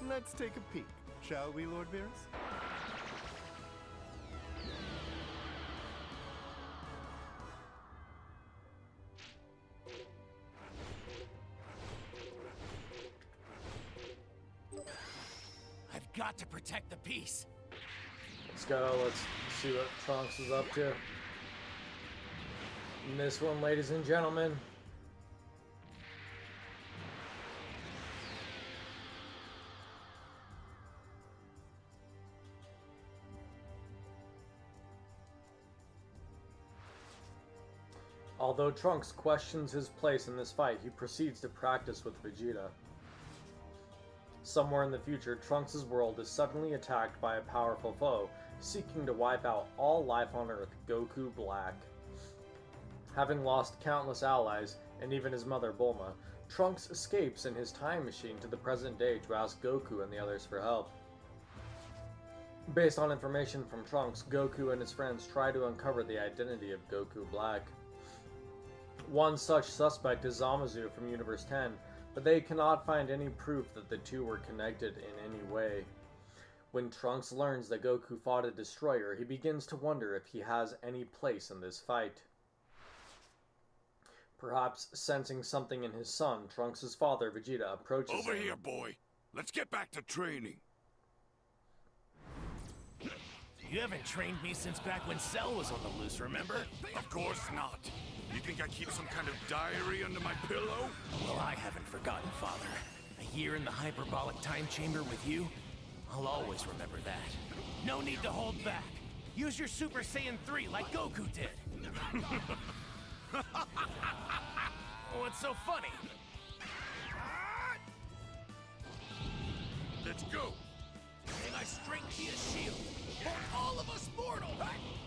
Let's take a peek, shall we, Lord Beerus? I've got to protect the peace. Let's go. Let's see what Trunks is up to. In this one, ladies and gentlemen. Although Trunks questions his place in this fight, he proceeds to practice with Vegeta. Somewhere in the future, Trunks' world is suddenly attacked by a powerful foe, seeking to wipe out all life on Earth, Goku Black. Having lost countless allies, and even his mother Bulma, Trunks escapes in his time machine to the present day to ask Goku and the others for help. Based on information from Trunks, Goku and his friends try to uncover the identity of Goku Black. One such suspect is Zamasu from Universe 10, but they cannot find any proof that the two were connected in any way. When Trunks learns that Goku fought a destroyer, he begins to wonder if he has any place in this fight. Perhaps sensing something in his son, Trunks' father, Vegeta, approaches Over him. here, boy. Let's get back to training. You haven't trained me since back when Cell was on the loose, remember? Of course not. You think I keep some kind of diary under my pillow? Well, I haven't forgotten, Father. A year in the hyperbolic time chamber with you? I'll always remember that. No need to hold back. Use your Super Saiyan 3 like Goku did. What's so funny? Let's go. May my strength be a shield for all of us mortal.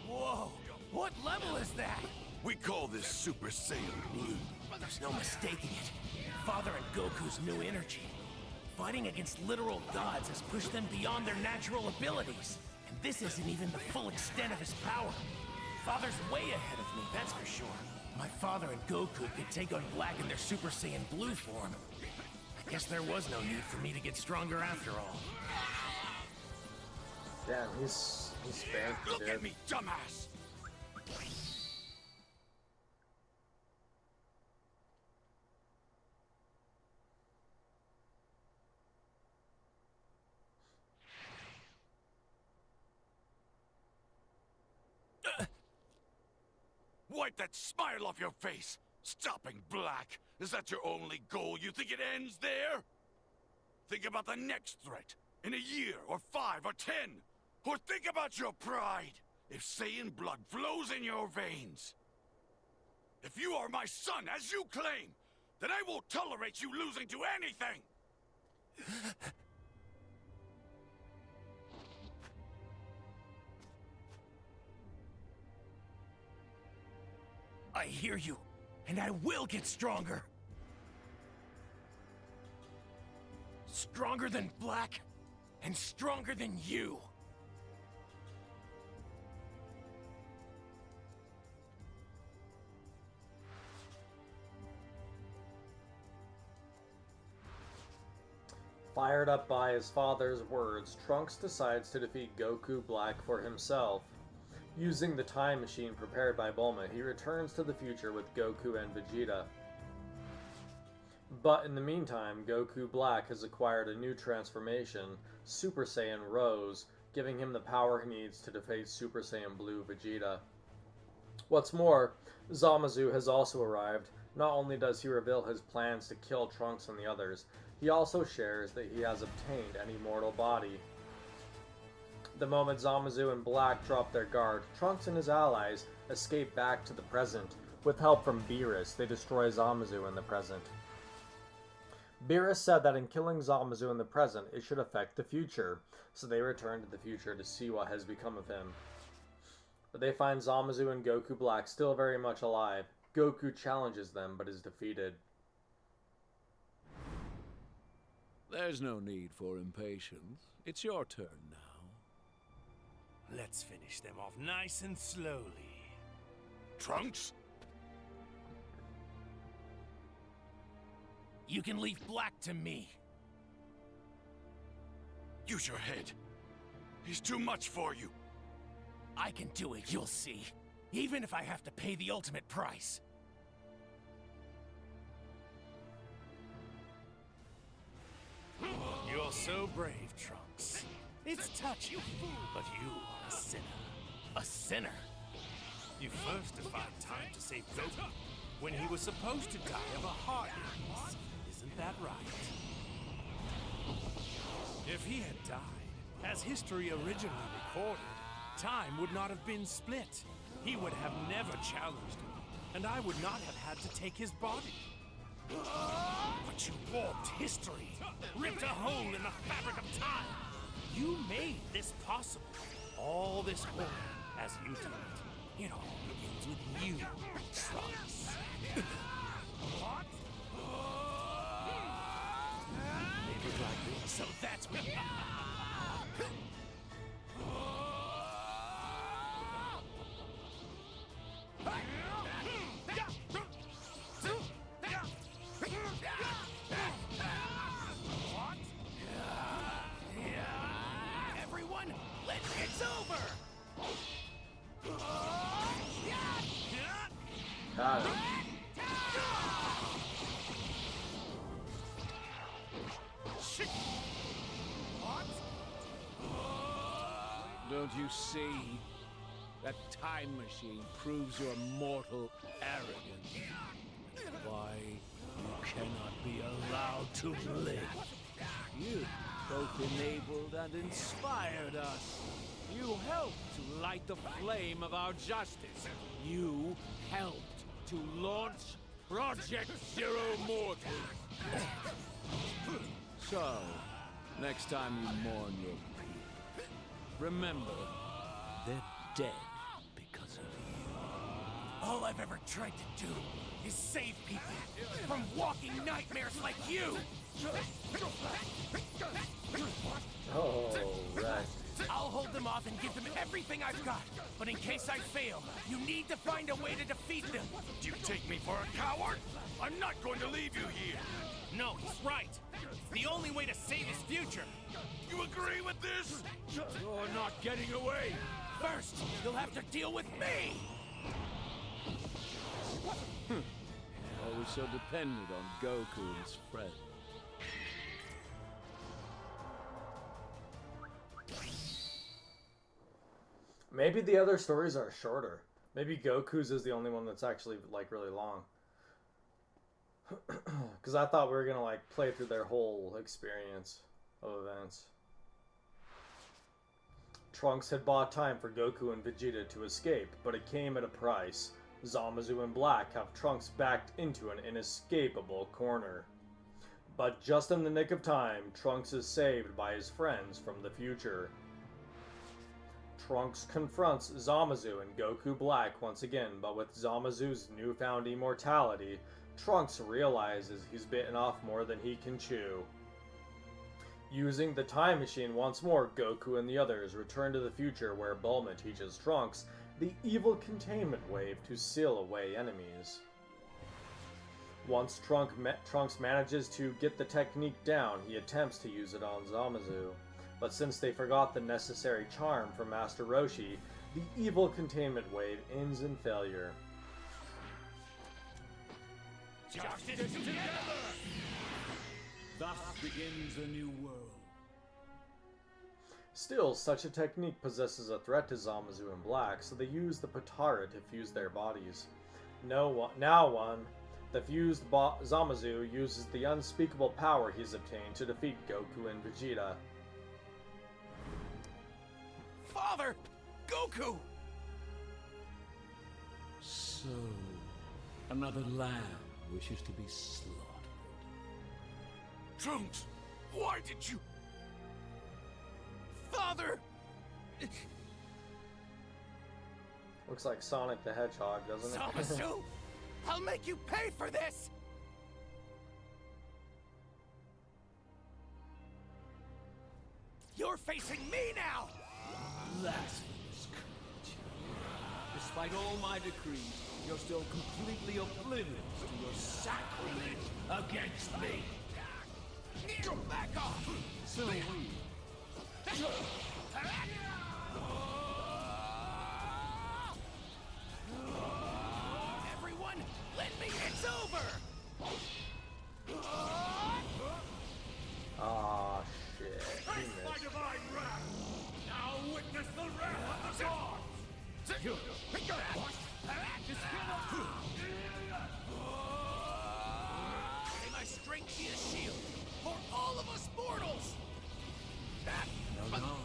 Whoa, what level is that? We call this Super Saiyan Blue. There's no mistaking it. Father and Goku's new energy. Fighting against literal gods has pushed them beyond their natural abilities. And this isn't even the full extent of his power. Father's way ahead of me, that's for sure. My father and Goku could take on Black in their Super Saiyan Blue form. I guess there was no need for me to get stronger after all. Damn, he's spanked, Look dude. at me, dumbass! Wipe that smile off your face! Stopping Black! Is that your only goal? You think it ends there? Think about the next threat. In a year, or 5, or 10. Or think about your pride. If Saiyan blood flows in your veins. If you are my son, as you claim, then I won't tolerate you losing to anything! I hear you, and I will get stronger. Stronger than Black, and stronger than you. Fired up by his father's words, Trunks decides to defeat Goku Black for himself. Using the time machine prepared by Bulma, he returns to the future with Goku and Vegeta. But in the meantime, Goku Black has acquired a new transformation, Super Saiyan Rose, giving him the power he needs to defeat Super Saiyan Blue Vegeta. What's more, Zamasu has also arrived. Not only does he reveal his plans to kill Trunks and the others, he also shares that he has obtained an immortal body. The moment Zamasu and Black drop their guard, Trunks and his allies escape back to the present. With help from Beerus, they destroy Zamasu in the present. Beerus said that in killing Zamasu in the present, it should affect the future, so they return to the future to see what has become of him. But they find Zamasu and Goku Black still very much alive. Goku challenges them, but is defeated. There's no need for impatience. It's your turn now. Let's finish them off nice and slowly. Trunks? You can leave Black to me. Use your head. He's too much for you. I can do it, you'll see. Even if I have to pay the ultimate price. You're so brave, Trunks. It's touching, but you are a sinner. A sinner? You first defied time to save Goku when he was supposed to die of a heart illness. Isn't that right? If he had died, as history originally recorded, time would not have been split. He would have never challenged me, and I would not have had to take his body. But you warped history, ripped a hole in the fabric of time. You made this possible. All this horror, as you do it. It all begins with you, Trunks. What? They look like this. So that's what... Everyone, it's over! Got it. Don't you see? That time machine proves your mortal arrogance. Why you cannot be allowed to live. You both enabled and inspired us. You helped to light the flame of our justice. You helped to launch Project Zero Mortal. So, next time you mourn your people, remember, they're dead because of you. All I've ever tried to do is save people from walking nightmares like you! Oh, right. I'll hold them off and give them everything I've got. But in case I fail, you need to find a way to defeat them. Do you take me for a coward? I'm not going to leave you here. No, he's right. It's the only way to save his future. You agree with this? You're not getting away! First, you'll have to deal with me! Always so dependent on Goku and his friends. Maybe the other stories are shorter. Maybe Goku's is the only one that's actually like really long. Because I thought we were gonna like play through their whole experience of events. Trunks had bought time for Goku and Vegeta to escape, but it came at a price. Zamasu and Black have Trunks backed into an inescapable corner. But just in the nick of time, Trunks is saved by his friends from the future. Trunks confronts Zamasu and Goku Black once again, but with Zamasu's newfound immortality, Trunks realizes he's bitten off more than he can chew. Using the time machine once more, Goku and the others return to the future where Bulma teaches Trunks the evil containment wave to seal away enemies. Once Trunks manages to get the technique down, he attempts to use it on Zamasu. But since they forgot the necessary charm from Master Roshi, the evil containment wave ends in failure. Justice together! Thus begins a new world. Still, such a technique possesses a threat to Zamasu and Black, so they use the Potara to fuse their bodies. The fused Zamasu uses the unspeakable power he's obtained to defeat Goku and Vegeta. Father! Goku! So, another lamb wishes to be slaughtered. Trunks, why did you... Father! Looks like Sonic the Hedgehog, doesn't it? Zamasu! I'll make you pay for this! You're facing me now! Blasphemy. Despite all my decrees, you're still completely oblivious to your sacrilege against me. Back off! So we. Everyone, let me. It's over. Aw, shit. He My missed. divine wrath! Now witness the wrath of the gods! May my strength be a shield for all of us mortals. No, no.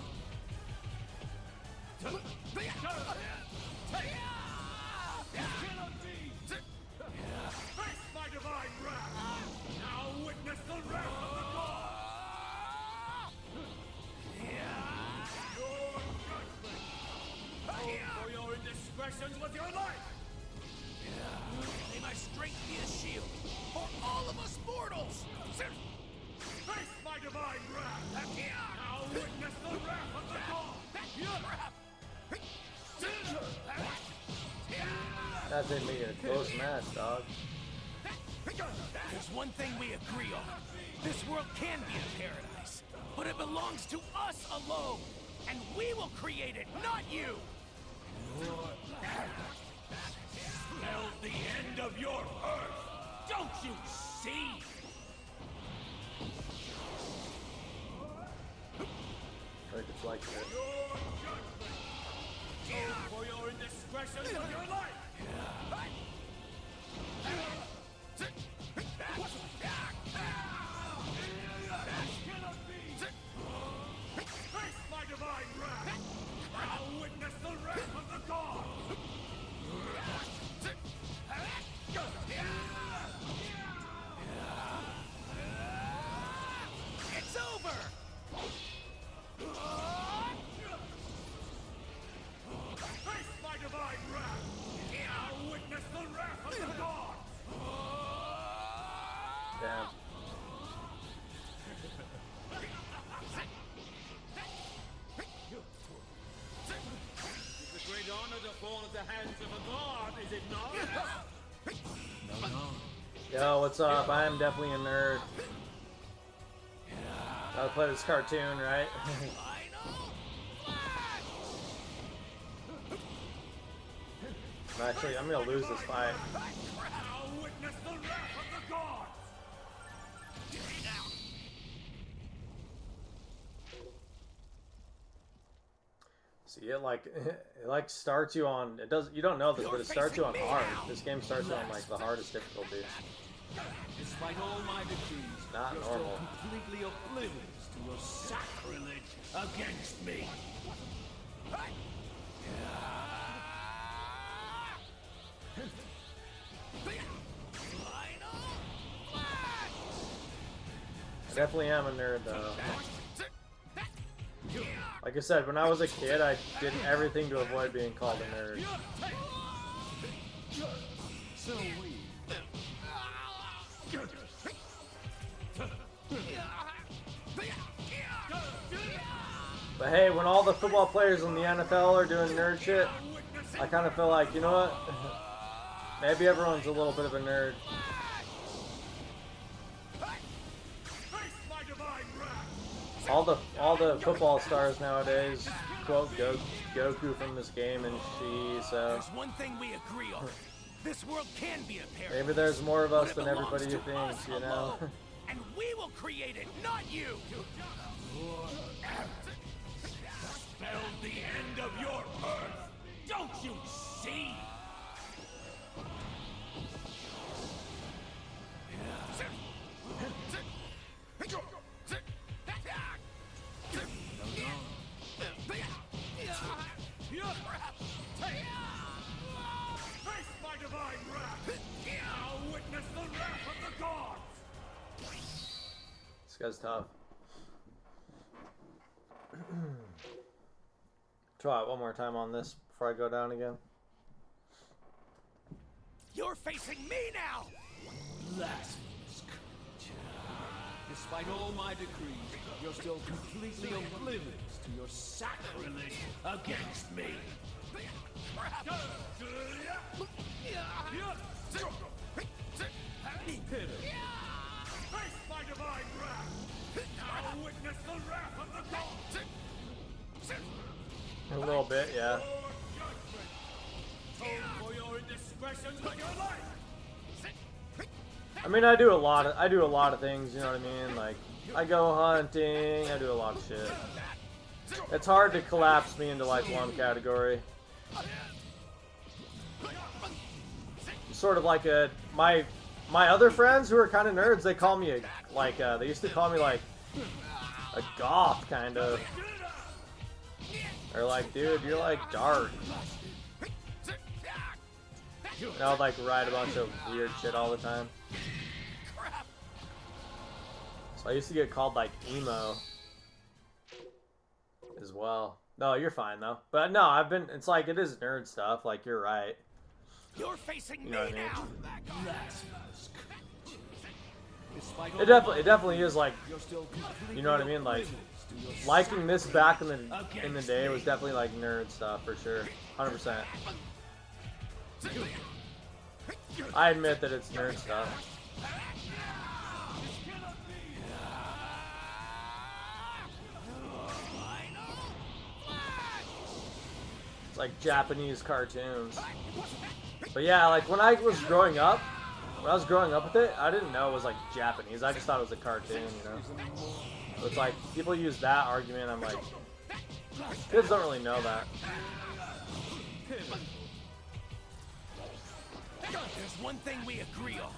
Face my divine wrath! Now witness the wrath of the gods! Your judgment! For your indiscretions with your life! May my strength be a shield for all of us mortals. Face my divine wrath! Now witness the wrath of the gods! That didn't make it a close match, dog. There's one thing we agree on. This world can be a paradise, but it belongs to us alone. And we will create it, not you! Smell the end of your earth! Don't you see? I think it's like it. Your judgment! For your indiscretions with your life! Cannot be! Face my divine wrath! Now witness the wrath of the gods! It's over! Face my divine wrath! Now witness the wrath of the gods! Damn. It's a great honor to fall at the hands of a god, is it not? No, no. Yo, what's up? I am definitely a nerd. Gotta play this cartoon, right? Actually, I'm gonna lose this fight. Now witness the wrath of the gods! See, it like starts you on. It does. You don't know this, but it starts you on hard. This game starts you on like the hardest difficulty. Despite all my decrees, Not you're normal. still completely oblivious to your sacrilege against me. I definitely am a nerd, though. Like I said, when I was a kid, I did everything to avoid being called a nerd. So we. But hey, when all the football players in the NFL are doing nerd shit, I kind of feel like, you know what? Maybe everyone's a little bit of a nerd. All the football stars nowadays quote Goku from this game and she, so There's one thing we agree on. This world can be a paradise. maybe there's more of us but it than belongs everybody to us thinks, you know? alone. And we will create it, not you. Spell the end of your earth! Don't you see? Face my divine wrath! Now witness the wrath of the gods! This guy's tough. Try it one more time on this before I go down again. You're facing me now. Blasphemous creature. Despite all my decrees, you're still completely oblivious to your sacrilege against me. Face my divine wrath! Now witness the wrath of the gods! A little bit, yeah. For your indiscretions with your life! I mean, I do a lot of things, you know what I mean? Like, I go hunting, I do a lot of shit. It's hard to collapse me into like one category. Sort of like my other friends who are kind of nerds, they call me they used to call me like a goth kind of. Or like, dude, you're like dark. And I would like write a bunch of weird shit all the time. So I used to get called like emo as well. No, you're fine though. But no, it's like, it is nerd stuff, like you're right. You're facing You know what I me mean? now. It definitely is like, you know what I mean? Like, liking this back in the day was definitely like nerd stuff for sure, 100%. I admit that it's nerd stuff. It's like Japanese cartoons. But yeah, like when I was growing up with it, I didn't know it was like Japanese. I just thought it was a cartoon, you know? So it's like, people use that argument, I'm like, kids don't really know that. There's one thing we agree on.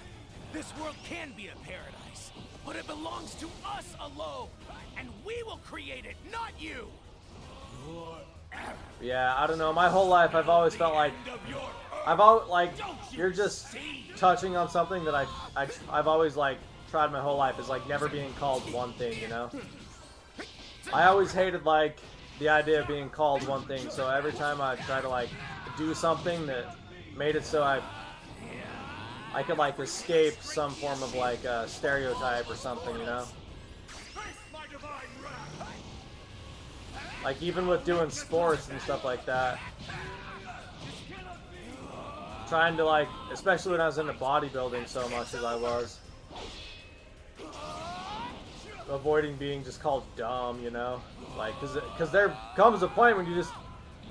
This world can be a paradise, but it belongs to us alone. And we will create it, not you. Yeah, I don't know. My whole life, I've always felt like, you're just touching on something that I've always like tried my whole life, is like never being called one thing, you know? I always hated like the idea of being called one thing, so every time I try to like do something that made it so I could like escape some form of like a stereotype or something, you know? Like even with doing sports and stuff like that. Trying to like, especially when I was into bodybuilding so much as I was. Avoiding being just called dumb, you know? Like, cause there comes a point when you just,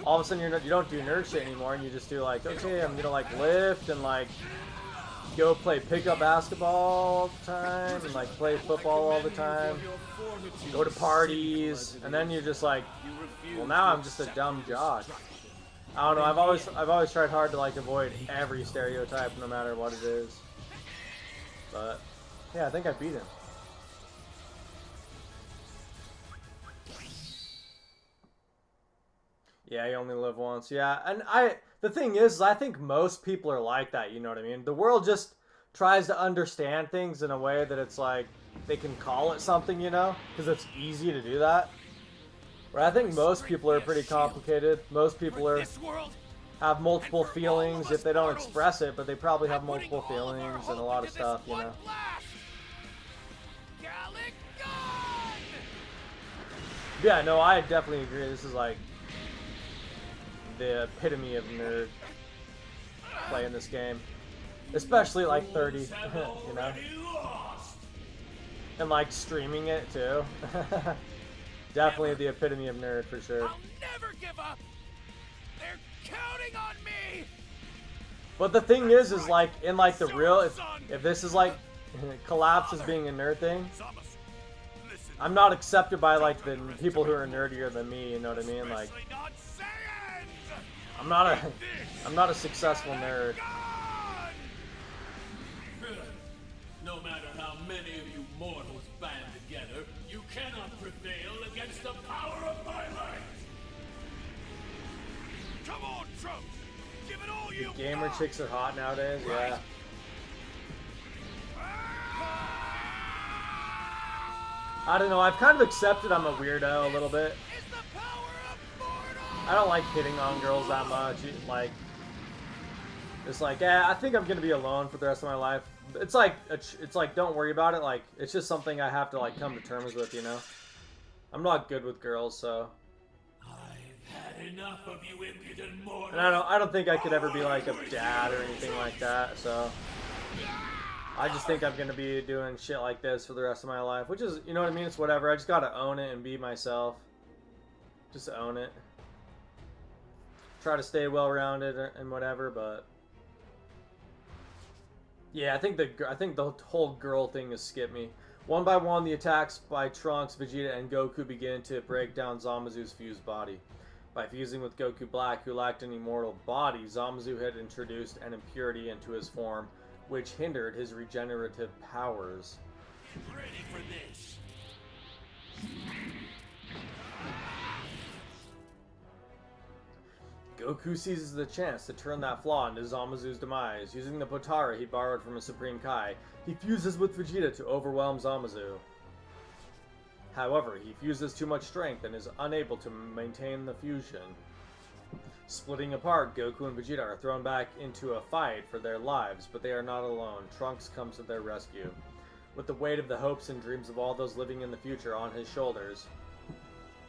all of a sudden you don't do nerd shit anymore and you just do like, okay, I'm gonna like lift and like go play pickup basketball all the time and like play football all the time, go to parties, and then you're just like, well, now I'm just a dumb jock. I don't know, I've always tried hard to like avoid every stereotype no matter what it is. But yeah, I think I beat him. Yeah, you only live once. Yeah, and the thing is, I think most people are like that, you know what I mean? The world just tries to understand things in a way that it's like, they can call it something, you know? Because it's easy to do that. But I think most people are pretty complicated. Most people have multiple feelings if they don't express it, but they probably have multiple feelings and a lot of stuff, you know? Yeah, no, I definitely agree. This is like the epitome of nerd playing this game, especially like 30, you know, and like streaming it too. Definitely the epitome of nerd for sure. I'll never give up. They're counting on me. But the thing is like in like the real, if this is like collapse as being a nerd thing, I'm not accepted by like the people who are nerdier than me. You know what I mean? Like, I'm not a successful nerd. No matter how many of you mortals band together, you cannot prevail against the power of my light. Come on, Trump! Give it all you Gamer got. chicks are hot nowadays. Yeah. I don't know. I've kind of accepted I'm a weirdo a little bit. I don't like hitting on girls that much. Like, it's like, I think I'm gonna be alone for the rest of my life. it's like don't worry about it. Like it's just something I have to like come to terms with, you know. I'm not good with girls, so. I've had enough of you impudent mortals. And I don't think I could ever be like a dad or anything like that. So I just think I'm gonna be doing shit like this for the rest of my life, which is, you know what I mean. It's whatever. I just gotta own it and be myself. Just own it. Try to stay well-rounded and whatever, but. Yeah, I think the whole girl thing has skipped me. One by one, the attacks by Trunks, Vegeta, and Goku begin to break down Zamazu's fused body. By fusing with Goku Black, who lacked an immortal body, Zamazu had introduced an impurity into his form, which hindered his regenerative powers. Ready for this? Goku seizes the chance to turn that flaw into Zamazu's demise. Using the Potara he borrowed from his Supreme Kai, he fuses with Vegeta to overwhelm Zamazu. However, he fuses too much strength and is unable to maintain the fusion. Splitting apart, Goku and Vegeta are thrown back into a fight for their lives, but they are not alone. Trunks comes to their rescue. With the weight of the hopes and dreams of all those living in the future on his shoulders,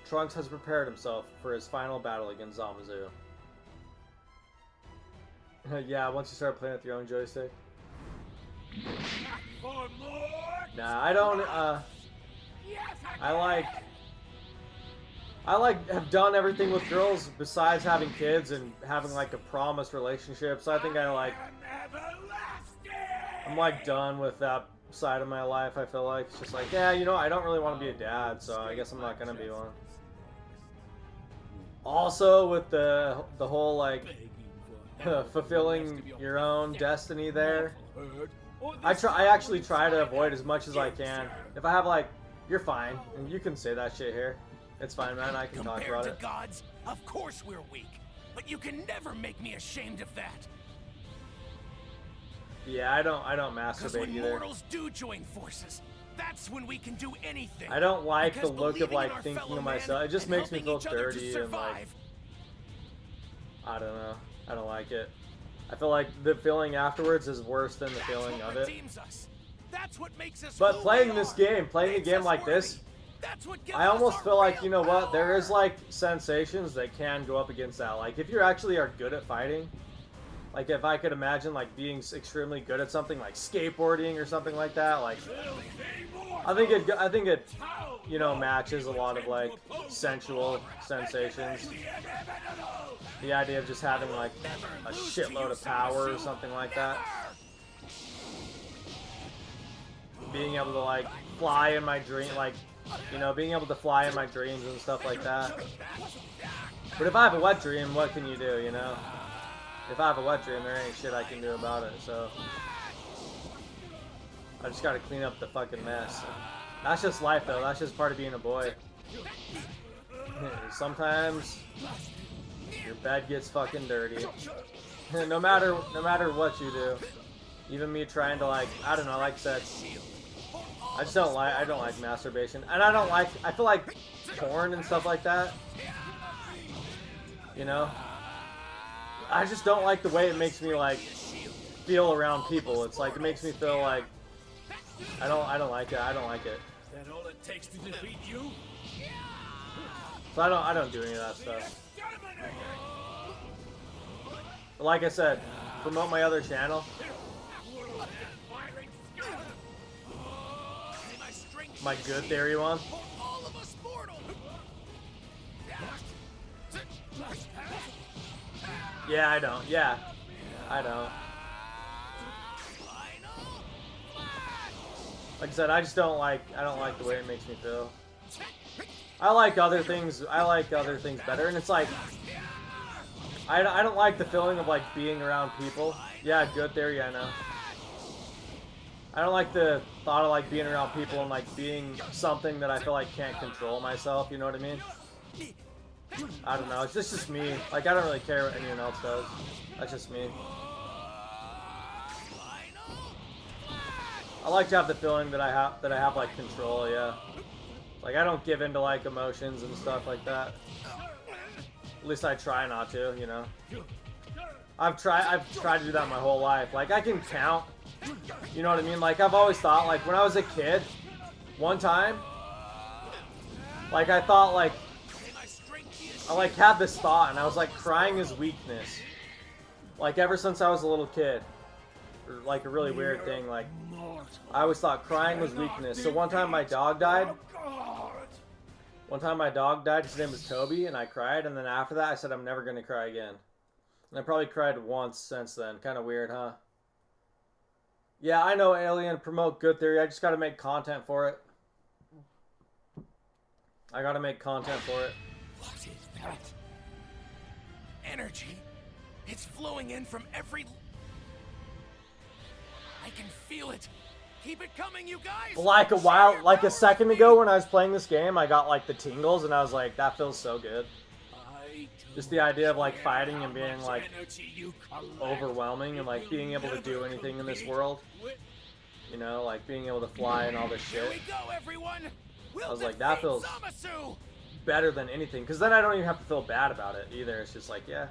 Trunks has prepared himself for his final battle against Zamazu. Yeah, once you start playing with your own joystick. Nah, I don't, I have done everything with girls besides having kids and having like a promised relationship, so I think I'm like done with that side of my life. I feel like it's just like, yeah, you know, I don't really want to be a dad, so I guess I'm not gonna be one. Also, with the whole like fulfilling your own destiny there, I actually try to avoid as much as I can. If I have like, you're fine, and you can say that shit here. It's fine, man. I can talk about Compared it. to gods, of course we're weak, but you can never make me ashamed of that. Yeah, I don't Because masturbate when either. mortals do join forces, that's when we can do anything. I don't like the Because look of believing in like our thinking fellow of man myself. It just and makes me helping feel each other to dirty and like, survive. I don't know. I don't like it. I feel like the feeling afterwards is worse than the That's feeling what of it. redeems us. That's what makes us But who playing we this are. game, playing a Makes game us like this, worthy. That's what gives I us almost our feel like, real you know what, there power. is like sensations that can go up against that. Like if you actually are good at fighting, like if I could imagine like being extremely good at something like skateboarding or something like that, like I think it you know matches a lot of like sensual sensations. The idea of just having like a shitload of power or something like that. Being able to like fly in my dream, like, you know, being able to fly in my dreams and stuff like that. But if I have a wet dream, what can you do, you know? If I have a wet dream, there ain't shit I can do about it, so. I just gotta clean up the fucking mess. That's just life, though. That's just part of being a boy. Sometimes your bed gets fucking dirty. no matter what you do. Even me trying to like, I don't know, like I said, I don't like masturbation. And I feel like porn and stuff like that, you know? I just don't like the way it makes me like feel around people. It's like, it makes me feel like, I don't like it. I don't like it. That all it takes to defeat you? So I don't do any of that stuff. But like I said, promote my other channel. My good theory one. All of us mortal. Yeah, I don't. Yeah, I don't. Like I said, I don't like the way it makes me feel. I like other things better, and it's like, I don't like the feeling of like being around people. Yeah, good theory, I know. I don't like the thought of like being around people and like being something that I feel like can't control myself, you know what I mean? I don't know, it's just me. Like, I don't really care what anyone else does. That's just me. I like to have the feeling that I have like control, yeah. Like, I don't give in to like emotions and stuff like that. At least I try not to, you know. I've tried to do that my whole life. Like, I can count You know what I mean? Like, I've always thought, like, when I was a kid, one time, like, I thought, like, I, like, had this thought, and I was like, crying is weakness. Like, ever since I was a little kid. Or, like, a really weird thing, like, I always thought crying was weakness. So one time my dog died. One time my dog died, his name was Toby, and I cried, and then after that I said I'm never going to cry again. And I probably cried once since then. Kind of weird, huh? Yeah, I know, Alien, promote good theory. I just got to make content for it. I got to make content for it. What is that? Energy? It's flowing in from every... I can feel it. Keep it coming, you guys! Like a second ago when I was playing this game, I got like the tingles and I was like, that feels so good. Just the idea of like fighting and being like overwhelming and like being able to do anything in this world. You know, like being able to fly and all this shit. Here we go, everyone. I was like, that feels better than anything. Because then I don't even have to feel bad about it either. It's just like, yeah.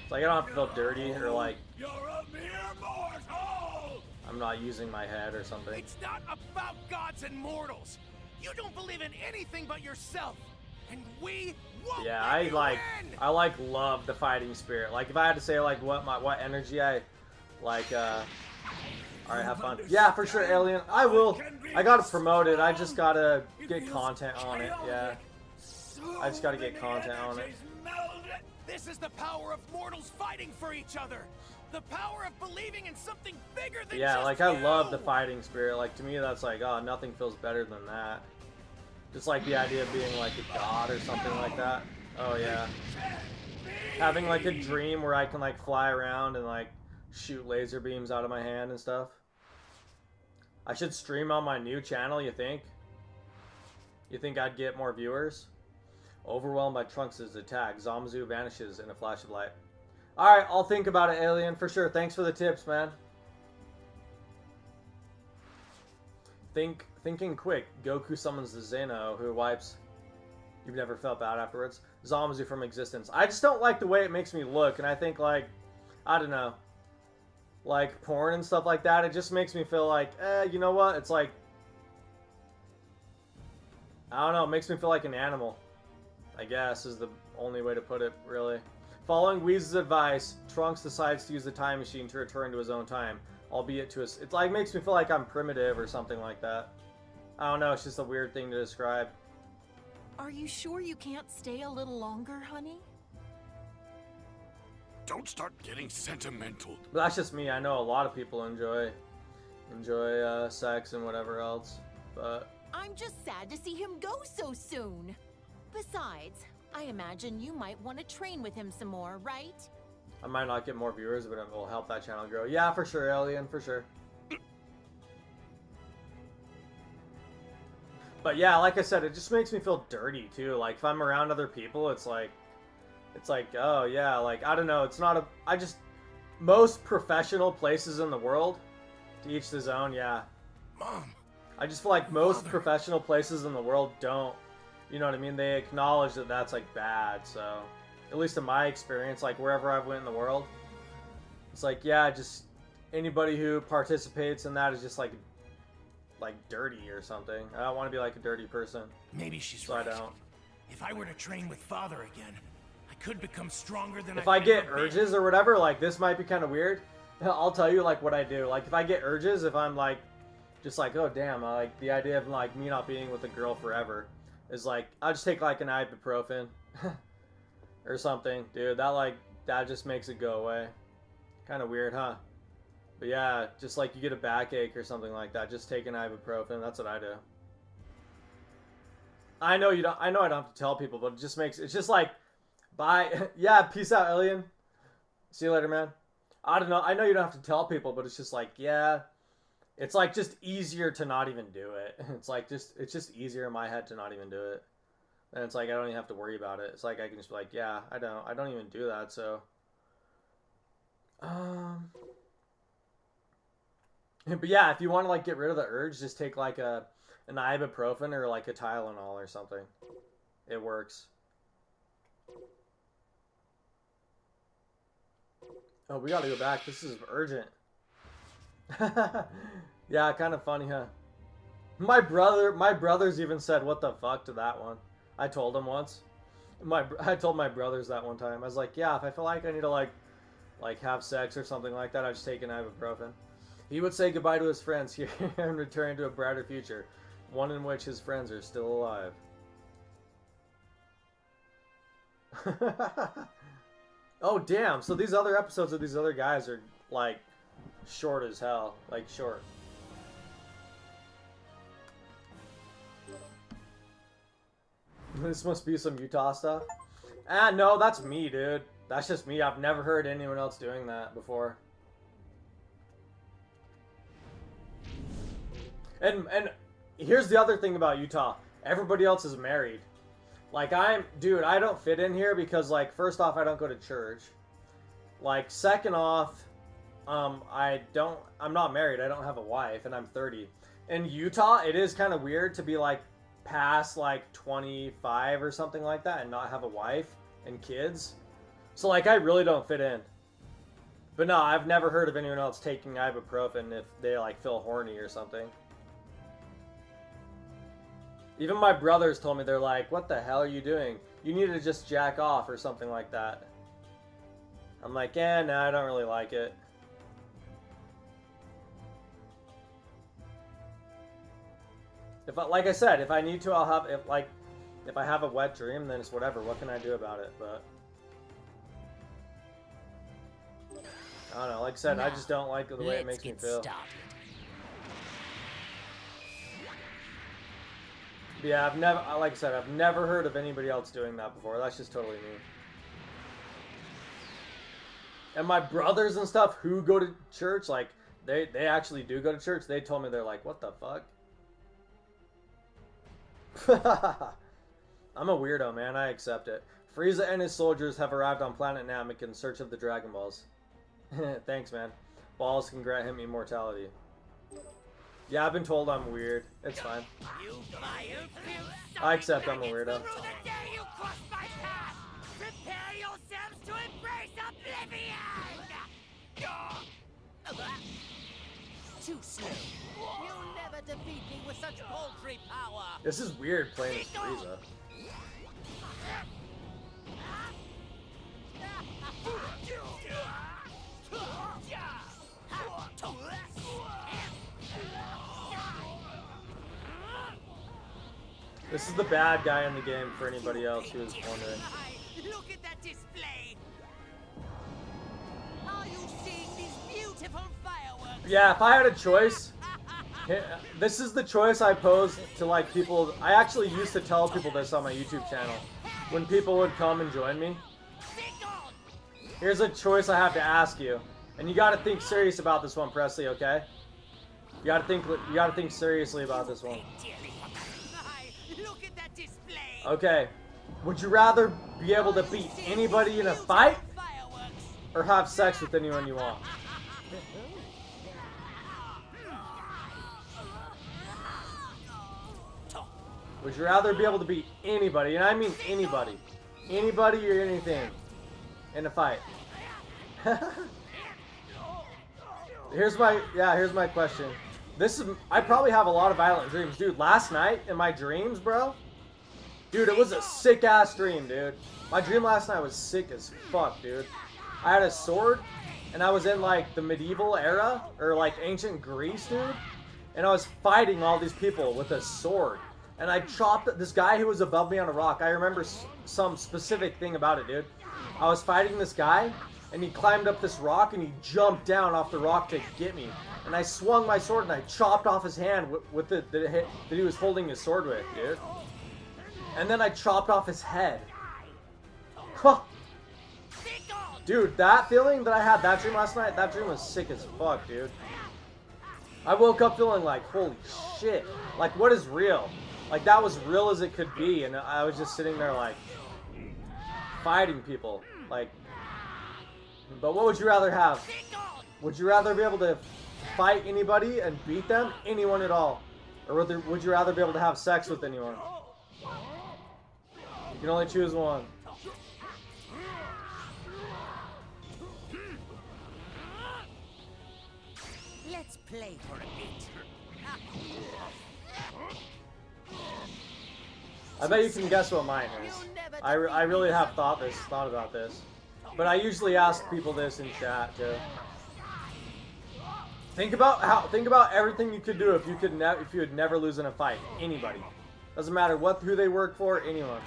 It's like I don't have to feel dirty or like I'm not using my head or something. It's not about gods and mortals. You don't believe in anything but yourself. And we won't Yeah, let you win. I love the fighting spirit. Like if I had to say like what energy I like alright, have fun. Yeah, for sure, Alien. I will. I gotta promote it. I just gotta get content on it. Yeah. I just gotta get content on it. This is the power of mortals fighting for each other. The power of believing in something bigger than Yeah, just like you. I love the fighting spirit. Like to me that's like, oh, nothing feels better than that. Just like the idea of being like a god or something like that. Oh yeah. Having like a dream where I can like fly around and like shoot laser beams out of my hand and stuff. I should stream on my new channel, you think? You think I'd get more viewers? Overwhelmed by Trunks' attack. Zamazu vanishes in a flash of light. Alright, I'll think about it, Alien, for sure. Thanks for the tips, man. Thinking quick. Goku summons the Zeno, who wipes... You've never felt bad afterwards. Zamazu from existence. I just don't like the way it makes me look, and I think, like... I don't know. Like, porn and stuff like that, it just makes me feel like, you know what? It's like... I don't know, it makes me feel like an animal. I guess, is the only way to put it, really. Following Whis' advice, Trunks decides to use the time machine to return to his own time, albeit to his... It like makes me feel like I'm primitive or something like that. I don't know, it's just a weird thing to describe. Are you sure you can't stay a little longer, honey? Don't start getting sentimental. But that's just me. I know a lot of people enjoy sex and whatever else, but... I'm just sad to see him go so soon. Besides, I imagine you might want to train with him some more, right? I might not get more viewers, but it will help that channel grow. Yeah, for sure, Alien, for sure. But yeah, like I said, it just makes me feel dirty, too. Like, if I'm around other people, it's like, oh, yeah, like, I don't know, it's not a... most professional places in the world, to each his own, yeah. Mom. I just feel like most professional places in the world don't, you know what I mean? They acknowledge that that's, like, bad, so... At least in my experience, like, wherever I've went in the world, it's like, yeah, just anybody who participates in that is just, like dirty or something. I don't want to be, like, a dirty person. Maybe she's so right. I don't. If I were to train with Father again, I could become stronger than If I get urges or whatever, like, this might be kind of weird. I'll tell you, like, what I do. Like, if I get urges, if I'm, like, just like, oh, damn, like, the idea of, like, me not being with a girl forever is, like, I'll just take, like, an ibuprofen or something. Dude, that just makes it go away. Kind of weird, huh? But yeah, just like you get a backache or something like that, just take an ibuprofen. That's what I do. I know I don't have to tell people, but it just makes, it's just like, bye. Yeah, peace out, Alien. See you later, man. I don't know. I know you don't have to tell people, but it's just like, yeah, it's like just easier to not even do it. It's like it's just easier in my head to not even do it. And it's like I don't even have to worry about it. It's like I can just be like, yeah, I don't even do that. So, but yeah, if you want to like get rid of the urge, just take like an ibuprofen or like a Tylenol or something. It works. Oh, we gotta go back. This is urgent. Yeah, kind of funny, huh? My brothers even said, "What the fuck" to that one. I told him once. I told my brothers that one time. I was like, "Yeah, if I feel like I need to like have sex or something like that, I just take an ibuprofen." He would say goodbye to his friends here and return to a brighter future, one in which his friends are still alive. Oh damn! So these other episodes of these other guys are like short as hell, like short. This must be some Utah stuff. Ah, no, that's me, dude. That's just me. I've never heard anyone else doing that before. And here's the other thing about Utah. Everybody else is married. Like, dude, I don't fit in here because, like, first off, I don't go to church. Like, second off, I'm not married. I don't have a wife, and I'm 30. In Utah, it is kind of weird to be, like, past, like, 25 or something like that and not have a wife and kids. So, like, I really don't fit in. But no, I've never heard of anyone else taking ibuprofen if they, like, feel horny or something. Even my brothers told me, they're like, "What the hell are you doing? You need to just jack off," or something like that. I'm like, no, I don't really like it. Like I said, if I need to, I'll have, if I have a wet dream, then it's whatever. What can I do about it? But I don't know. Like I said, I just don't like the way it makes me feel. Yeah, like I said, I've never heard of anybody else doing that before. That's just totally me. And my brothers and stuff who go to church, like, they actually do go to church. They told me, they're like, "What the fuck?" I'm a weirdo, man. I accept it. Frieza and his soldiers have arrived on planet Namek in search of the Dragon Balls. Thanks, man. Balls can grant him immortality. Yeah, I've been told I'm weird. It's fine. I accept I'm a weirdo. Prepare yourselves to embrace oblivion! Too slow. You'll never defeat me with such paltry power. This is weird playing as Frieza. This is the bad guy in the game for anybody else who is wondering. Look at that display. Are you seeing these beautiful fireworks? Yeah, if I had a choice, this is the choice I pose to, like, people. I actually used to tell people this on my YouTube channel when people would come and join me. Here's a choice I have to ask you, and you got to think serious about this one, Presley. Okay? You got to think seriously about this one. Okay, would you rather be able to beat anybody in a fight or have sex with anyone you want? Would you rather be able to beat anybody, and I mean anybody, anybody or anything, in a fight? Here's my question. I probably have a lot of violent dreams, dude. Last night in my dreams, bro. Dude, it was a sick-ass dream, dude. My dream last night was sick as fuck, dude. I had a sword, and I was in, like, the medieval era, or, like, ancient Greece, dude. And I was fighting all these people with a sword. And I chopped this guy who was above me on a rock. I remember some specific thing about it, dude. I was fighting this guy, and he climbed up this rock, and he jumped down off the rock to get me. And I swung my sword, and I chopped off his hand with the hit that he was holding his sword with, dude. And then I chopped off his head. Huh. Dude, that feeling that I had that dream last night, that dream was sick as fuck, dude. I woke up feeling like, holy shit. Like, what is real? Like, that was real as it could be. And I was just sitting there, like, fighting people. Like, but what would you rather have? Would you rather be able to fight anybody and beat them? Anyone at all? Or would you rather be able to have sex with anyone? You can only choose one. Let's Let's play for a bit. I bet you can guess what mine is. I really have thought about this. But I usually ask people this in chat too. Think about everything you could do if you would never lose in a fight. Anybody. Doesn't matter who they work for, anyone.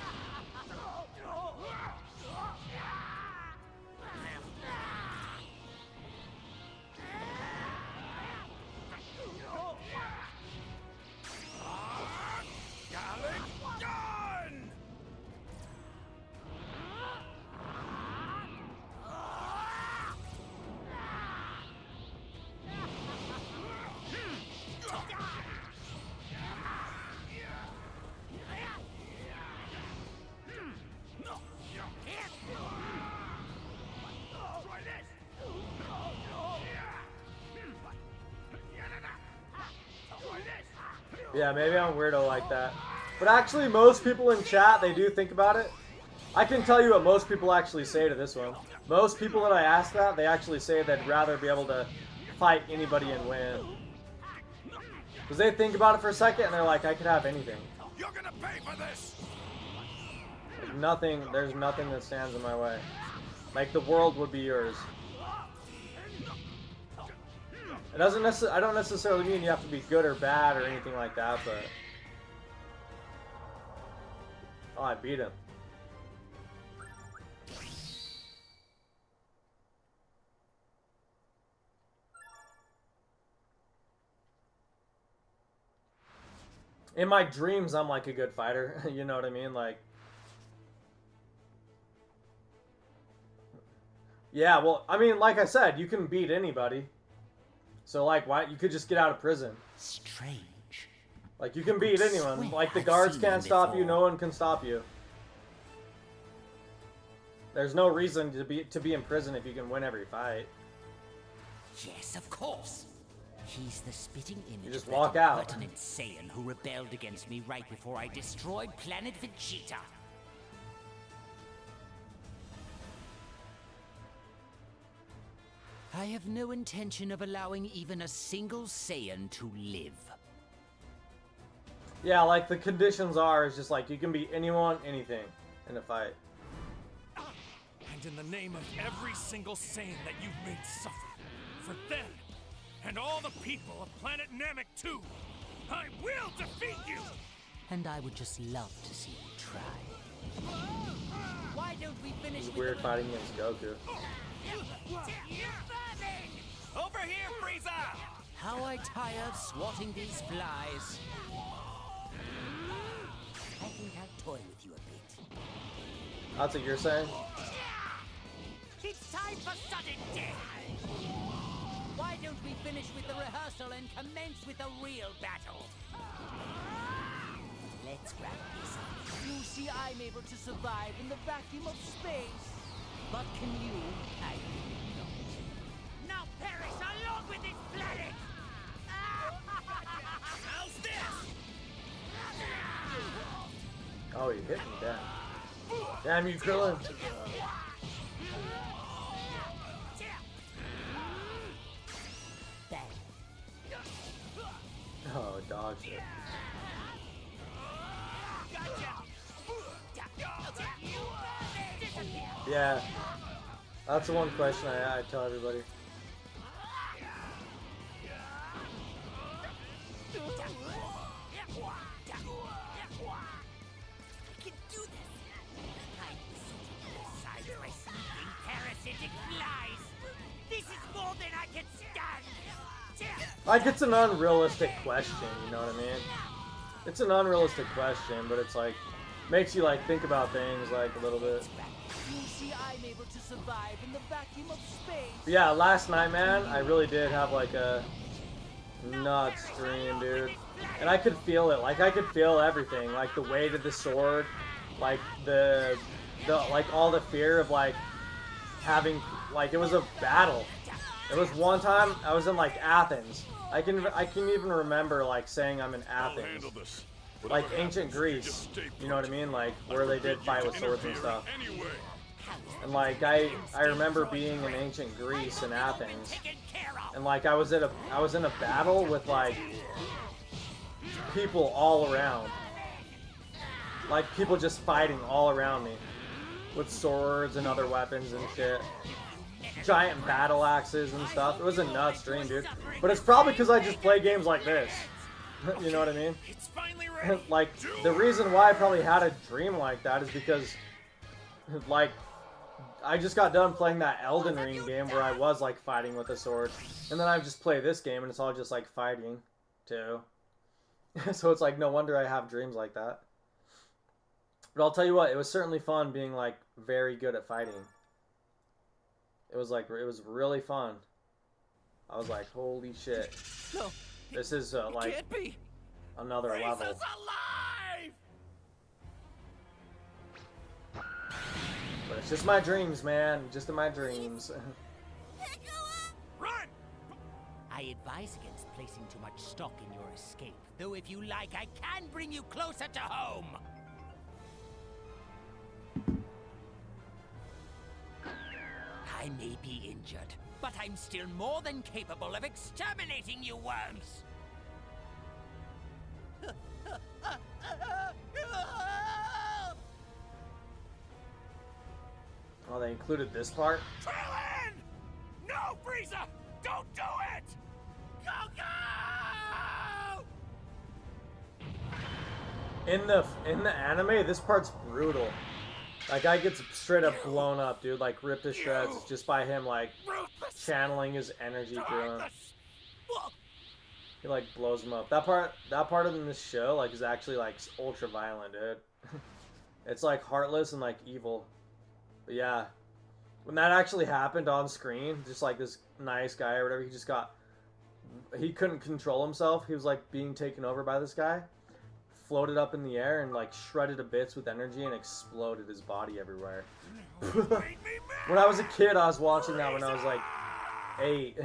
Yeah, maybe I'm weirdo like that. But actually, most people in chat, they do think about it. I can tell you what most people actually say to this one. Most people that I ask that, they actually say they'd rather be able to fight anybody and win. Because they think about it for a second and they're like, I could have anything. You're gonna pay for this. There's nothing that stands in my way. Like, the world would be yours. It doesn't I don't necessarily mean you have to be good or bad or anything like that, but... Oh, I beat him. In my dreams, I'm like a good fighter. You know what I mean? Like... Yeah, well, I mean, like I said, you can beat anybody. So, like, why? You could just get out of prison. Strange. Like, you can beat anyone. Like, the guards can't stop you. No one can stop you. There's no reason to be in prison if you can win every fight. Yes, of course. He's the spitting image You just of walk that out. impertinent Saiyan who rebelled against me right before I destroyed planet Vegeta. I have no intention of allowing even a single Saiyan to live. Yeah, like, the conditions are, is just like, you can beat anyone, anything in a fight. And in the name of every single Saiyan that you've made suffer, for them, and all the people of planet Namek too, I will defeat you! And I would just love to see you try. Why don't we finish It's with weird fighting against Goku. Over here, Frieza! How I tire of swatting these flies. I think I'll toy with you a bit. That's what you're saying? It's time for sudden death! Why don't we finish with the rehearsal and commence with the real battle? Let's wrap this up. You see, I'm able to survive in the vacuum of space. But can you? I think not. Now perish along with this planet! How's this? Oh, he hit me, damn. Damn you, Krillin. Oh, dog shit. Yeah. That's the one question I tell everybody. Like, it's an unrealistic question, you know what I mean? It's an unrealistic question, but it's like, makes you like think about things like a little bit. You see, I'm able to survive in the vacuum of space. But yeah, last night, man, I really did have like a nuts stream, dude. And I could feel it, like I could feel everything, like the weight of the sword, like the like all the fear of like having, like it was a battle. There was one time I was in like Athens. I can even remember like saying I'm in Athens, like ancient Greece. You know what I mean? Like where they did fight with swords and stuff. And like I remember being in ancient Greece in Athens, and like I was in a battle with like people all around, like people just fighting all around me with swords and other weapons and shit, giant battle axes and stuff. It was a nuts dream, dude. But it's probably because I just play games like this. You know what I mean? It's finally ready. Like, the reason why I probably had a dream like that is because, like, I just got done playing that Elden Ring game where I was, like, fighting with a sword. And then I just play this game and it's all just, like, fighting, too. So it's like, no wonder I have dreams like that. But I'll tell you what, it was certainly fun being, like, very good at fighting. It was, like, it was really fun. I was like, holy shit. No. This is, like, Can't be. another level. Frieza's alive! But it's just my dreams, man. Just in my dreams. Run! I advise against placing too much stock in your escape. Though if you like, I can bring you closer to home. I may be injured, but I'm still more than capable of exterminating you worms! Oh, they included this part? Krillin! No, Frieza! Don't do it! Go, go! In the anime, this part's brutal. That guy gets straight up blown up, dude. Like, ripped to shreds just by him, like, channeling his energy through him. He, like, blows him up. That part of this show, like, is actually, like, ultra violent, dude. It's, like, heartless and, like, evil. But, yeah. When that actually happened on screen, just, like, this nice guy or whatever, he couldn't control himself. He was, like, being taken over by this guy. Floated up in the air and, like, shredded to bits with energy and exploded his body everywhere. When I was a kid, I was watching that when I was, like, 8.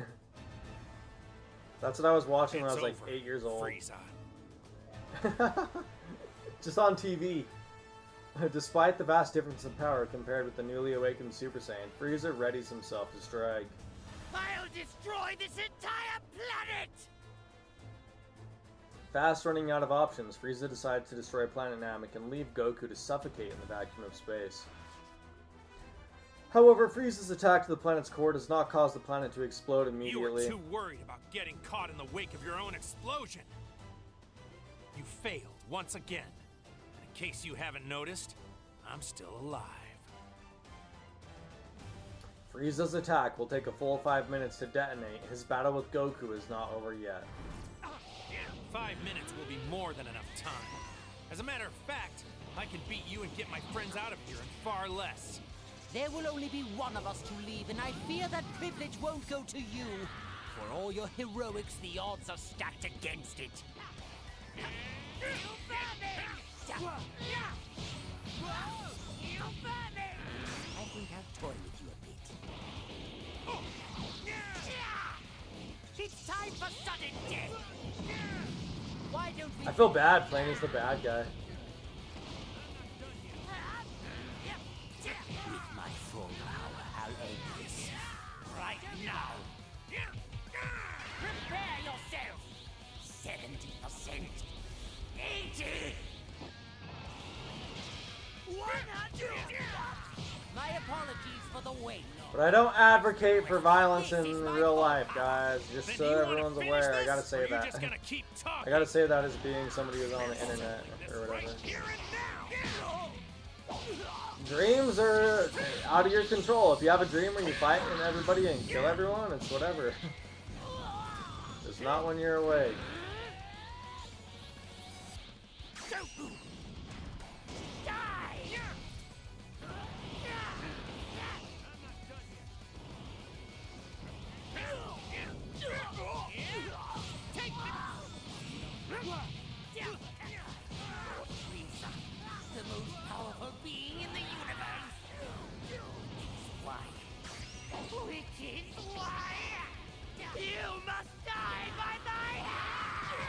That's what I was watching when I was, like, 8 years old. Just on TV. Despite the vast difference in power compared with the newly awakened Super Saiyan, Frieza readies himself to strike. I'll destroy this entire planet! Fast running out of options, Frieza decides to destroy Planet Namek and leave Goku to suffocate in the vacuum of space. However, Frieza's attack to the planet's core does not cause the planet to explode immediately. You were too worried about getting caught in the wake of your own explosion. You failed once again. And in case you haven't noticed, I'm still alive. Frieza's attack will take a full 5 minutes to detonate. His battle with Goku is not over yet. 5 minutes will be more than enough time. As a matter of fact, I can beat you and get my friends out of here in far less. There will only be one of us to leave, and I fear that privilege won't go to you. For all your heroics, the odds are stacked against it. I think I'll toy with you a bit. It's time for sudden death! Why don't we... I feel bad playing as the bad guy. With my full power, I'll end this. Right now. Prepare yourself. 70%. 80. 100. My apologies for the wait. But I don't advocate for violence in real life, guys. Just so everyone's aware, I gotta say that. I gotta say that as being somebody who's on the internet or whatever. Dreams are out of your control. If you have a dream where you fight and everybody and kill everyone, it's whatever. It's not when you're awake. The most powerful being in the universe. Why? Which is why you must die by my hand.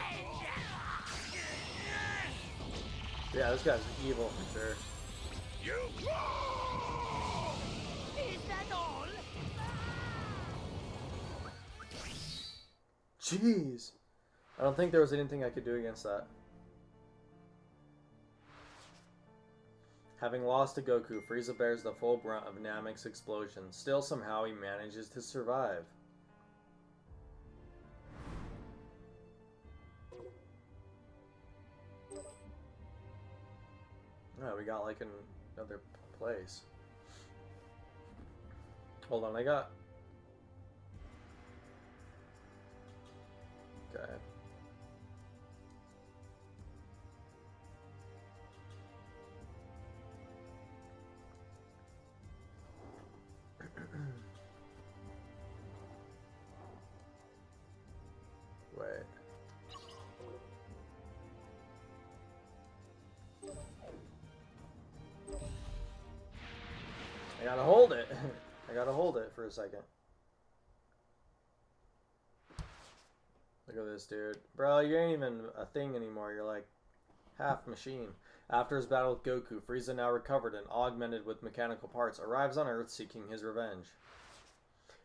Yeah, this guy's evil for sure. Is that all? Jeez. I don't think there was anything I could do against that. Having lost to Goku, Frieza bears the full brunt of Namek's explosion. Still, somehow, he manages to survive. Oh, we got like another place. Hold on, I got... Okay. Wait. I gotta hold it. I gotta hold it for a second. Look at this, dude. Bro, you ain't even a thing anymore. You're like half machine. After his battle with Goku, Frieza, now recovered and augmented with mechanical parts, arrives on Earth seeking his revenge.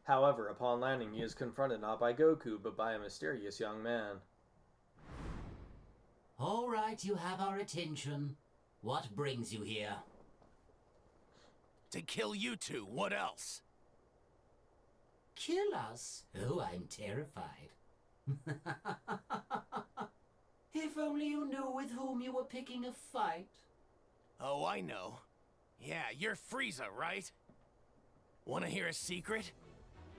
However, upon landing, he is confronted not by Goku, but by a mysterious young man. All right, you have our attention. What brings you here? To kill you two, what else? Kill us? Oh, I'm terrified. If only you knew with whom you were picking a fight. Oh, I know. Yeah, you're Frieza, right? Want to hear a secret?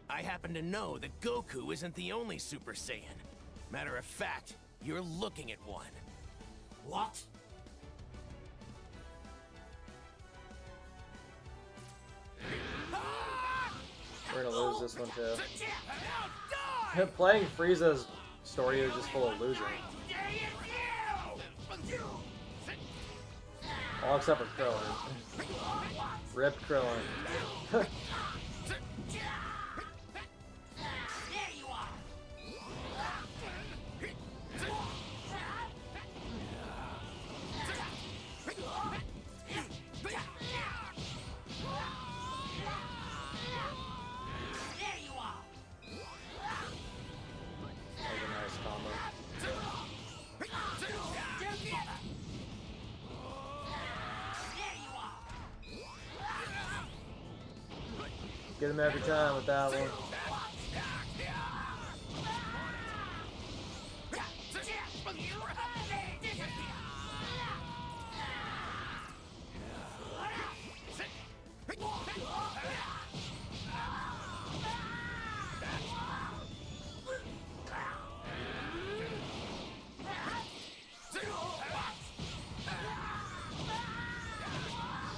I happen to know that Goku isn't the only Super Saiyan. Matter of fact, you're looking at one. What? We're gonna lose this one too. Playing Frieza's story is just full of losing. All except for Krillin. Rip Krillin. Get him every time with that one.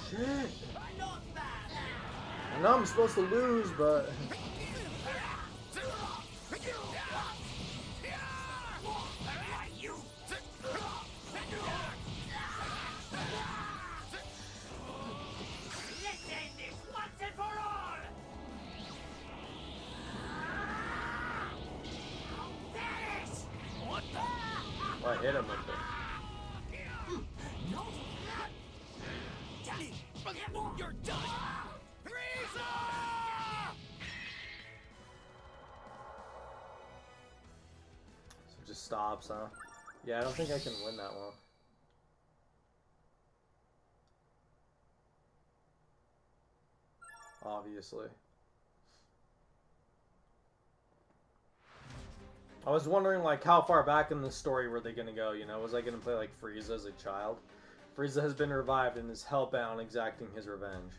Shit. I know I'm supposed to lose, but... Well, I hit him with it. You're done! So it just stops, huh? Yeah, I don't think I can win that one. Obviously. I was wondering, like, how far back in the story were they gonna go, you know? Was I gonna play, like, Frieza as a child? Frieza has been revived and is hell-bent on exacting his revenge.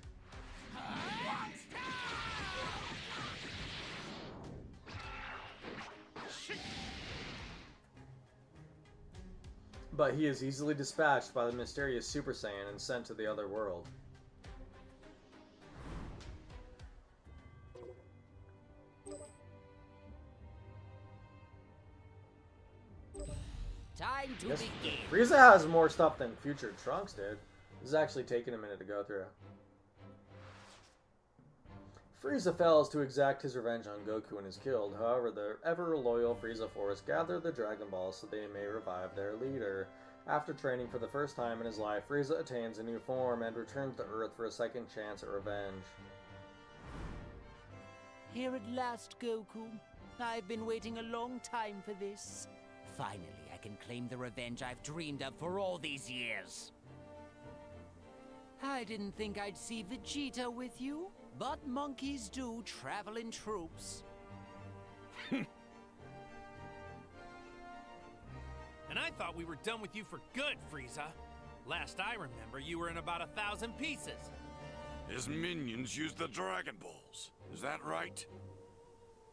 But he is easily dispatched by the mysterious Super Saiyan and sent to the other world. Time to begin. Frieza has more stuff than future Trunks did. This is actually taking a minute to go through. Frieza fails to exact his revenge on Goku and is killed. However, the ever-loyal Frieza Force gather the Dragon Balls so they may revive their leader. After training for the first time in his life, Frieza attains a new form and returns to Earth for a second chance at revenge. Here at last, Goku. I've been waiting a long time for this. Finally, I can claim the revenge I've dreamed of for all these years. I didn't think I'd see Vegeta with you, but monkeys do travel in troops. And I thought we were done with you for good, Frieza. Last I remember, you were in about 1,000 pieces. His minions used the Dragon Balls. Is that right?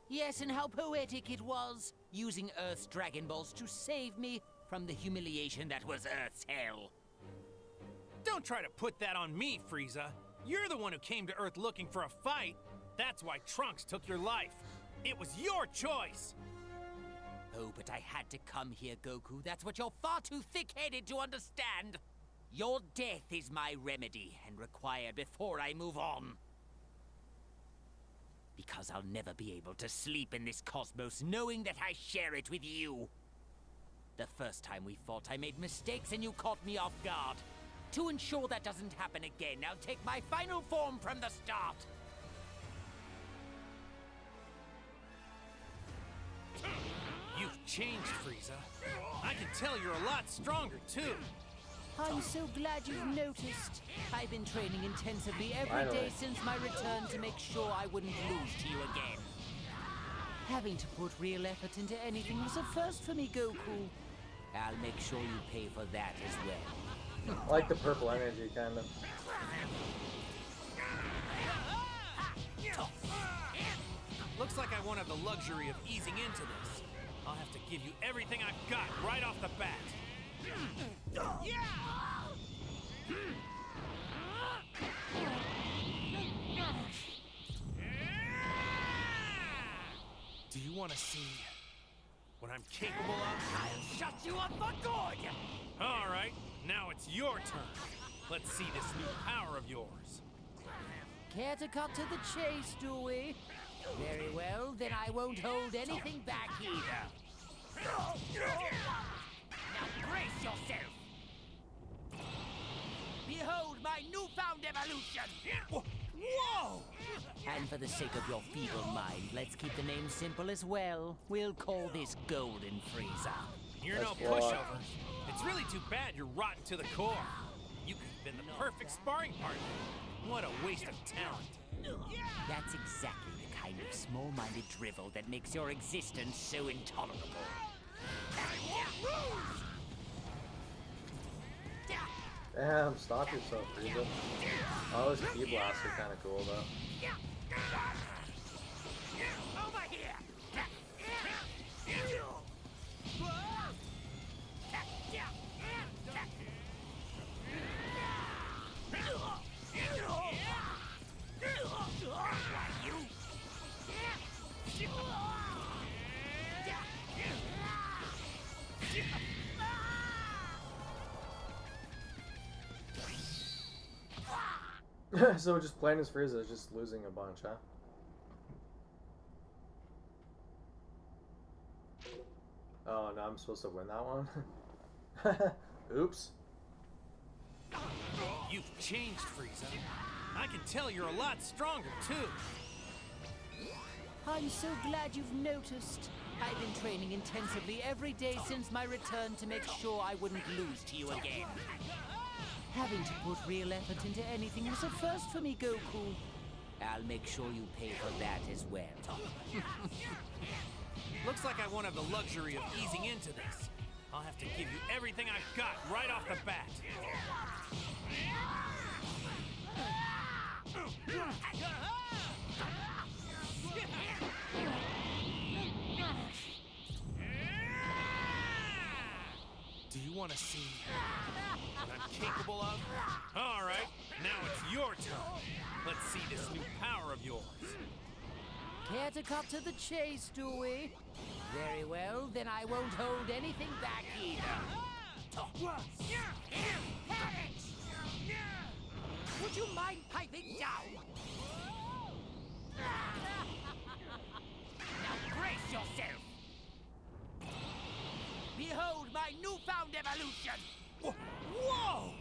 Yes, and how poetic it was, using Earth's Dragon Balls to save me from the humiliation that was Earth's hell. Don't try to put that on me, Frieza. You're the one who came to Earth looking for a fight. That's why Trunks took your life. It was your choice. Oh, but I had to come here, Goku. That's what you're far too thick-headed to understand. Your death is my remedy, and required before I move on. Because I'll never be able to sleep in this cosmos knowing that I share it with you. The first time we fought, I made mistakes and you caught me off guard. To ensure that doesn't happen again, I'll take my final form from the start. You've changed, Frieza. I can tell you're a lot stronger, too. I'm so glad you've noticed. I've been training intensively every day since my return to make sure I wouldn't lose to you again. Having to put real effort into anything was a first for me, Goku. I'll make sure you pay for that as well. I like the purple energy, kind of. Looks like I won't have the luxury of easing into this. I'll have to give you everything I've got right off the bat. Do you want to see what I'm capable of? I'll shut you up for good! All right, now it's your turn. Let's see this new power of yours. Care to cut to the chase, do we? Very well, then I won't hold anything back either. Now brace yourself! Behold my newfound evolution! Whoa! And for the sake of your feeble mind, let's keep the name simple as well. We'll call this Golden Frieza. You're no That's what- pushover. It's really too bad you're rotten to the core. You could have been the perfect sparring partner. What a waste of talent. That's exactly the kind of small-minded drivel that makes your existence so intolerable. Damn, stop yourself, Frieza. Oh, this Ki Blast are kind of cool, though. Over here! So just playing as Frieza is just losing a bunch, huh? Oh, no, I'm supposed to win that one? Oops. You've changed, Frieza. I can tell you're a lot stronger, too. I'm so glad you've noticed. I've been training intensively every day since my return to make sure I wouldn't lose to you again. Having to put real effort into anything was a first for me, Goku. I'll make sure you pay for that as well. Looks like I won't have the luxury of easing into this. I'll have to give you everything I've got right off the bat. Do you want to see what I'm capable of? All right, now it's your turn. Let's see this new power of yours. Care to cut to the chase, do we? Very well, then I won't hold anything back either. Would you mind piping down? Now brace yourself! Behold my newfound evolution! Whoa!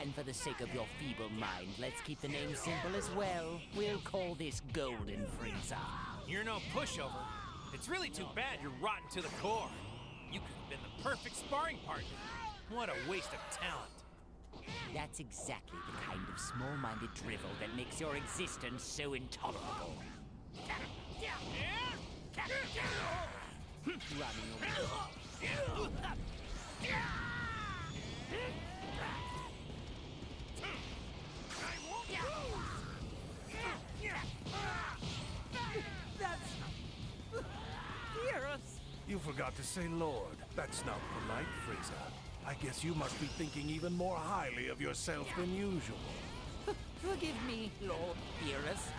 And for the sake of your feeble mind, let's keep the name simple as well. We'll call this Golden Frieza. You're no pushover. It's really too bad you're rotten to the core. You could have been the perfect sparring partner. What a waste of talent. That's exactly the kind of small-minded drivel that makes your existence so intolerable. Running away. You forgot to say Lord. That's not polite, Frieza. I guess you must be thinking even more highly of yourself than usual. Forgive me, Lord Beerus.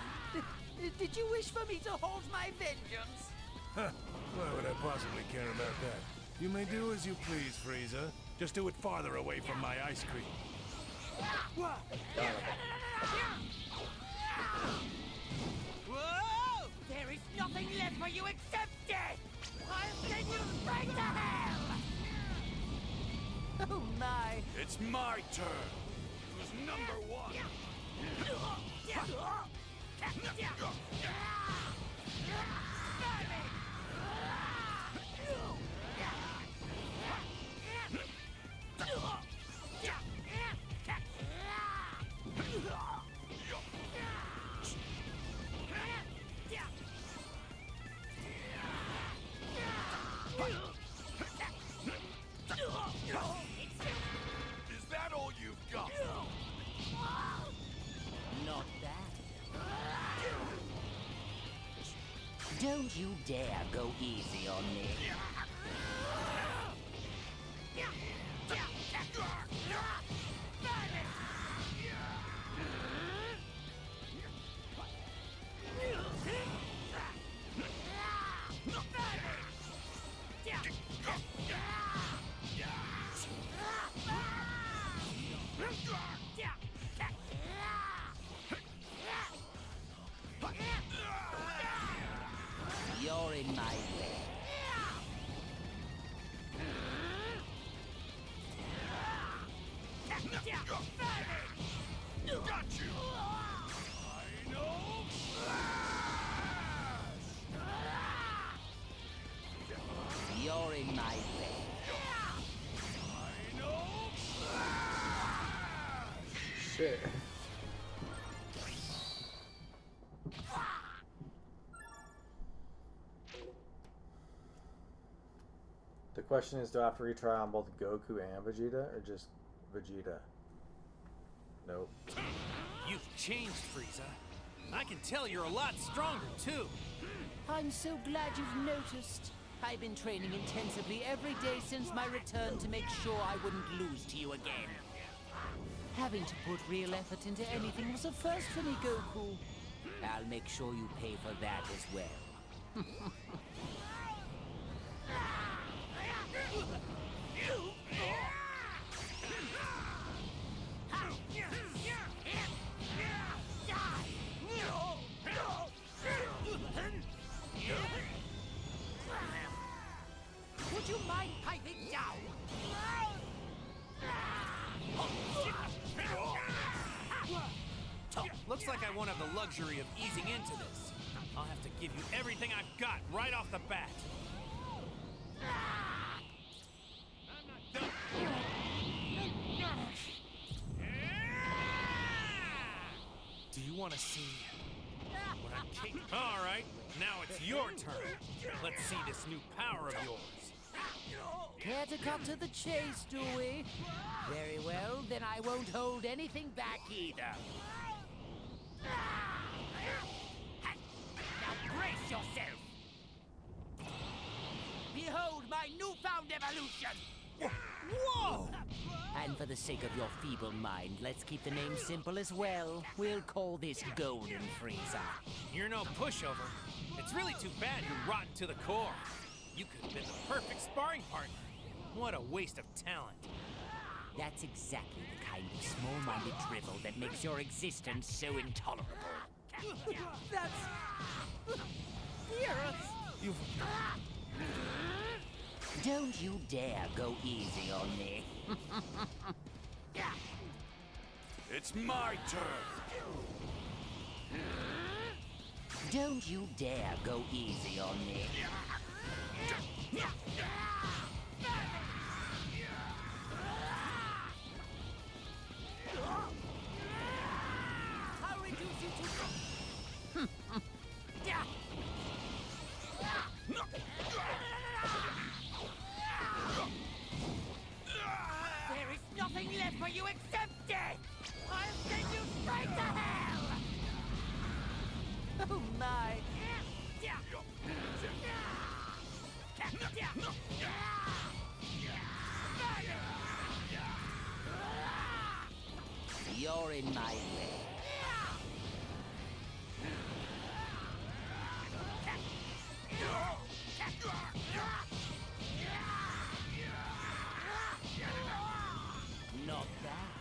Did you wish for me to hold my vengeance? Huh. Why would I possibly care about that? You may do as you please, Frieza. Just do it farther away from my ice cream. Whoa! There is nothing left for you except death! I'll send you straight to hell! Oh my! It's my turn. Who's number one? Is that all you've got? Not that. Don't you dare go easy on me. You're in my way. Got you! I know! You're in my way. I know! Shit. The question is, do I have to retry on both Goku and Vegeta, or just Vegeta? Nope. You've changed, Frieza. I can tell you're a lot stronger, too. I'm so glad you've noticed. I've been training intensively every day since my return to make sure I wouldn't lose to you again. Having to put real effort into anything was a first for me, Goku. I'll make sure you pay for that as well. Would you mind piping down? Looks like I won't have the luxury of easing into this. I'll have to give you everything I've got right off the bat. Do you want to see what I'm capable of? All right, now it's your turn. Let's see this new power of yours. Care to cut to the chase, do we? Very well, then I won't hold anything back either. Now brace yourself! Behold my newfound evolution! Whoa! And for the sake of your feeble mind, let's keep the name simple as well. We'll call this Golden Frieza. You're no pushover. It's really too bad you're rotten to the core. You could have been the perfect sparring partner. What a waste of talent. That's exactly the kind of small-minded drivel that makes your existence so intolerable. That's... Beerus! Don't you dare go easy on me. It's my turn! Don't you dare go easy on me. I'll reduce you to... There is nothing left for you except death! I'll send you straight to hell! Oh my! You're in my way. Not bad.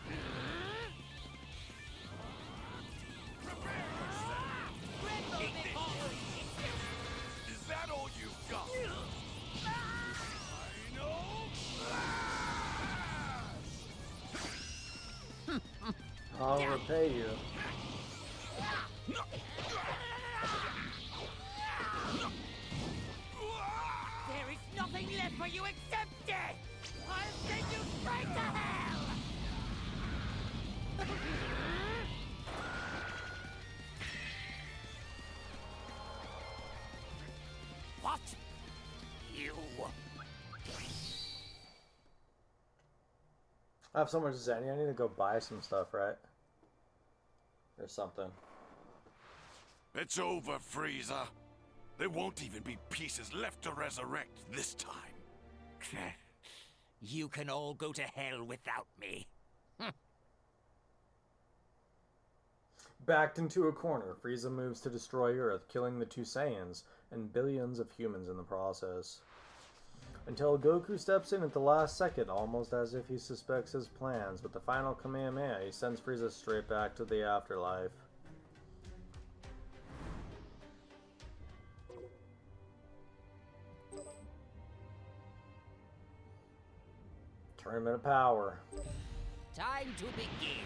Is that all you've got? I'll repay you. There is nothing left for you except death! I'll send you straight to hell! What? You... I have so much Zenny, I need to go buy some stuff, right? Or something. It's over, Frieza. There won't even be pieces left to resurrect this time. You can all go to hell without me. Backed into a corner, Frieza moves to destroy Earth, killing the two Saiyans and billions of humans in the process. Until Goku steps in at the last second, almost as if he suspects his plans. With the final Kamehameha, he sends Frieza straight back to the afterlife. Tournament of Power. Time to begin.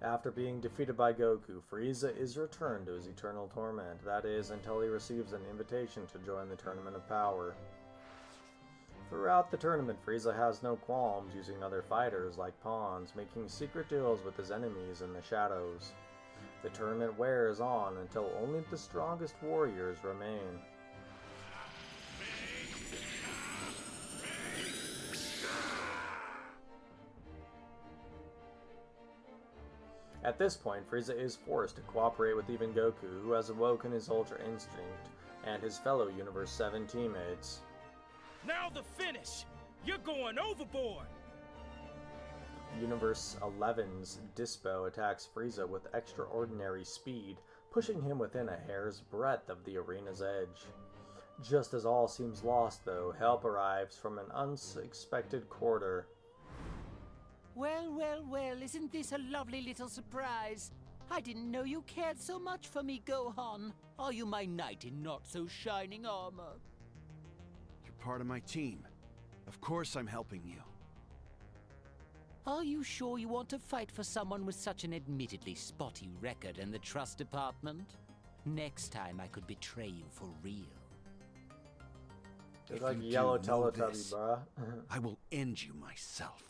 After being defeated by Goku, Frieza is returned to his eternal torment, that is, until he receives an invitation to join the Tournament of Power. Throughout the tournament, Frieza has no qualms using other fighters like pawns, making secret deals with his enemies in the shadows. The tournament wears on until only the strongest warriors remain. At this point, Frieza is forced to cooperate with even Goku, who has awoken his Ultra Instinct, and his fellow Universe 7 teammates. Now the finish! You're going overboard! Universe 11's Dispo attacks Frieza with extraordinary speed, pushing him within a hair's breadth of the arena's edge. Just as all seems lost, though, help arrives from an unexpected quarter. Well, well, well, isn't this a lovely little surprise? I didn't know you cared so much for me, Gohan. Are you my knight in not-so-shining armor? You're part of my team. Of course I'm helping you. Are you sure you want to fight for someone with such an admittedly spotty record in the trust department? Next time I could betray you for real. It's If like you yellow do know Teletubby, this, bruh. I will end you myself.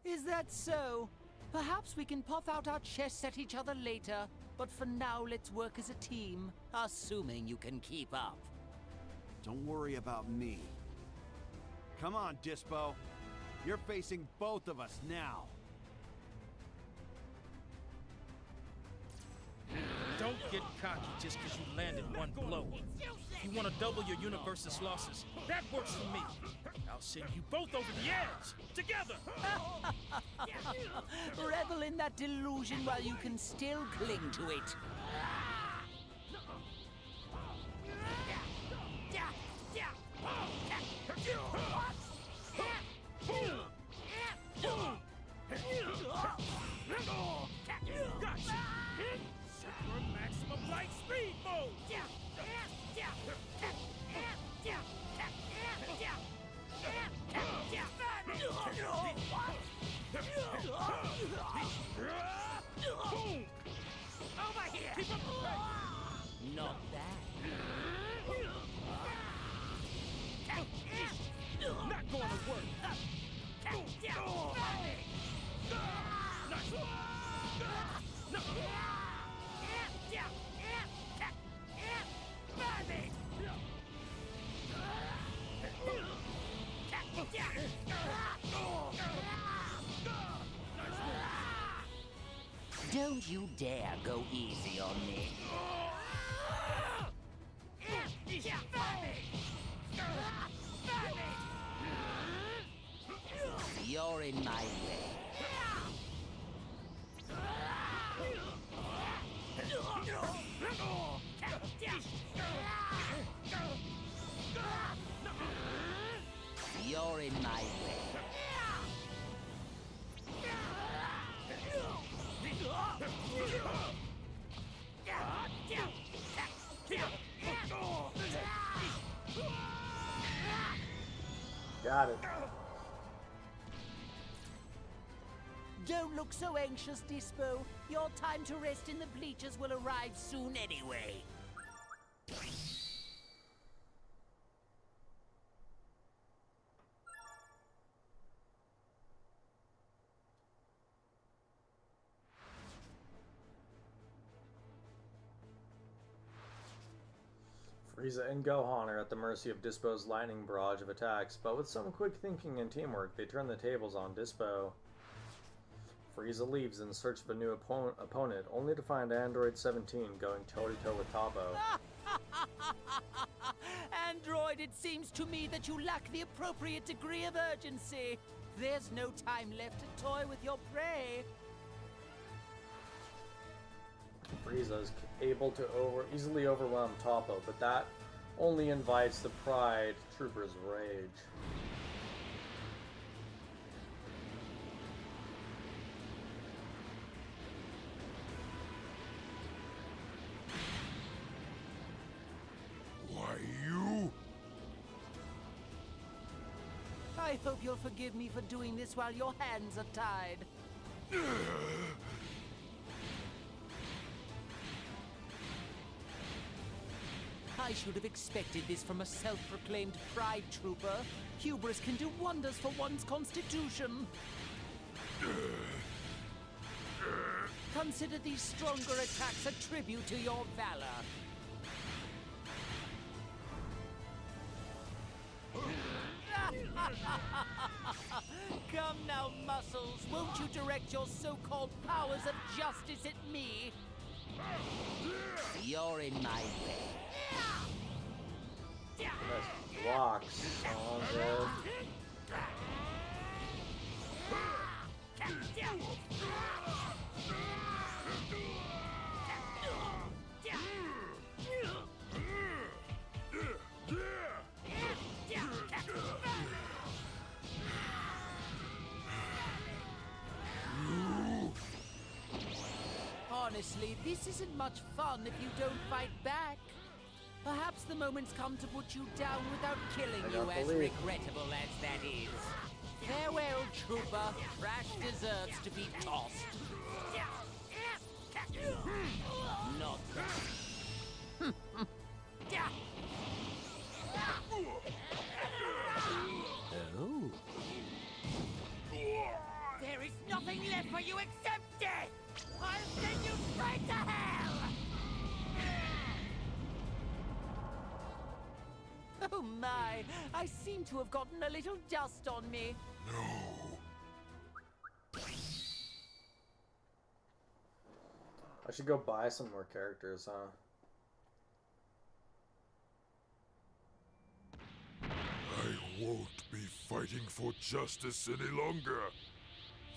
Is that so? Perhaps we can puff out our chests at each other later, but for now let's work as a team, assuming you can keep up. Don't worry about me. Come on, Dispo. You're facing both of us now. Don't get cocky just because you landed one blow. If you want to double your universe's losses, that works for me. I'll send you both over the edge, together! Revel in that delusion while you can still cling to it. Gotcha! Super maximum light speed mode! Don't you dare go easy on me. You're in my way. You're in my way. Got it. Don't look so anxious, Dispo. Your time to rest in the bleachers will arrive soon anyway. Frieza and Gohan are at the mercy of Dispo's lightning barrage of attacks, but with some quick thinking and teamwork, they turn the tables on Dispo. Frieza leaves in search of a new opponent, only to find Android 17 going toe-to-toe with Toppo. Android, it seems to me that you lack the appropriate degree of urgency. There's no time left to toy with your prey. Frieza is able to easily overwhelm Toppo, but that only invites the Pride Trooper's rage. Why, you? I hope you'll forgive me for doing this while your hands are tied. I should have expected this from a self-proclaimed Pride Trooper. Hubris can do wonders for one's constitution. Consider these stronger attacks a tribute to your valor. Come now, Muscles. Won't you direct your so-called powers of justice at me? You're in my way. Nice blocks. Oh, good. Honestly, this isn't much fun if you don't fight back. Perhaps the moment's come to put you down without killing you, as regrettable as that is. Farewell, Trooper. Trash deserves to be tossed. Not that. Oh. There is nothing left for you except death! I'll send you straight to hell! Oh my, I seem to have gotten a little dust on me. I should go buy some more characters, huh? I won't be fighting for justice any longer.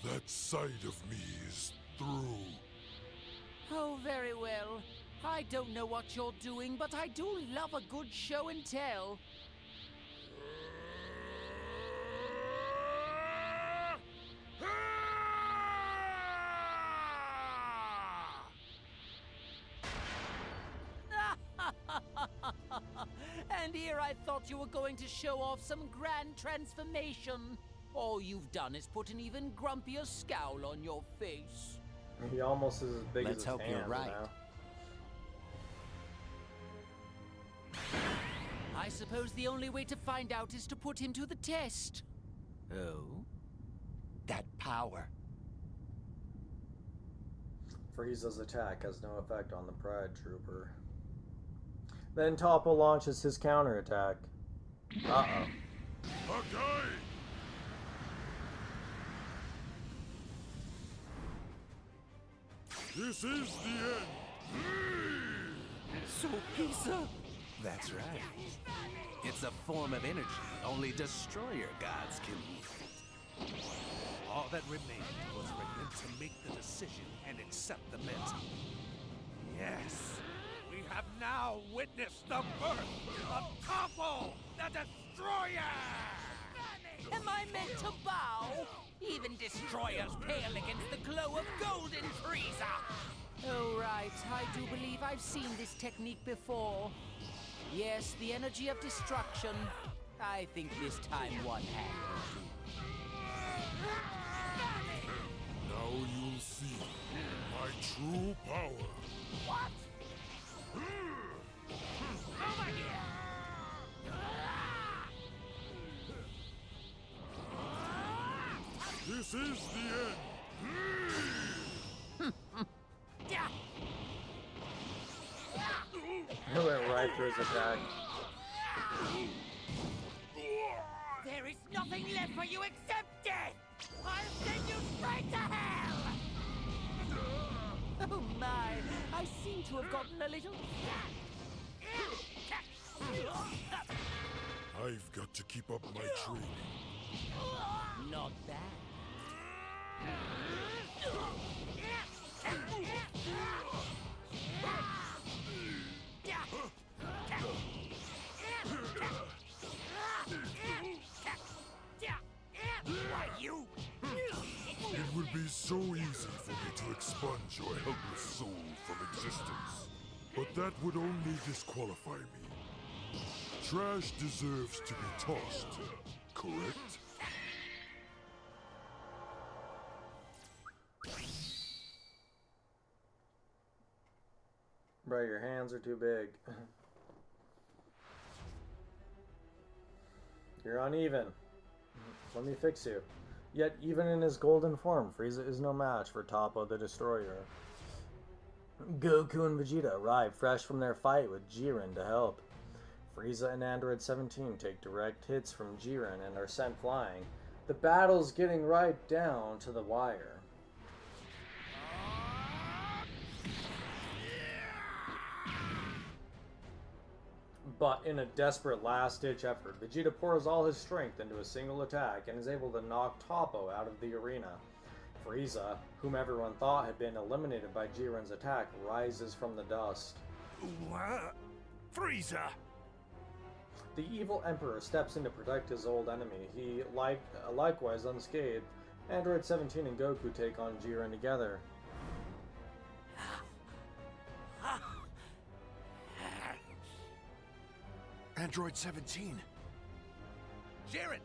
That side of me is through. Oh, very well. I don't know what you're doing, but I do love a good show and tell. And here I thought you were going to show off some grand transformation. All you've done is put an even grumpier scowl on your face. He almost is as big as Let's his hope hand, you're right. you know? I suppose the only way to find out is to put him to the test. Oh? That power. Frieza's attack has no effect on the Pride Trooper. Then Toppo launches his counterattack. Uh-oh. Okay! This is the end. So, Pisa. That's right. It's a form of energy only destroyer gods can wield. All that remained was for him to make the decision and accept the mental. Yes, we have now witnessed the birth of Toppo, the Destroyer! Am I meant to bow? Even destroyers pale against the glow of Golden Frieza. Oh, right. I do believe I've seen this technique before. Yes, the energy of destruction. I think this time one hand will do. Now you'll see my true power. What? Over here! This is the end. He went right through his attack. There is nothing left for you except death! I'll send you straight to hell! Oh my, I seem to have gotten a little... I've got to keep up my training. Not bad. Why, you? It would be so easy for me to expunge your helpless soul from existence. But that would only disqualify me. Trash deserves to be tossed, correct? Bro, your hands are too big. You're uneven. Let me fix you. Yet, even in his golden form, Frieza is no match for Toppo the Destroyer. Goku and Vegeta arrive fresh from their fight with Jiren to help. Frieza and Android 17 take direct hits from Jiren and are sent flying. The battle's getting right down to the wire. But in a desperate last-ditch effort, Vegeta pours all his strength into a single attack and is able to knock Toppo out of the arena. Frieza, whom everyone thought had been eliminated by Jiren's attack, rises from the dust. What? Frieza! The evil Emperor steps in to protect his old enemy. He, likewise unscathed, Android 17 and Goku take on Jiren together. Android 17. Jiren,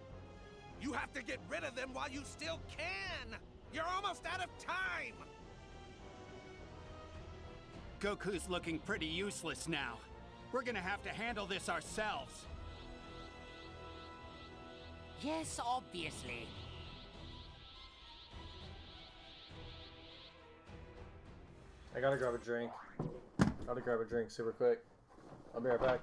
you have to get rid of them while you still can! You're almost out of time! Goku's looking pretty useless now. We're gonna have to handle this ourselves. Yes, obviously. I gotta grab a drink. Gotta grab a drink super quick. I'll be right back.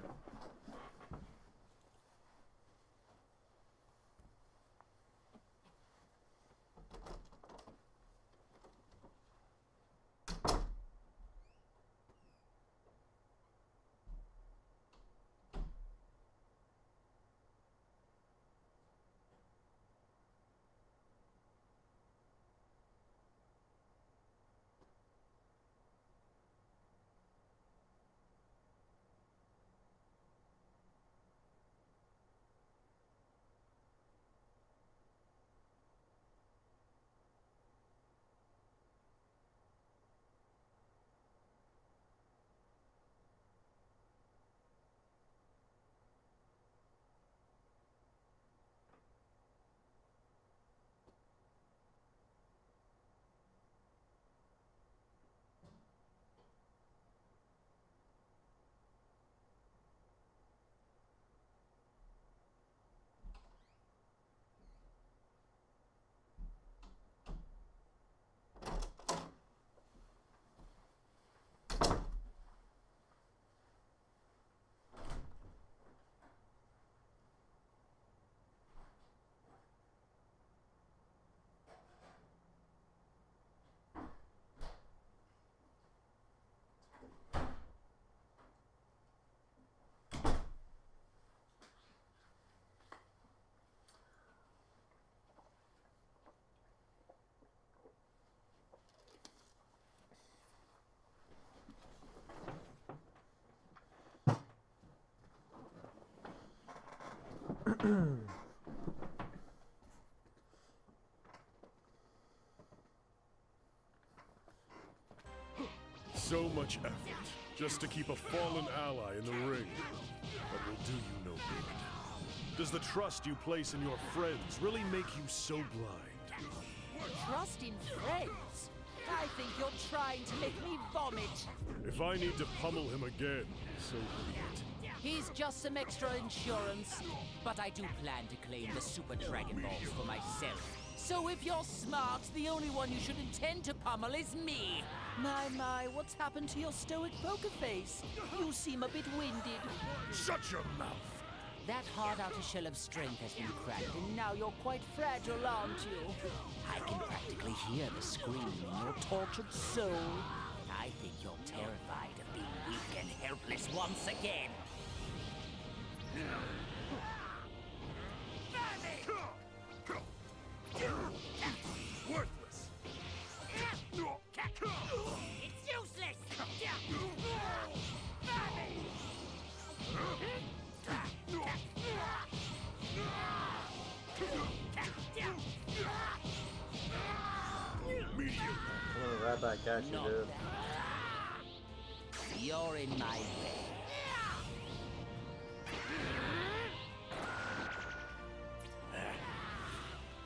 So much effort just to keep a fallen ally in the ring. But will do you no good. Does the trust you place in your friends really make you so blind? Trust in friends? I think you're trying to make me vomit. If I need to pummel him again, so be it. He's just some extra insurance. But I do plan to claim the Super Dragon Balls for myself. So if you're smart, the only one you should intend to pummel is me. My, what's happened to your stoic poker face? You seem a bit winded. Shut your mouth! That hard outer shell of strength has been cracked, and now you're quite fragile, aren't you? I can practically hear the screaming in your tortured soul. I think you're terrified of being weak and helpless once again. Worthless! It's useless! I'm gonna right back at you, dude. You're in my way.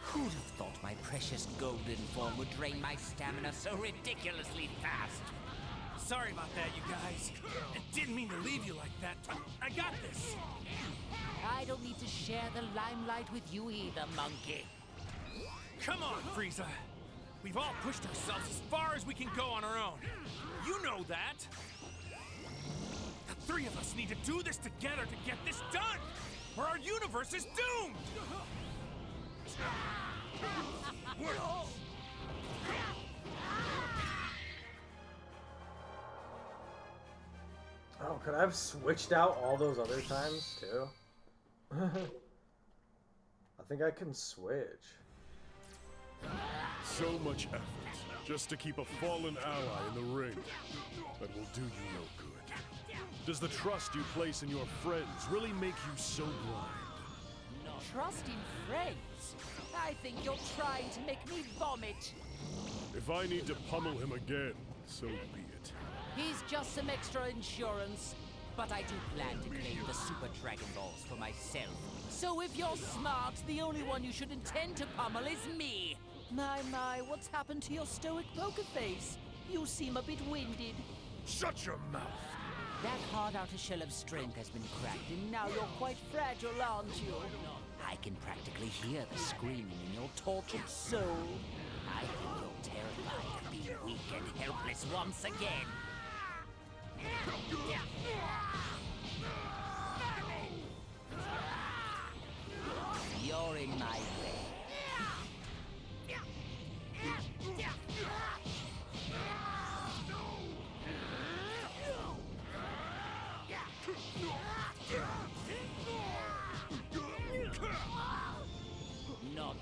Who'd have thought my precious golden form would drain my stamina so ridiculously fast? Sorry about that, you guys. I didn't mean to leave you like that. I got this. I don't need to share the limelight with you either, monkey. Come on, Frieza. We've all pushed ourselves as far as we can go on our own. You know that. The three of us need to do this together to get this done, or our universe is doomed! Oh, could I have switched out all those other times, too? I think I can switch. So much effort just to keep a fallen ally in the ring. That will do you no good. Does the trust you place in your friends really make you so blind? Trust in friends? I think you're trying to make me vomit. If I need to pummel him again, so be it. He's just some extra insurance. But I do plan to claim the Super Dragon Balls for myself. So if you're smart, the only one you should intend to pummel is me. My, what's happened to your stoic poker face? You seem a bit winded. Shut your mouth! That hard outer shell of strength has been cracked, and now you're quite fragile, aren't you? I can practically hear the screaming in your tortured soul. I think you're terrified of being weak and helpless once again. You're in my way. Not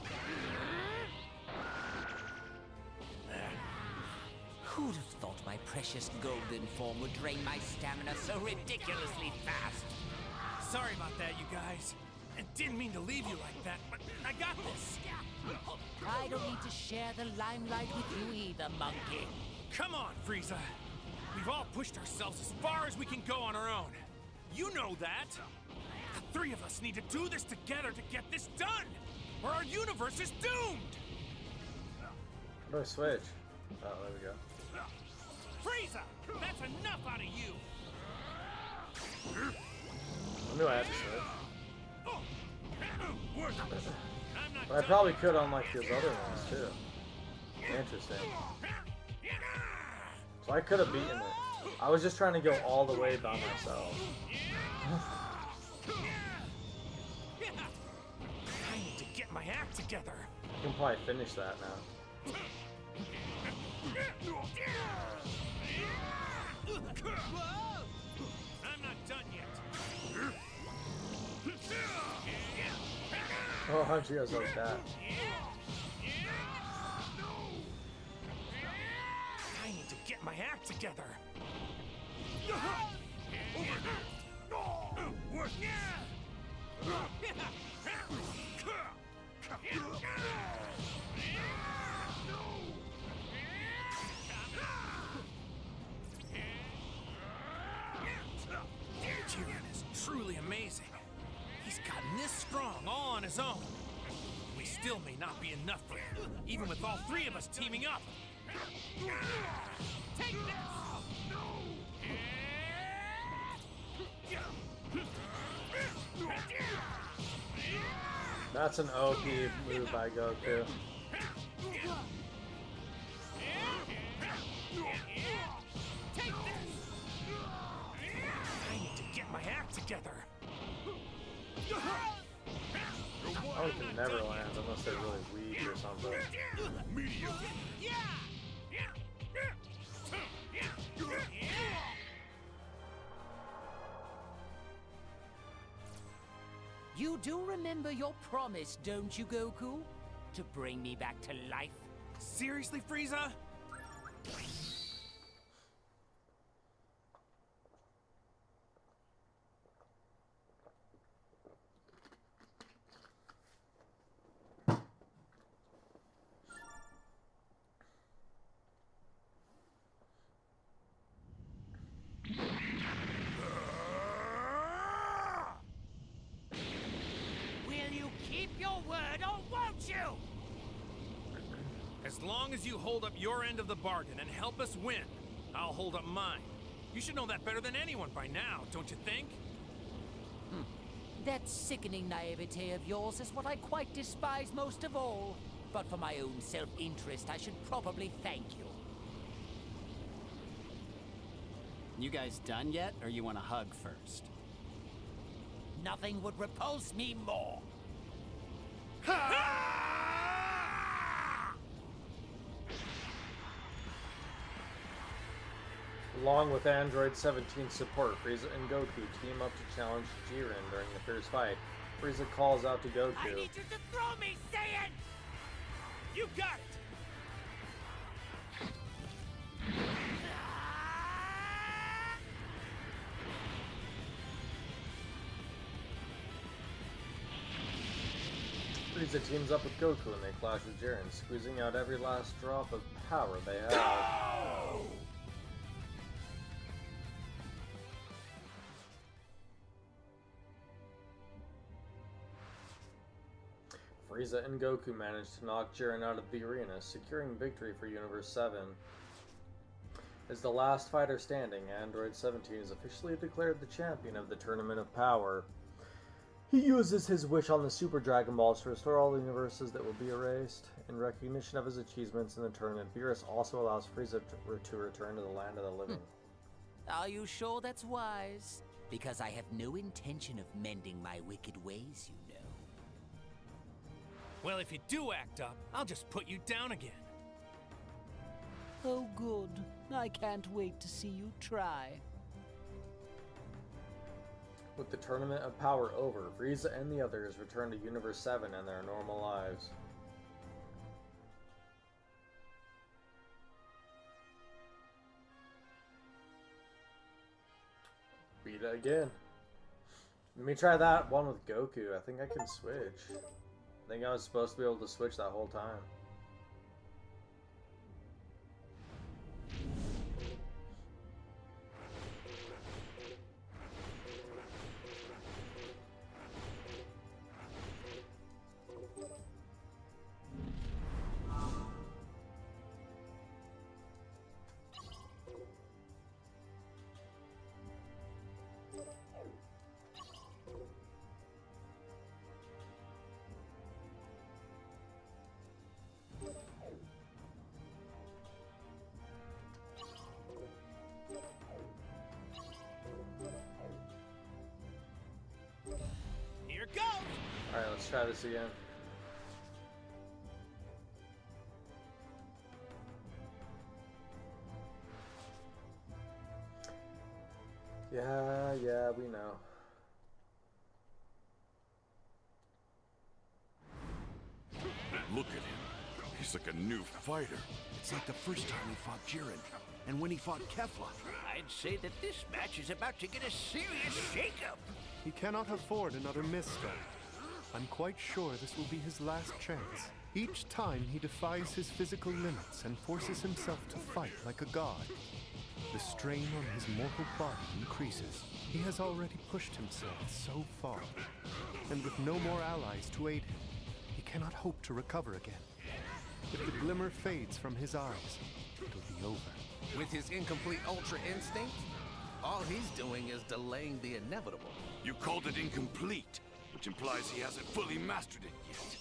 Who'd have thought my precious golden form would drain my stamina so ridiculously fast? Sorry about that, you guys. I didn't mean to leave you like that, but I got this. I don't need to share the limelight with you either, monkey. Come on, Frieza. We've all pushed ourselves as far as we can go on our own. You know that. The three of us need to do this together to get this done, or our universe is doomed! How do I switch? Oh, there we go. Frieza! That's enough out of you! I knew I had to switch. But I probably could on like those other ones too. Interesting. So I could have beaten it. I was just trying to go all the way by myself. I need to get my act together. I can probably finish that now. I'm not done yet. Oh, how'd you guys like that? I need to get my act together. Jiren is truly amazing. He's gotten this strong all on his own. We still may not be enough for him, even with all three of us teaming up. Take this! That's an OP move by Goku. Take this! I need to get my act together. Oh, it can never land unless they're really weak or something. You do remember your promise, don't you, Goku? To bring me back to life? Seriously, Frieza? As long as you hold up your end of the bargain and help us win, I'll hold up mine. You should know that better than anyone by now, don't you think? That sickening naivete of yours is what I quite despise most of all. But for my own self-interest, I should probably thank you. You guys done yet, or you want a hug first? Nothing would repulse me more. Along with Android 17 support, Frieza and Goku team up to challenge Jiren during the fierce fight. Frieza calls out to Goku. I need you to throw me, Saiyan! You got it! Frieza teams up with Goku and they clash with Jiren, squeezing out every last drop of power they have. Frieza and Goku manage to knock Jiren out of the arena, securing victory for Universe 7. As the last fighter standing, Android 17 is officially declared the champion of the Tournament of Power. He uses his wish on the Super Dragon Balls to restore all the universes that will be erased. In recognition of his achievements in the tournament, Beerus also allows Frieza to return to the land of the living. Are you sure that's wise? Because I have no intention of mending my wicked ways, you know. Well, if you do act up, I'll just put you down again. Oh, good. I can't wait to see you try. With the Tournament of Power over, Frieza and the others return to Universe 7 and their normal lives. Beat it again. Let me try that one with Goku. I think I can switch. I think I was supposed to be able to switch that whole time. Alright, let's try this again. Yeah, we know. Look at him. He's like a new fighter. It's like the first time he fought Jiren, and when he fought Kefla. I'd say that this match is about to get a serious shakeup. He cannot afford another misstep. I'm quite sure this will be his last chance. Each time he defies his physical limits and forces himself to fight like a god. The strain on his mortal body increases. He has already pushed himself so far. And with no more allies to aid him, he cannot hope to recover again. If the glimmer fades from his eyes, it'll be over. With his incomplete Ultra Instinct, all he's doing is delaying the inevitable. You called it incomplete, which implies he hasn't fully mastered it yet.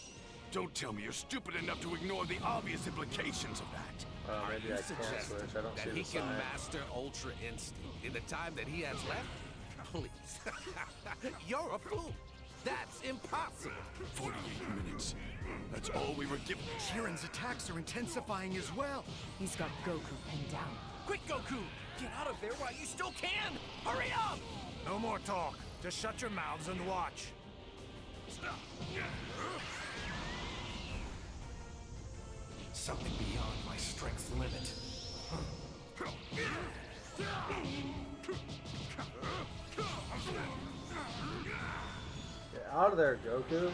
Don't tell me you're stupid enough to ignore the obvious implications of that. Maybe I can switch. I don't see that the he can sign. master Ultra Instinct in the time that he has left? Please. You're a fool. That's impossible. 48 minutes. That's all we were given. Jiren's attacks are intensifying as well. He's got Goku pinned down. Quick, Goku! Get out of there while you still can! Hurry up! No more talk. Just shut your mouths and watch. Something beyond my strength's limit. Get out of there, Goku.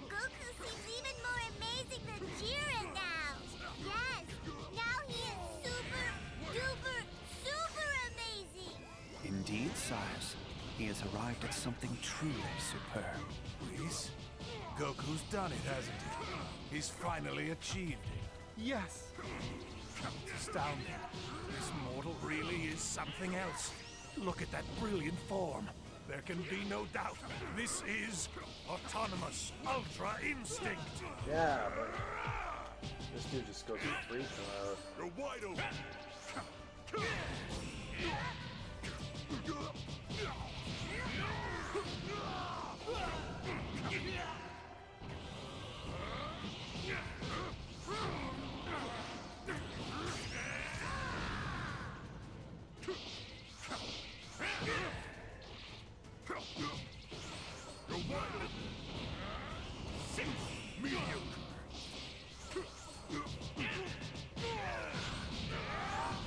Goku seems even more amazing than Jiren now. Yes, now he is super, duper, super amazing. Indeed, sires. He has arrived at something truly superb. Please? Goku's done it, hasn't he? He's finally achieved it. Yes! It's astounding. This mortal really is something else. Look at that brilliant form. There can be no doubt. This is autonomous Ultra Instinct. Yeah, but this dude just goes in freak mode. You're wide open.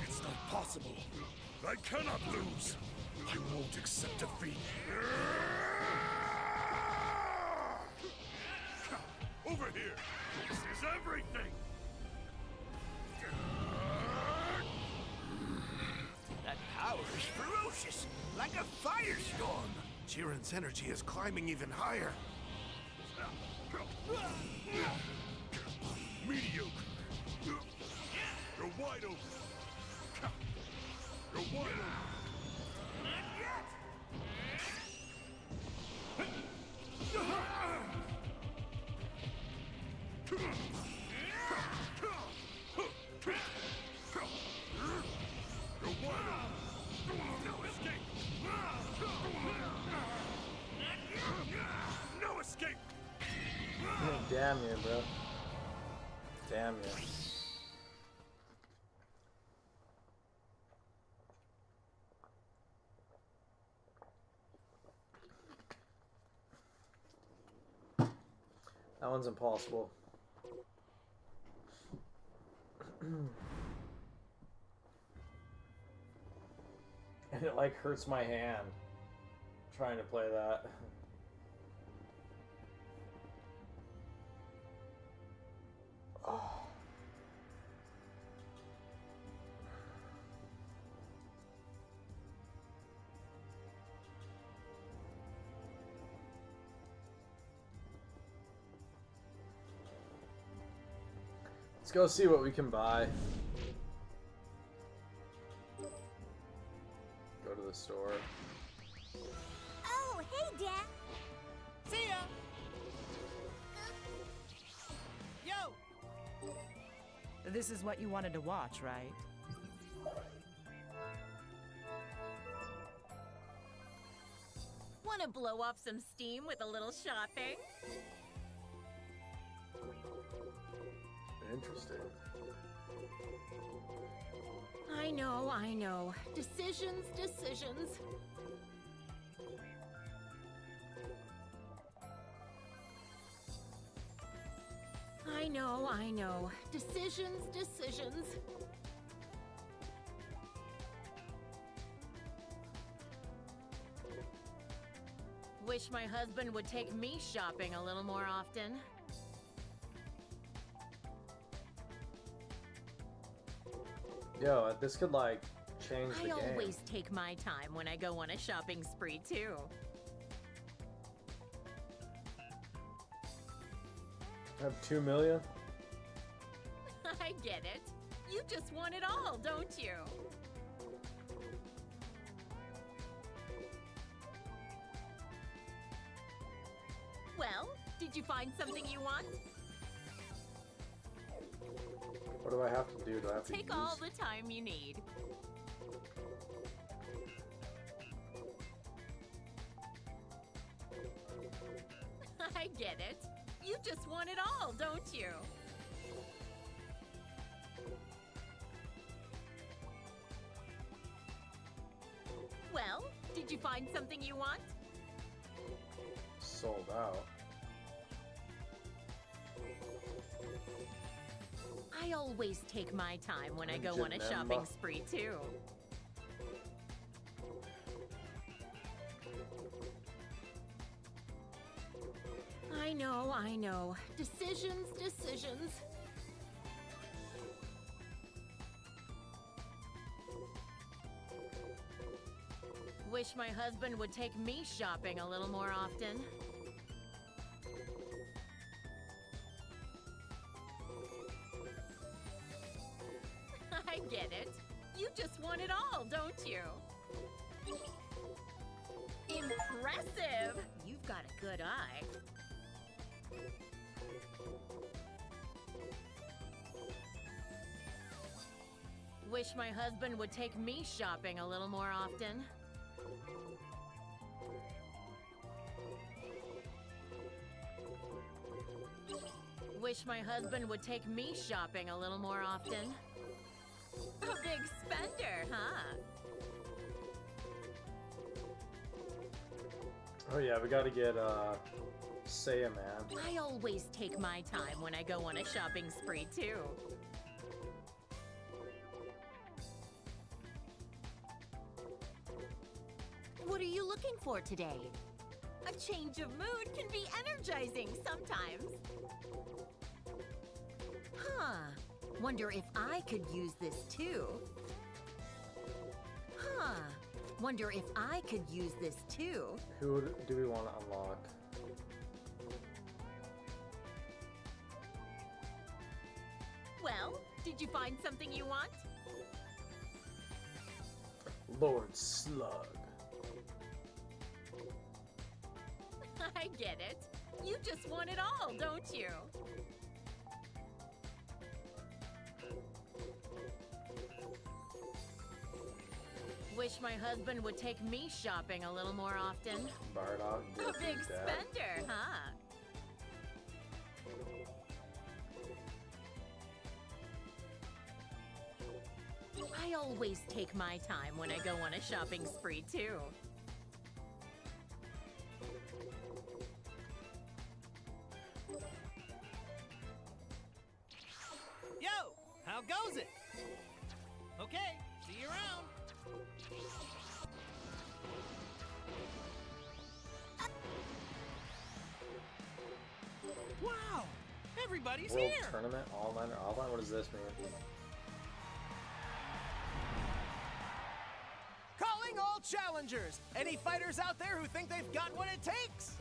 It's not possible. I cannot lose. I won't accept defeat. Over here. This is everything. That power is ferocious, like a firestorm. Jiren's energy is climbing even higher. Mediocre. You're wide open. You're wide open. No escape. No escape. Damn you, bro. Damn you. That one's impossible. And it like hurts my hand trying to play that. Oh. Let's go see what we can buy. Go to the store. Oh, hey, Dad. See ya! Yo! This is what you wanted to watch, right? Want to blow off some steam with a little shopping? Interesting. I know, I know. Decisions, decisions. I know, I know. Decisions, decisions. Wish my husband would take me shopping a little more often. Yo, this could like change the I game. always take my time when I go on a shopping spree too. I have 2 million. I get it. You just want it all, don't you? Well, did you find something you want? What do I have to do? Do I have to Take all the time you need. I get it. You just want it all, don't you? Well, did you find something you want? Sold out. I always take my time when I go on a Janemba. shopping spree too. I know. Decisions, decisions. Wish my husband would take me shopping a little more often. I get it. You just want it all, don't you? Impressive! You've got a good eye. Wish my husband would take me shopping a little more often. Wish my husband would take me shopping a little more often. A big spender, huh? Oh yeah, we gotta get Say a Man. I always take my time when I go on a shopping spree too. What are you looking for today? A change of mood can be energizing sometimes. Huh. Wonder if I could use this too. Huh. Wonder if I could use this too. Who do we want to unlock? Well, did you find something you want? Lord Slug. I get it. You just want it all, don't you? Wish my husband would take me shopping a little more often. Bardock. A big spender, huh? I always take my time when I go on a shopping spree too. Yo, how goes it? Okay, see you around. Wow, everybody's World here. Tournament, online or offline? What does this mean? Calling all challengers. Any fighters out there who think they've got what it takes?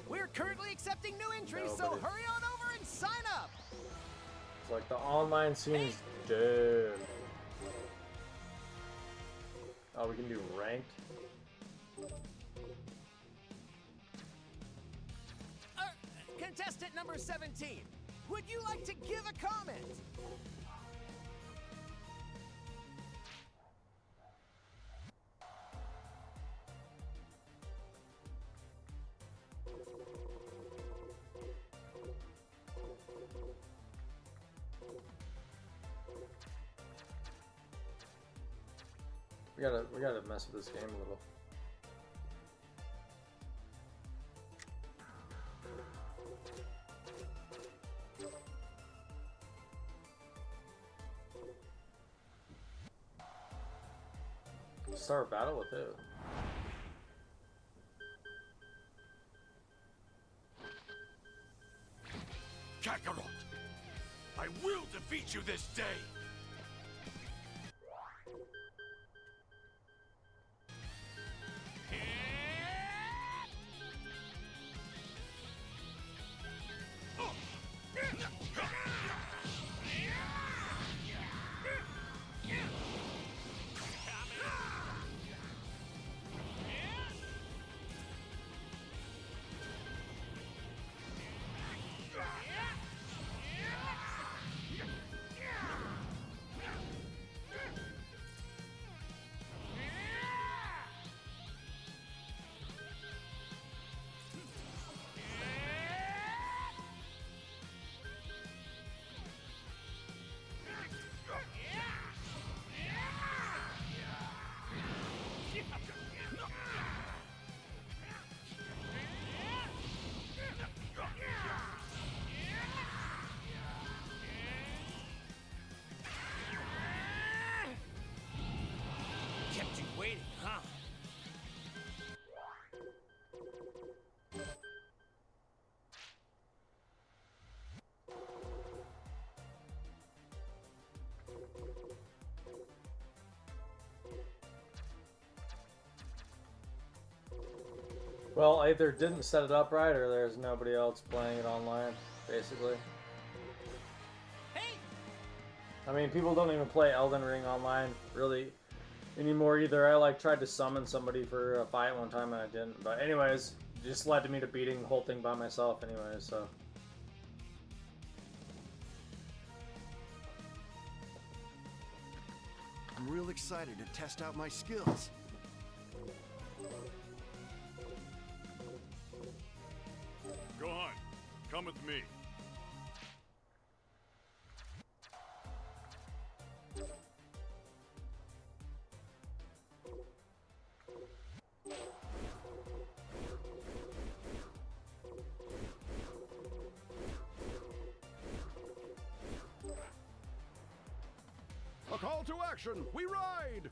We're currently accepting new entries, so Nobody. hurry on over and sign up. It's like the online scene is dead. Oh, we can do ranked. Contestant number 17, would you like to give a comment? We gotta mess with this game a little. Start battle with who? Kakarot, I will defeat you this day. Kept you waiting, huh? Well, I either didn't set it up right or there's nobody else playing it online, basically. Hey! I mean, people don't even play Elden Ring online, really, anymore either. I, like, tried to summon somebody for a fight one time and I didn't. But anyways, it just led to me to beating the whole thing by myself anyways, so. I'm real excited to test out my skills. Gohan, come with me. A call to action! We ride!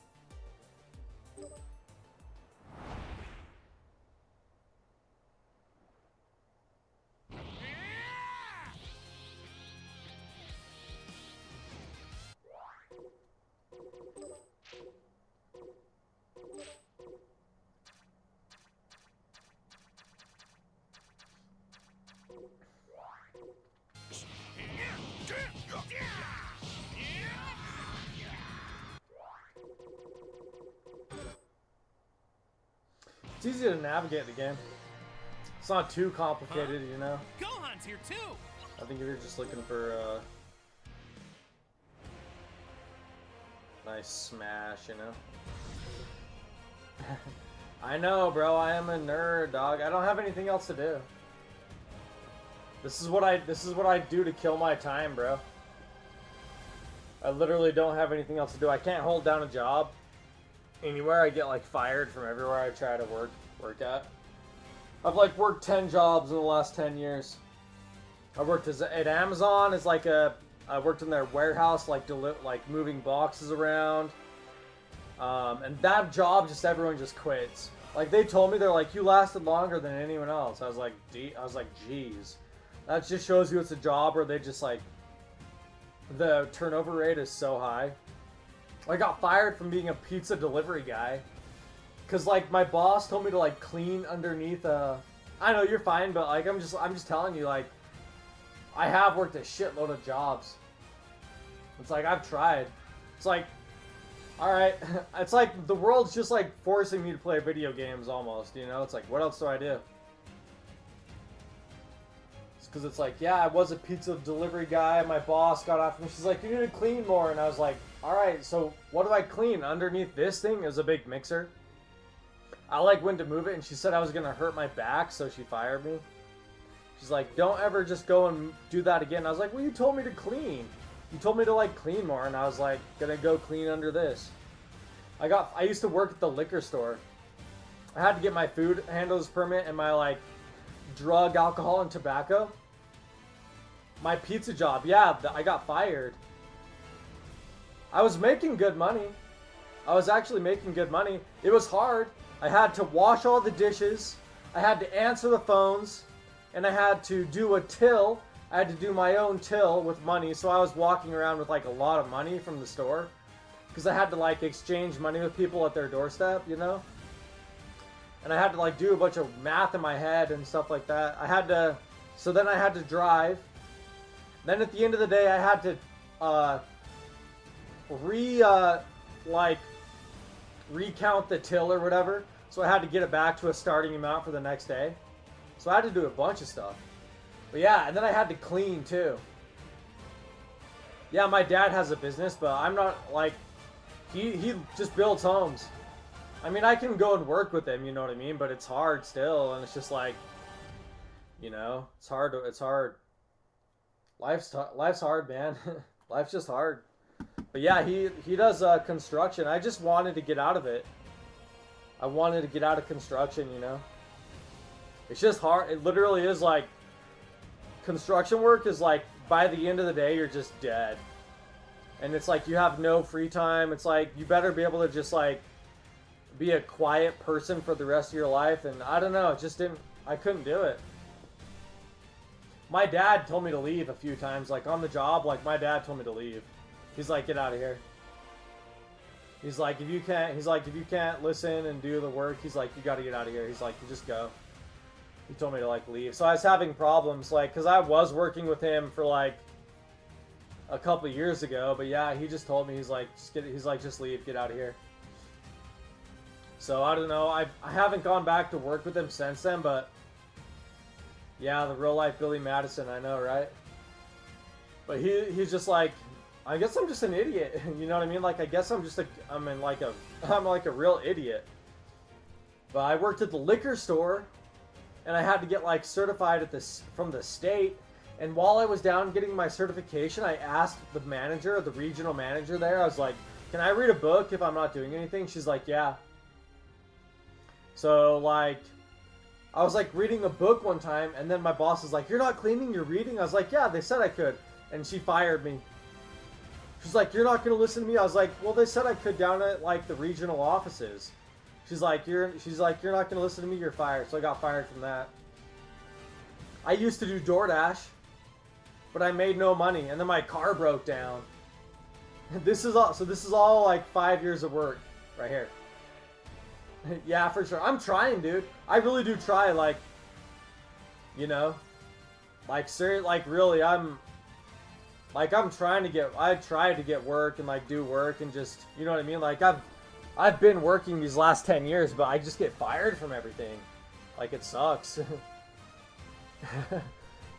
It's easy to navigate the game. It's not too complicated, you know? Gohan's here too! I think if you're just looking for nice smash, you know? I know, bro. I am a nerd, dog. I don't have anything else to do. This is what I do to kill my time, bro. I literally don't have anything else to do. I can't hold down a job anywhere. I get like fired from everywhere I try to work at. I've like worked 10 jobs in the last 10 years. I worked at Amazon as like I worked in their warehouse, like moving boxes around. And that job, everyone just quits. Like they told me, they're like, you lasted longer than anyone else. I was like, geez. That just shows you it's a job where they just like, the turnover rate is so high. I got fired from being a pizza delivery guy. Cause like my boss told me to like clean underneath I know you're fine, but like I'm just telling you, like I have worked a shitload of jobs. It's like I've tried. It's like, alright. It's like the world's just like forcing me to play video games almost, you know? It's like, what else do I do? Because it's like, yeah, I was a pizza delivery guy. My boss got after me. She's like, you need to clean more. And I was like, all right, so what do I clean? Underneath this thing is a big mixer. I like went to move it, and she said I was going to hurt my back, so she fired me. She's like, don't ever just go and do that again. I was like, well, you told me to clean. You told me to, like, clean more. And I was like, going to go clean under this. I used to work at the liquor store. I had to get my food handler's permit and my, like, drug, alcohol, and tobacco. My pizza job, yeah, I got fired. I was making good money. I was actually making good money. It was hard. I had to wash all the dishes. I had to answer the phones. And I had to do a till. I had to do my own till with money. So I was walking around with like a lot of money from the store. Because I had to like exchange money with people at their doorstep, you know? And I had to like do a bunch of math in my head and stuff like that. So then I had to drive. Then at the end of the day, I had to recount the till or whatever. So I had to get it back to a starting amount for the next day. So I had to do a bunch of stuff. But yeah, and then I had to clean too. Yeah, my dad has a business, but I'm not like, he just builds homes. I mean, I can go and work with him, you know what I mean? But it's hard still, and it's just like, you know, it's hard. Life's hard, man. Life's just hard. But yeah, he does construction. I just wanted to get out of it. I wanted to get out of construction, you know? It's just hard. It literally is like, construction work is like, by the end of the day, you're just dead. And it's like, you have no free time. It's like, you better be able to just like, be a quiet person for the rest of your life. And I don't know, I couldn't do it. My dad told me to leave a few times, like on the job, like my dad told me to leave. He's like, get out of here. He's like, if you can't listen and do the work, he's like, you gotta get out of here. He's like, you just go. He told me to like leave. So I was having problems, like, cause I was working with him for like a couple of years ago, but yeah, he just told me, he's like, just leave, get out of here. So I don't know, I haven't gone back to work with him since then, but yeah, the real life Billy Madison, I know, right? But he's just like, I guess I'm just an idiot, you know what I mean? Like, I guess I'm like a real idiot. But I worked at the liquor store, and I had to get like certified from the state. And while I was down getting my certification, I asked the manager, the regional manager there, I was like, can I read a book if I'm not doing anything? She's like, yeah. So like, I was like reading a book one time, and then my boss was like, you're not cleaning, you're reading? I was like, yeah, they said I could. And she fired me. She's like, you're not going to listen to me? I was like, well, they said I could down at like the regional offices. She's like, you're not going to listen to me, you're fired. So I got fired from that. I used to do DoorDash, but I made no money, and then my car broke down. This is all like 5 years of work right here. Yeah, for sure. I'm trying, dude. I really do try, like, you know, like, really, I try to get work and, like, do work and just, you know what I mean? Like, I've been working these last 10 years, but I just get fired from everything. Like, it sucks.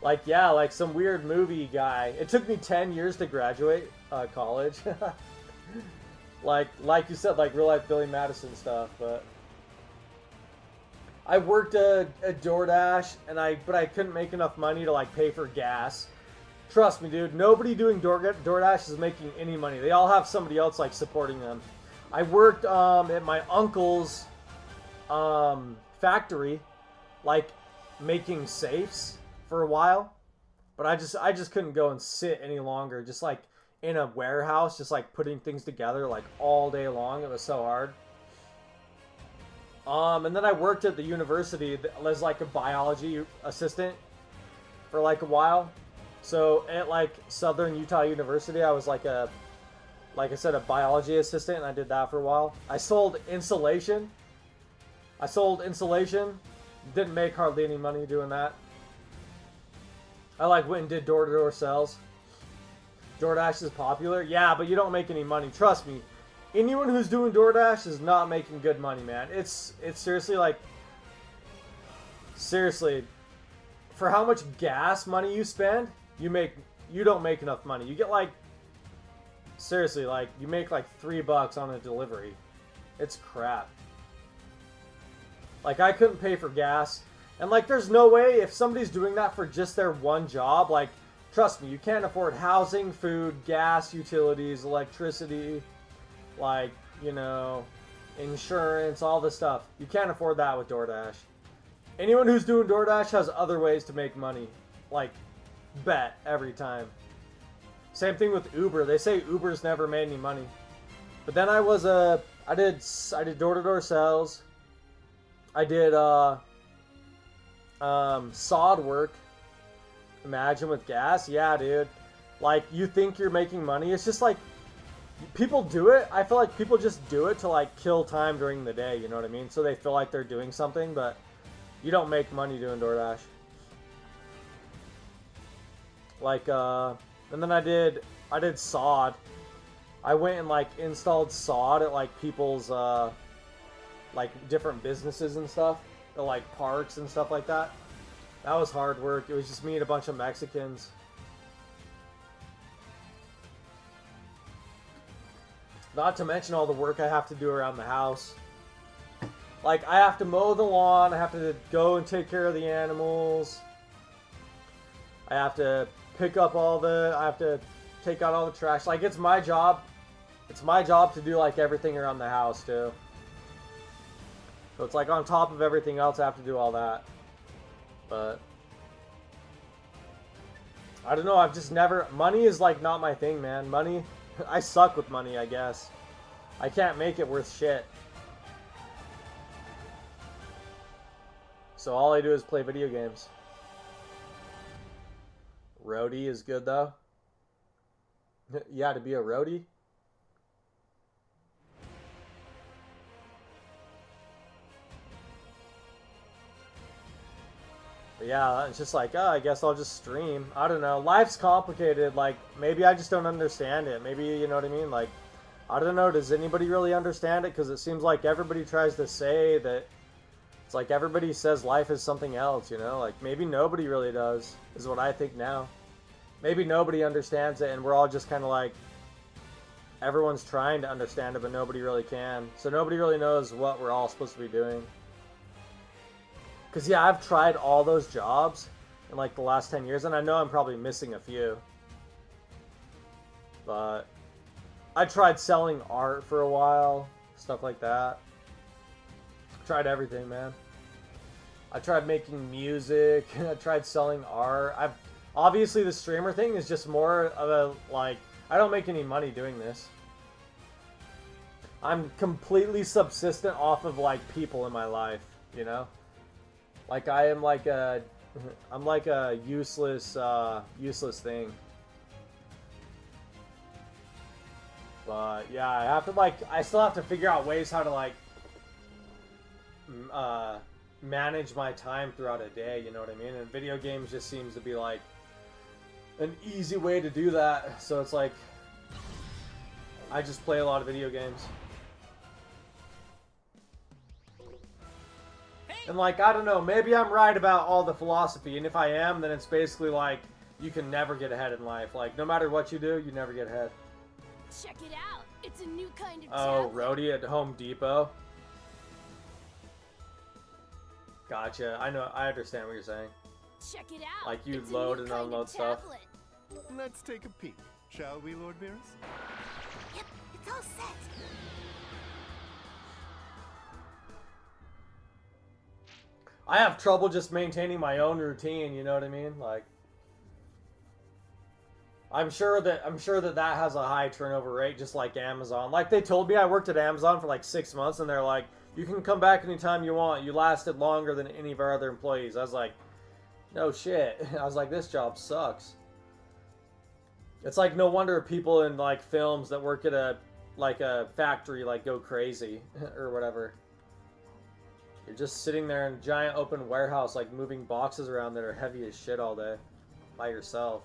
Like, yeah, like some weird movie guy. It took me 10 years to graduate college. like you said, like real life Billy Madison stuff, but I worked at DoorDash, but I couldn't make enough money to like pay for gas. Trust me, dude. Nobody doing DoorDash is making any money. They all have somebody else like supporting them. I worked at my uncle's factory, like making safes for a while, but I just couldn't go and sit any longer. Just like in a warehouse, just like putting things together like all day long. It was so hard. And then I worked at the university as like a biology assistant for like a while. So at like Southern Utah University, I was like I said, a biology assistant, and I did that for a while. I sold insulation. Didn't make hardly any money doing that. I like went and did door-to-door sales. DoorDash is popular. Yeah, but you don't make any money. Trust me. Anyone who's doing DoorDash is not making good money, man. It's seriously like... Seriously. For how much gas money you spend, you don't make enough money. You get like... Seriously, like, you make like $3 on a delivery. It's crap. Like, I couldn't pay for gas. And like, there's no way if somebody's doing that for just their one job, like, trust me, you can't afford housing, food, gas, utilities, electricity, like, you know, insurance, all this stuff. You can't afford that with DoorDash. Anyone who's doing DoorDash has other ways to make money. Like, bet every time. Same thing with Uber. They say Uber's never made any money. But then I was a I did door-to-door sales. I did sod work. Imagine with gas. Yeah, dude. Like, you think you're making money. It's just like, people do it. I feel like people just do it to, like, kill time during the day. You know what I mean? So they feel like they're doing something, but you don't make money doing DoorDash. Like, and then I did sod. I went and, like, installed sod at, like, people's, like, different businesses and stuff. At, like, parks and stuff like that. That was hard work. It was just me and a bunch of Mexicans. Not to mention all the work I have to do around the house. Like, I have to mow the lawn, I have to go and take care of the animals. I have to pick up I have to take out all the trash. Like, it's my job. It's my job to do, like, everything around the house, too. So it's like on top of everything else, I have to do all that. But I don't know, I've just never... Money is, like, not my thing, man. Money... I suck with money, I guess. I can't make it worth shit. So all I do is play video games. Roadie is good, though. Yeah, to be a roadie. But yeah, it's just like, oh, I guess I'll just stream. I don't know. Life's complicated. Like, maybe I just don't understand it. Maybe, you know what I mean? Like, I don't know. Does anybody really understand it? Because it seems like everybody tries to say that. It's like everybody says life is something else, you know? Like, maybe nobody really does, is what I think now. Maybe nobody understands it, and we're all just kind of like, everyone's trying to understand it, but nobody really can. So nobody really knows what we're all supposed to be doing. Because, yeah, I've tried all those jobs in, like, the last 10 years, and I know I'm probably missing a few. But I tried selling art for a while, stuff like that. Tried everything, man. I tried making music. I tried selling art. Obviously, the streamer thing is just more of a, like, I don't make any money doing this. I'm completely subsistent off of, like, people in my life, you know? Like, I'm like a useless thing. But, yeah, I have to, like, I still have to figure out ways how to, like, manage my time throughout a day, you know what I mean? And video games just seems to be, like, an easy way to do that. So it's like, I just play a lot of video games. And, like, I don't know, maybe I'm right about all the philosophy, and if I am, then it's basically like, you can never get ahead in life. Like, no matter what you do, you never get ahead. Check it out. It's a new kind of Oh, roadie at Home Depot? Gotcha. I understand what you're saying. Check it out. Like, you load and unload stuff. Let's take a peek, shall we, Lord Beerus? Yep, it's all set. I have trouble just maintaining my own routine, you know what I mean? Like, I'm sure that that has a high turnover rate, just like Amazon. Like, they told me I worked at Amazon for like 6 months, and they're like, you can come back anytime you want. You lasted longer than any of our other employees. I was like, no shit. I was like, this job sucks. It's like, no wonder people in, like, films that work at a factory, like, go crazy or whatever. You're just sitting there in a giant open warehouse, like, moving boxes around that are heavy as shit all day by yourself.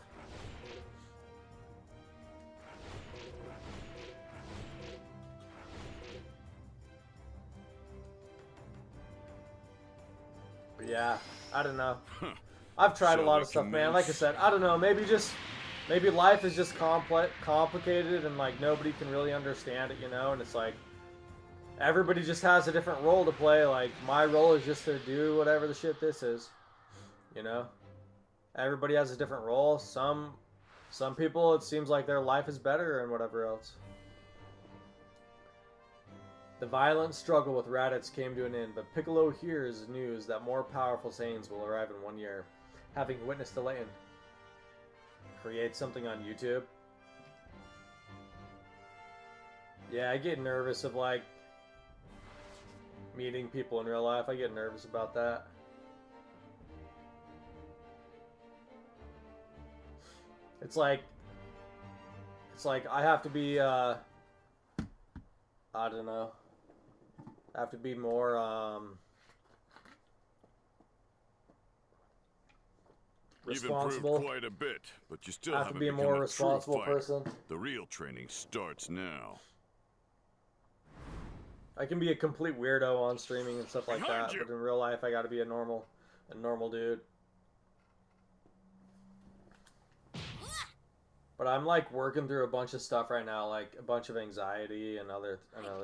But yeah, I don't know. I've tried a lot of stuff, man. Like I said, I don't know. Maybe life is just complicated, and, like, nobody can really understand it, you know? And it's like, everybody just has a different role to play. Like, my role is just to do whatever the shit this is, you know? Everybody has a different role. Some people, it seems like their life is better and whatever else. The violent struggle with Raditz came to an end, but Piccolo hears news that more powerful Saiyans will arrive in 1 year. Having witnessed the legend, create something on YouTube. Yeah, I get nervous of, like, meeting people in real life. I get nervous about that. It's like I have to be, I don't know. I have to be more, responsible. You've improved quite a bit, but you still have to haven't be a become more true responsible fighter. person. The real training starts now. I can be a complete weirdo on streaming and stuff like Behind that, you. but in real life, I gotta be a normal dude. But I'm like working through a bunch of stuff right now, like a bunch of anxiety and other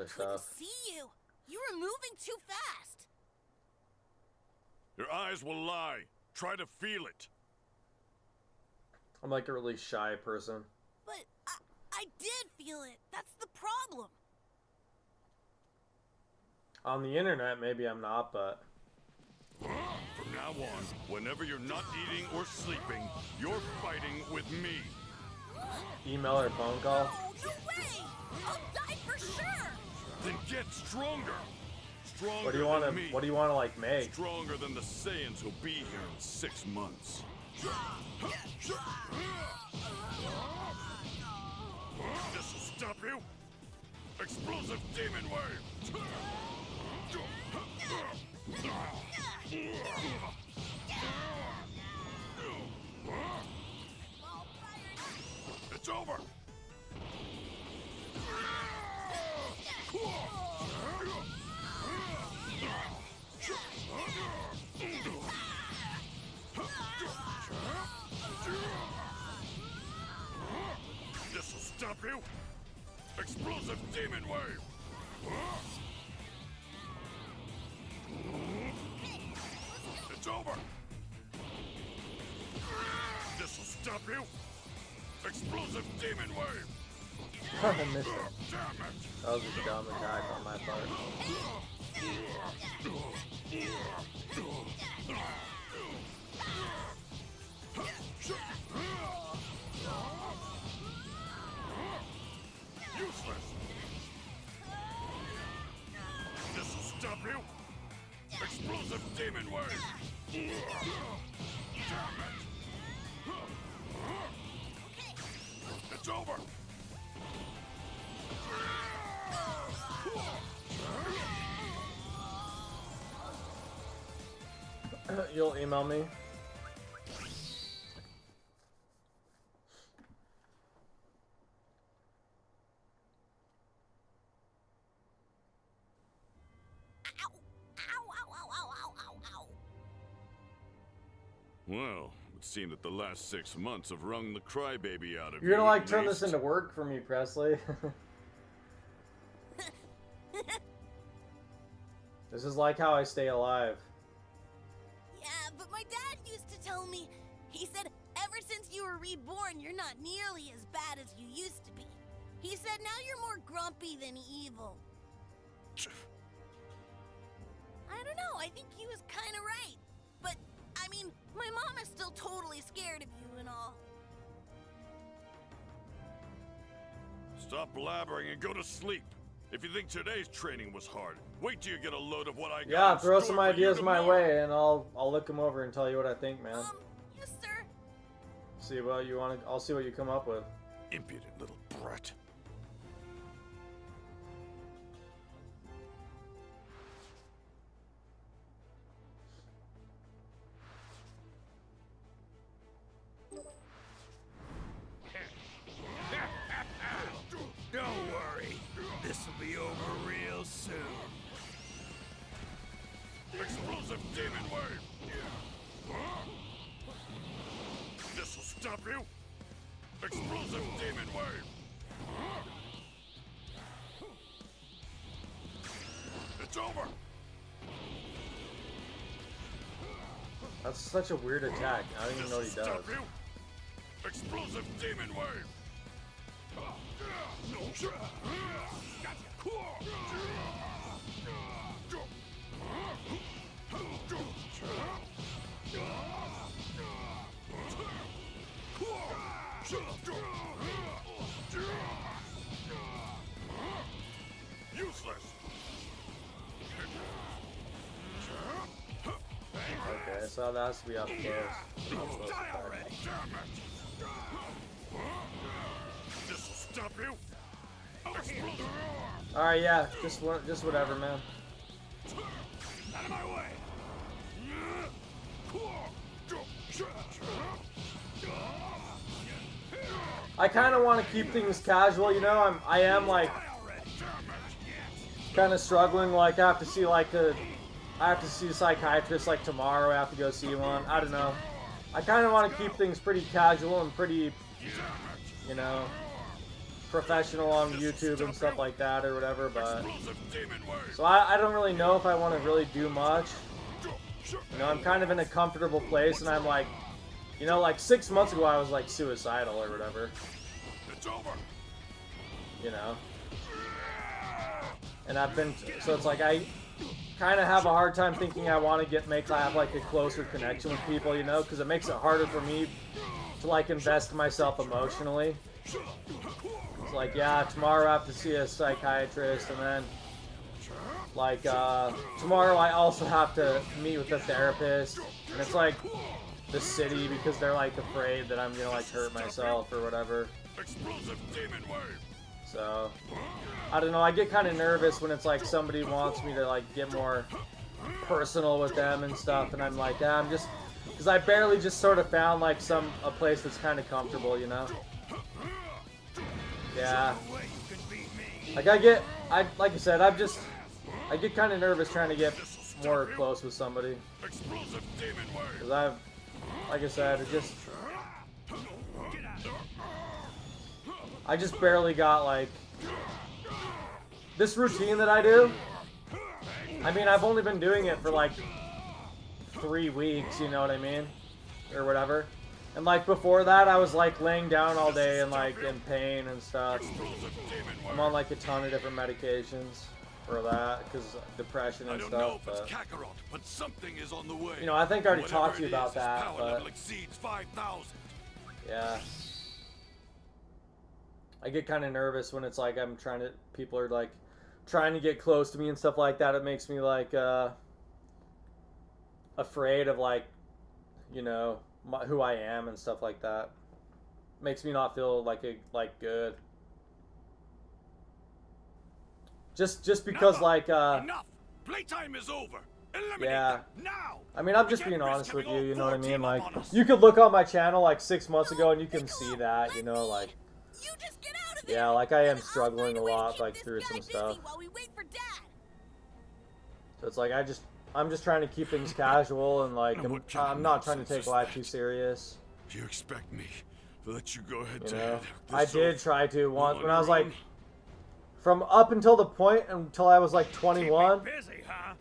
stuff. See you. You were moving too fast. Your eyes will lie. Try to feel it. I'm like a really shy person. But I did feel it. That's the problem. On the internet, maybe I'm not, but... From now on, whenever you're not eating or sleeping, you're fighting with me. Email or phone call? No way! I'll die for sure! Then get stronger. Stronger What do you want than me. to like make? Stronger than the Saiyans who'll be here in 6 months. This'll stop you. Explosive demon wave. It's over. This'll stop you. Explosive demon wave. It's over. This'll stop you. Explosive demon wave. I missed it. Damn it. That was a dumb attack on my part. Useless. This'll stop you. Explosive demon wave. Damn it. It's over. You'll email me? Well, it would seem that the last 6 months have wrung the crybaby out of you. You're gonna like at turn this least. into work for me, Presley. This is like how I stay alive. Yeah, but my dad used to tell me, he said, ever since you were reborn, you're not nearly as bad as you used to be. He said now you're more grumpy than evil. I don't know, I think he was kind of right. But, I mean, my mom is still totally scared of you and all. Stop blabbering and go to sleep. If you think today's training was hard, wait till you get a load of what I got. Yeah, in throw store some for you ideas my tomorrow. way, and I'll look them over and tell you what I think, man. Yes, sir. See what you want. I'll see what you come up with. Impudent little brat. Don't worry. This'll be over real soon. Explosive demon wave. This'll stop you. Explosive demon wave. It's over. That's such a weird attack. I don't even know what he This'll does. stop you. Explosive demon wave. Useless. that has to be up close. This'll stop you. Alright, yeah, just whatever, man. Out of my way. I kind of want to keep things casual, you know. I am like kind of struggling. Like I have to see a psychiatrist like tomorrow. I have to go see one. I don't know. I kind of want to keep things pretty casual and pretty, you know, professional on YouTube and stuff like that or whatever. But so I don't really know if I want to really do much. You know, I'm kind of in a comfortable place, and I'm like, you know, like 6 months ago I was like suicidal or whatever. It's over. You know. And I've been, so it's like I kind of have a hard time thinking I want to have like a closer connection with people, you know, because it makes it harder for me to like invest myself emotionally. It's like, yeah, tomorrow I have to see a psychiatrist, and then like tomorrow I also have to meet with a therapist, and it's like the city because they're like afraid that I'm gonna like hurt myself or whatever. Explosive demon wave. So I don't know, I get kind of nervous when it's like somebody wants me to like get more personal with them and stuff, and I'm like, yeah, I'm just, because I barely just sort of found like a place that's kind of comfortable, you know. Yeah, like I get kind of nervous trying to get more close with somebody, because like I said, I just barely got like this routine that I do. I mean, I've only been doing it for like 3 weeks, you know what I mean, or whatever. And like before that, I was like laying down all day and like in pain and stuff. I'm on like a ton of different medications for that, because depression and stuff. But something is on the way. You know, I think I already talked to you about that. But yeah, I get kind of nervous when it's like people are like trying to get close to me and stuff like that. It makes me like afraid of like, you know, who I am and stuff like that. Makes me not feel like good. Just because like enough. Playtime is over. Eliminate yeah. them now. I mean, I'm just being honest with you, you know what I mean? Like, you could look on my channel like 6 months ago and you can see that, you know, like, yeah, like I am struggling a lot, like through some stuff. So it's like I'm just trying to keep things casual, and like I'm not trying to take life too serious. Do you expect me to let you go ahead You to know, head I did try to once when I was like, own? from up until the point until I was like 21. Busy, huh?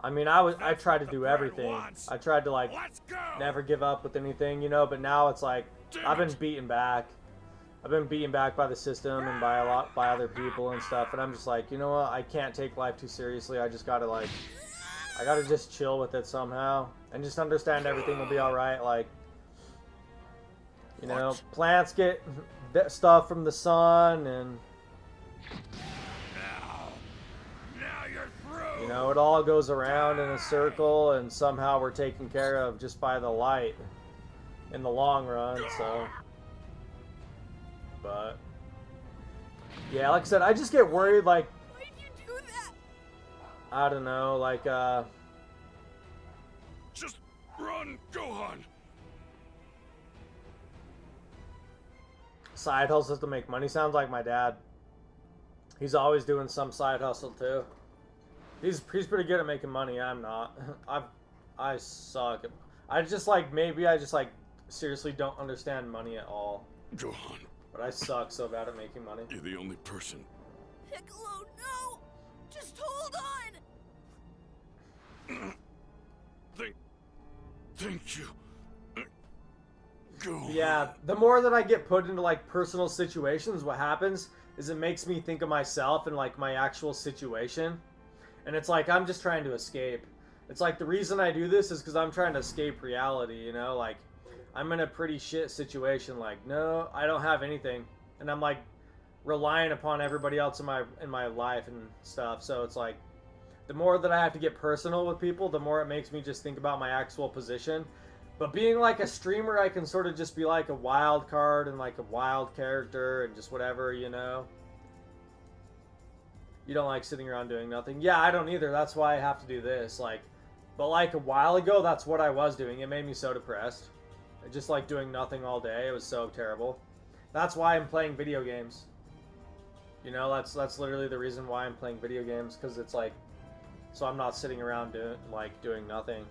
I mean, I tried to do everything. I tried to like never give up with anything, you know. But now it's like I've been beaten back. I've been beaten back by the system and by other people and stuff. And I'm just like, you know what? I can't take life too seriously. I just gotta like, I gotta just chill with it somehow and just understand everything will be all right. Like, you know, plants get stuff from the sun, and you know, it all goes around in a circle, and somehow we're taken care of just by the light in the long run. So, but yeah, like I said, I just get worried, like, Why'd you do that? I don't know, like Just run, Gohan. side hustles to make money. Sounds like my dad. He's always doing some side hustle too. He's pretty good at making money. I'm not. I suck. I just like, maybe I just like seriously don't understand money at all. Gohan. But I suck so bad at making money. You're the only person. Piccolo, no! Just hold on! Thank you. Gohan. Yeah, the more that I get put into like personal situations, what happens is it makes me think of myself and like my actual situation. And it's like I'm just trying to escape. It's like the reason I do this is because I'm trying to escape reality, you know? Like, I'm in a pretty shit situation. Like, no, I don't have anything. And I'm like relying upon everybody else in my life and stuff. So it's like the more that I have to get personal with people, the more it makes me just think about my actual position. But being like a streamer, I can sort of just be like a wild card and like a wild character and just whatever, you know? You don't like sitting around doing nothing. Yeah, I don't either. That's why I have to do this. Like, but like a while ago, that's what I was doing. It made me so depressed. Just like doing nothing all day. It was so terrible. That's why I'm playing video games. You know, that's literally the reason why I'm playing video games, because it's like, so I'm not sitting around doing nothing.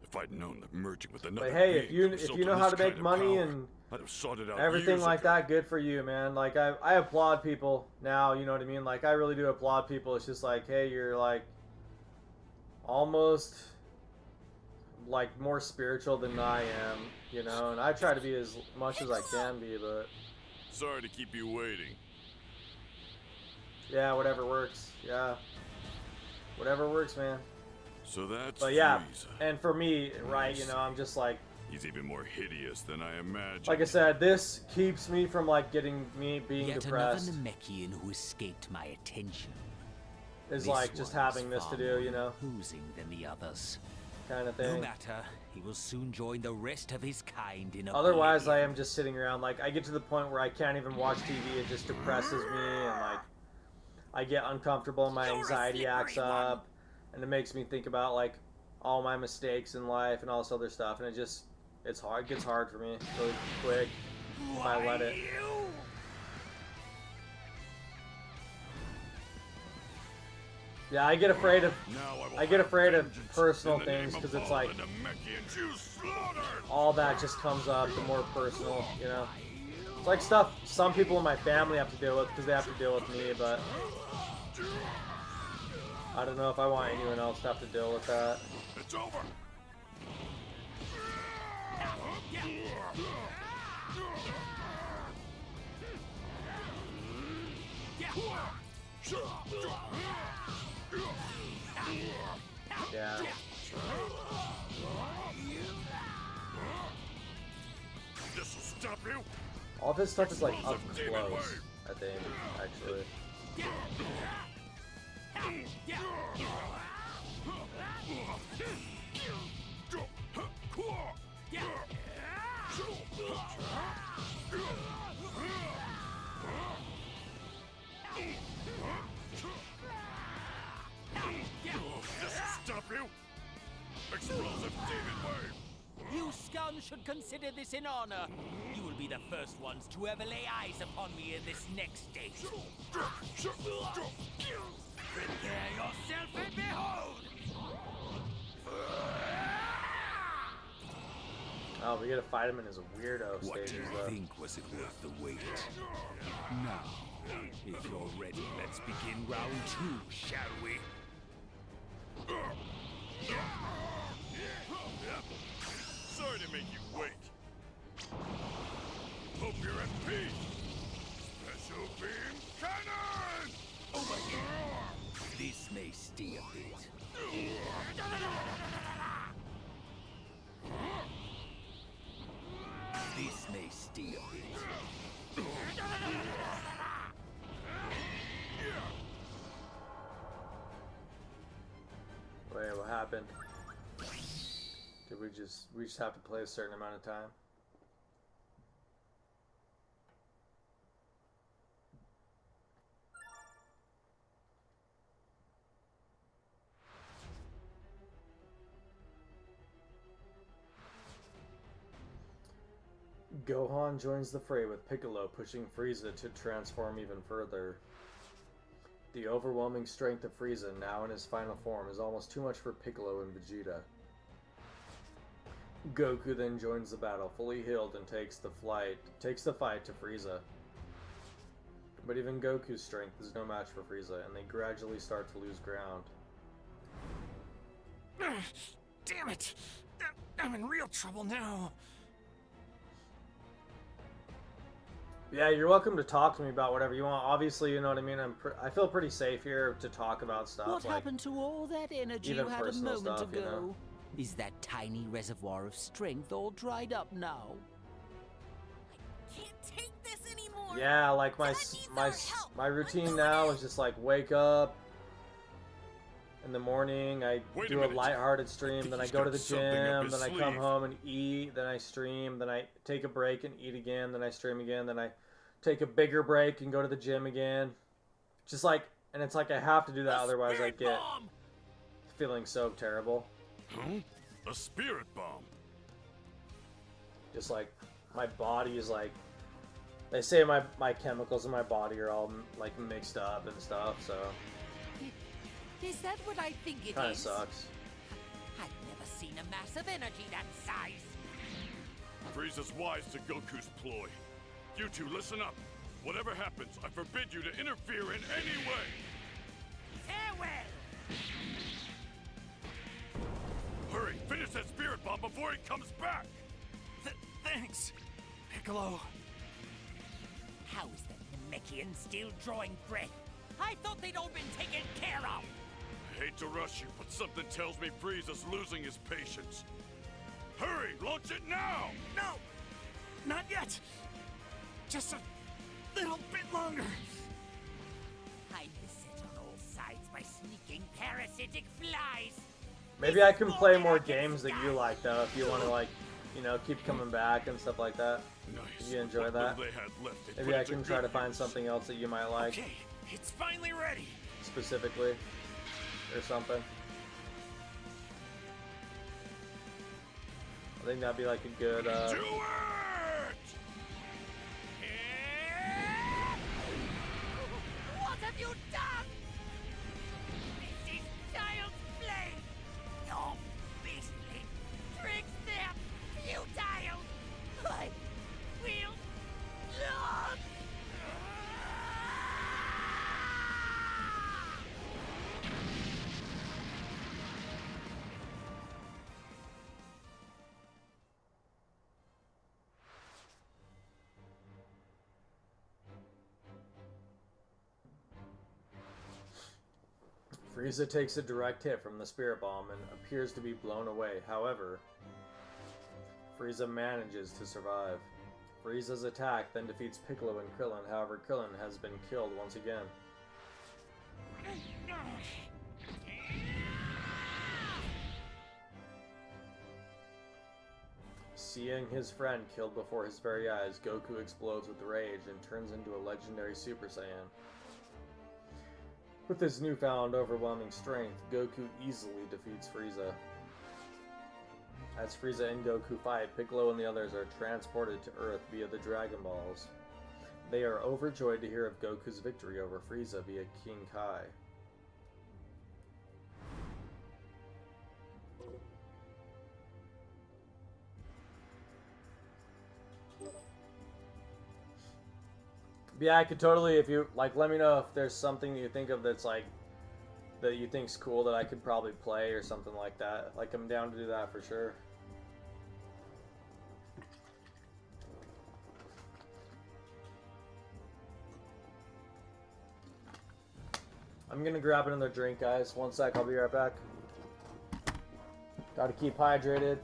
If I'd known that merging with another But hey, being if you result know in how this to make kind of money power, and I'd have sorted out everything years like ago. that, good for you, man. Like I applaud people now, you know what I mean? Like I really do applaud people. It's just like, hey, you're like almost like more spiritual than I am, you know, and I try to be as much as I can be, but Sorry to keep you waiting. yeah, whatever works. Yeah. Whatever works, man. So that's But yeah, Frieza. and for me, right, you know, I'm just like, He's even more hideous than I imagined. like I said, this keeps me from like being Yet depressed. another Namekian who escaped my attention. Is This like just one is having this to far do, more you know, imposing than the others. kind of No thing. matter, he will soon join the rest of his kind in Otherwise, I oblivion. am just sitting around. Like I get to the point where I can't even watch TV. It just depresses me, and like I get uncomfortable, and my anxiety acts up, and it makes me think about like all my mistakes in life and all this other stuff, and it's hard. It gets hard for me really quick if I let it. Yeah, I get afraid of personal things because it's like all that just comes up. The more personal, you know, it's like stuff some people in my family have to deal with because they have to deal with me, but I don't know if I want anyone else to have to deal with that. It's over. Yeah. This'll stop you. All this stuff is like up close, I think, actually. This'll stop you. Explosive demon wave. You scum should consider this an honor. You will be the first ones to ever lay eyes upon me in this next state. Prepare yourself and behold! Oh, we gotta fight him in his weirdo What do stages, you though. think? Was it worth the wait? Now, if you're ready, let's begin round 2, shall we? Sorry to make you wait. Hope you're at peace. Special beam cannon! Oh my God. This may sting a bit. This may sting a bit. Wait, what happened? Did we just have to play a certain amount of time? Gohan joins the fray with Piccolo pushing Frieza to transform even further. The overwhelming strength of Frieza, now in his final form, is almost too much for Piccolo and Vegeta. Goku then joins the battle, fully healed, and takes the fight to Frieza. But even Goku's strength is no match for Frieza, and they gradually start to lose ground. Damn it! I'm in real trouble now. Yeah, you're welcome to talk to me about whatever you want. Obviously, you know what I mean. I feel pretty safe here to talk about stuff. What like, happened to all that energy even you had a personal moment stuff, ago? you know? Is that tiny reservoir of strength all dried up now? Can't take this anymore. Yeah, like my routine now is just like wake up in the morning, I do a lighthearted stream, then I go to the gym, then I come home and eat, then I stream, then I take a break and eat again, then I stream again, then I take a bigger break and go to the gym again. Just like, and it's like I have to do that, otherwise I get feeling so terrible. Huh? A spirit bomb? Just like, my body is like, they say my chemicals in my body are all like mixed up and stuff, so. Is that what I think it Kinda is? sucks. I've never seen a mass of energy that size. Frieza's wise to Goku's ploy. You two, listen up. Whatever happens, I forbid you to interfere in any way. Farewell! Hurry, finish that spirit bomb before he comes back! Thanks, Piccolo. How is that Namekian still drawing breath? I thought they'd all been taken care of! I hate to rush you, but something tells me Frieza's losing his patience. Hurry, launch it now! No! Not yet! Just a little bit longer. I'm beset on all sides by sneaking parasitic flies. Maybe I can play more games that you like, though, if you want to, like, you know, keep coming back and stuff like that. Nice. If you enjoy that. Maybe I can try to find something else that you might like. Okay, it's finally ready. Specifically. Or something. I think that'd be like a good, Do it! What have you done? This is child's play. Your beastly tricks, they're futile. I will not. Frieza takes a direct hit from the Spirit Bomb and appears to be blown away. However, Frieza manages to survive. Frieza's attack then defeats Piccolo and Krillin. However, Krillin has been killed once again. Seeing his friend killed before his very eyes, Goku explodes with rage and turns into a legendary Super Saiyan. With his newfound overwhelming strength, Goku easily defeats Frieza. As Frieza and Goku fight, Piccolo and the others are transported to Earth via the Dragon Balls. They are overjoyed to hear of Goku's victory over Frieza via King Kai. Yeah, I could totally, if you, like, let me know if there's something that you think of that's, like, that you think's cool that I could probably play or something like that. Like, I'm down to do that for sure. I'm gonna grab another drink, guys. One sec, I'll be right back. Gotta keep hydrated.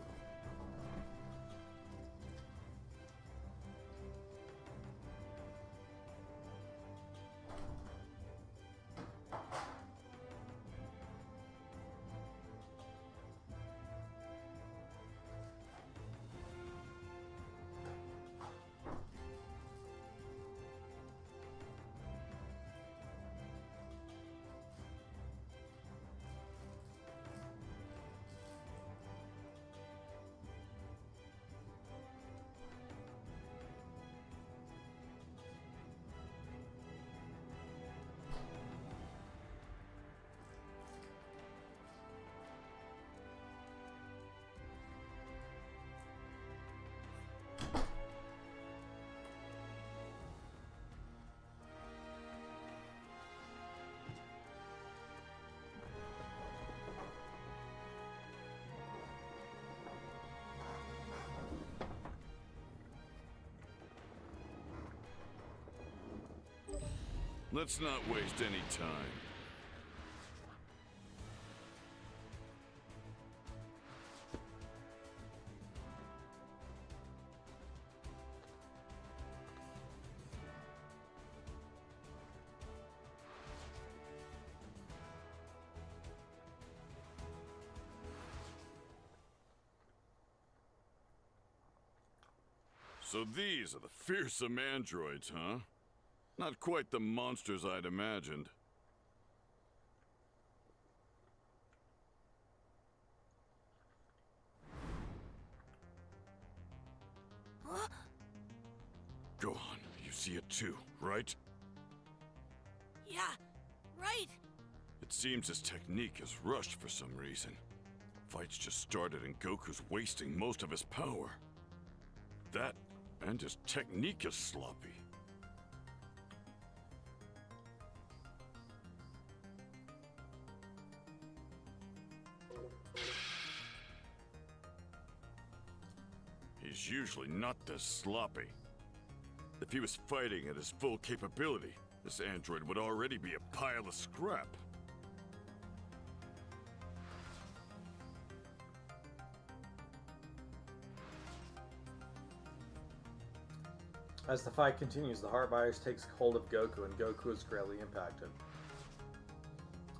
Let's not waste any time. So these are the fearsome androids, huh? Not quite the monsters I'd imagined. Huh? Go on, you see it too, right? Yeah, right. It seems his technique is rushed for some reason. Fight's just started and Goku's wasting most of his power. That, and his technique is sloppy. He's usually not this sloppy. If he was fighting at his full capability, this android would already be a pile of scrap. As the fight continues, the heart virus takes hold of Goku, and Goku is greatly impacted.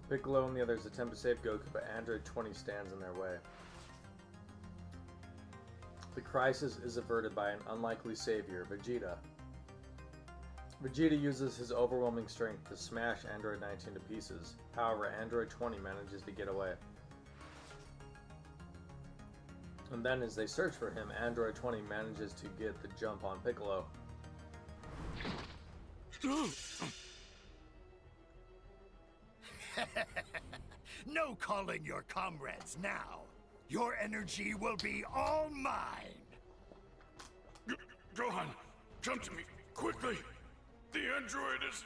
Piccolo and the others attempt to save Goku, but Android 20 stands in their way. The crisis is averted by an unlikely savior, Vegeta. Vegeta uses his overwhelming strength to smash Android 19 to pieces. However, Android 20 manages to get away. And then, as they search for him, Android 20 manages to get the jump on Piccolo. No calling your comrades now. Your energy will be all mine. Gohan, come to me, quickly! The android is...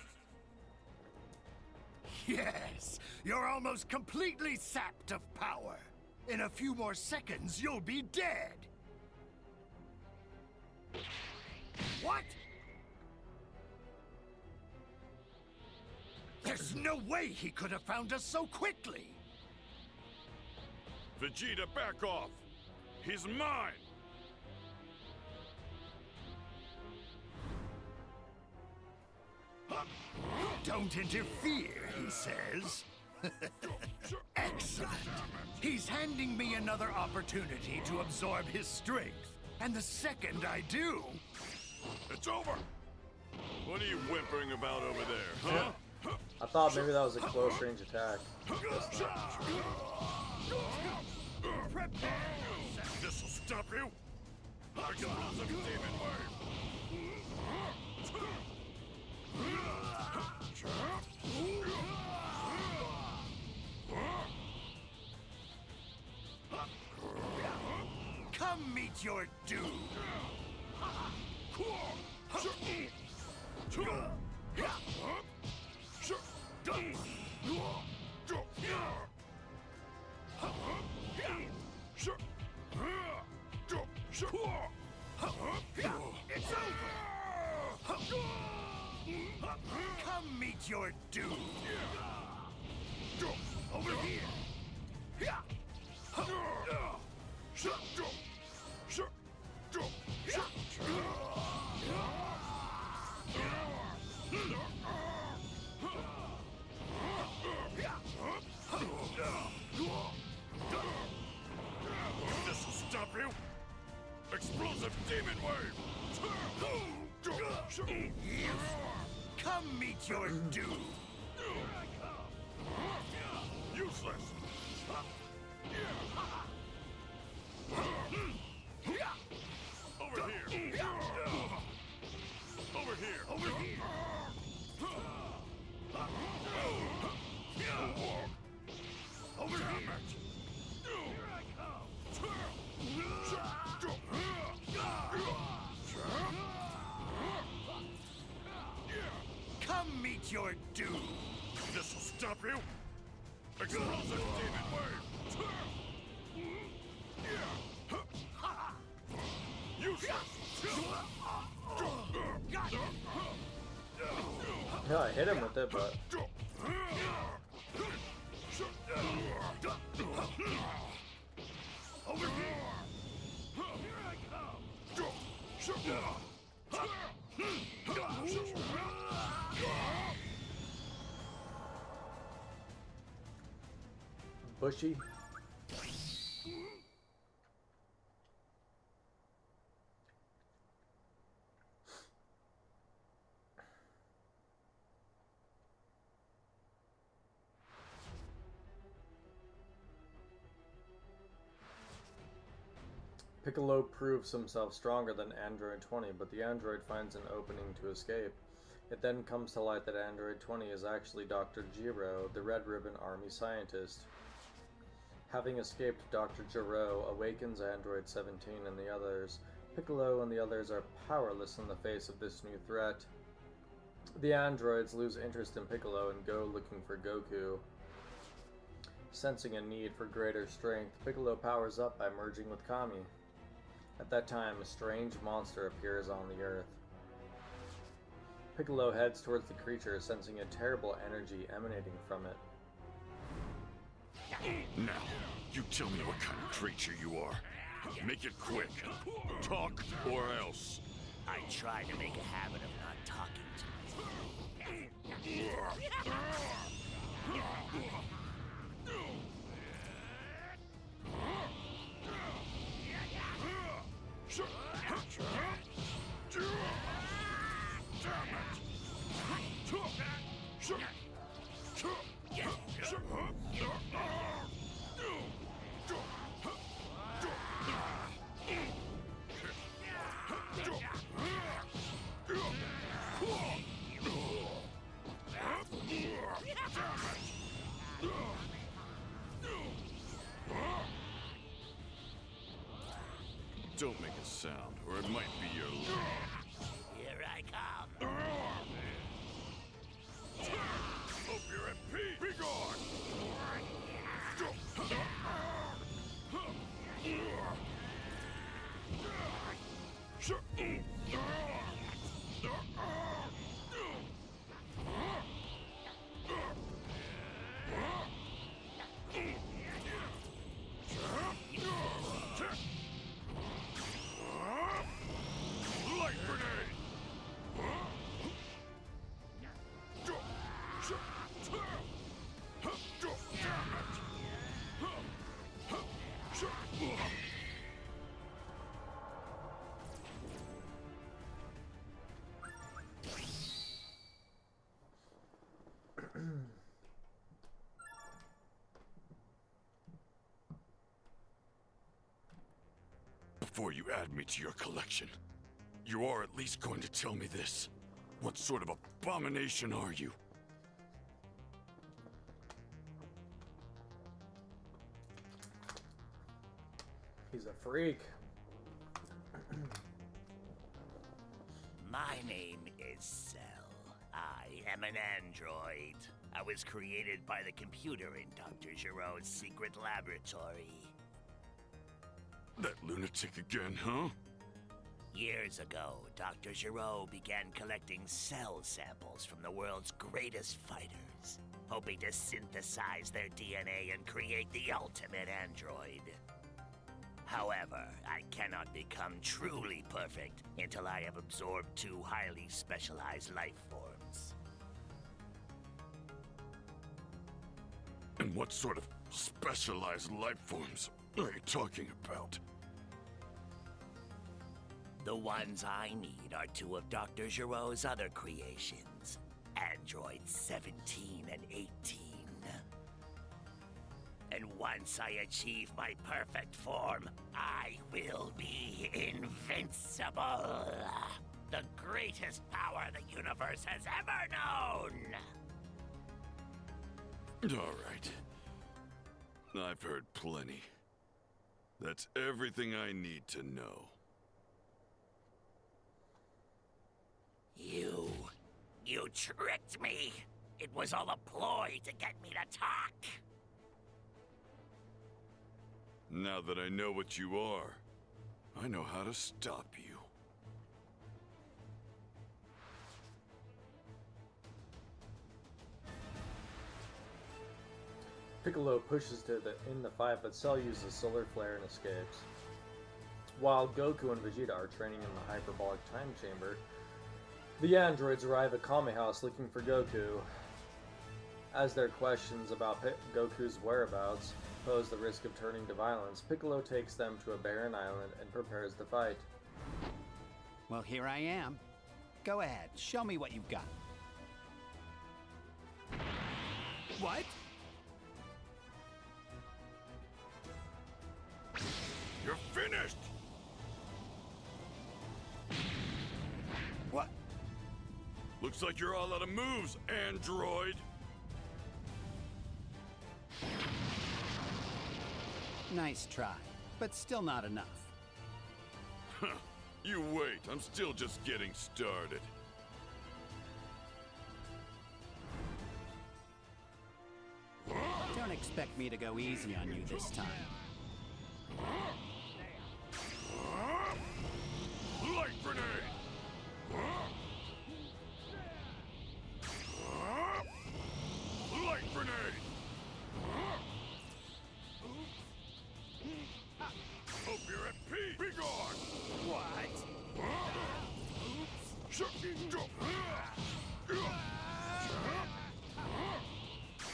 Yes, you're almost completely sapped of power. In a few more seconds, you'll be dead. What? There's no way he could have found us so quickly! Vegeta, back off! He's mine! Don't interfere, he says. Excellent. He's handing me another opportunity to absorb his strength. And the second I do... It's over! What are you whimpering about over there, huh? I thought maybe that was a close range attack. This'll stop you! Explosive demon wave! Come meet your doom! It's over! Come meet your doom! Over here! This'll stop you! Explosive demon wave! Come meet your doom! Useless! Over here! Over here! Over here! Over here! Come meet your doom! This'll stop you! Explosive demon wave! Useless! Yeah, I hit him with it, but... Over here! Here I come! Bushy. Piccolo proves himself stronger than Android 20, but the android finds an opening to escape. It then comes to light that Android 20 is actually Dr. Giro, the Red Ribbon Army scientist. Having escaped, Dr. Giro awakens Android 17 and the others. Piccolo and the others are powerless in the face of this new threat. The androids lose interest in Piccolo and go looking for Goku. Sensing a need for greater strength, Piccolo powers up by merging with Kami. At that time, a strange monster appears on the Earth. Piccolo heads towards the creature, sensing a terrible energy emanating from it. Now, you tell me what kind of creature you are. Make it quick. Talk or else. I try to make a habit of not talking to Don't make a sound, or it might be your luck. Here I come. Hope you're at peace. Be gone. Before you add me to your collection, you are at least going to tell me this. What sort of abomination are you? He's a freak. My name is Cell. I am an android. I was created by the computer in Dr. Giro's secret laboratory. That lunatic again, huh? Years ago, Dr. Giro began collecting cell samples from the world's greatest fighters, hoping to synthesize their DNA and create the ultimate android. However, I cannot become truly perfect until I have absorbed 2 highly specialized life forms. And what sort of specialized life forms are you talking about? The ones I need are 2 of Dr. Giro's other creations, Androids 17 and 18. And once I achieve my perfect form, I will be invincible. The greatest power the universe has ever known. All right. I've heard plenty. That's everything I need to know. You tricked me. It was all a ploy to get me to talk. Now that I know what you are, I know how to stop you. Piccolo pushes to in the fight, but Cell uses Solar Flare and escapes. While Goku and Vegeta are training in the hyperbolic time chamber, the androids arrive at Kame House looking for Goku. As their questions about Goku's whereabouts pose the risk of turning to violence, Piccolo takes them to a barren island and prepares to fight. Well, here I am. Go ahead, show me what you've got. What? You're finished! What? Looks like you're all out of moves, android! Nice try, but still not enough. You wait, I'm still just getting started. Don't expect me to go easy on you this time. Light grenade! Light grenade! Hope you're at peace! Be gone! What?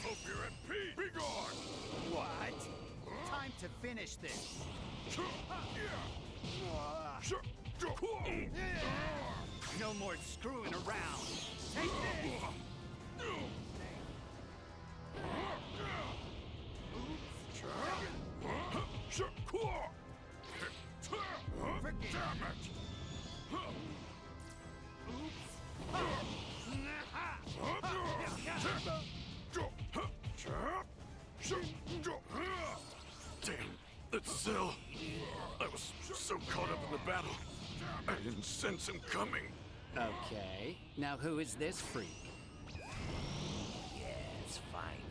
Hope you're at peace! Be gone! What? Time to finish this. No more screwing around. Take this! Damn it! Damn, it's Cell. I was so caught up in the battle, I didn't sense him coming. Okay, now who is this freak? Yes, finally.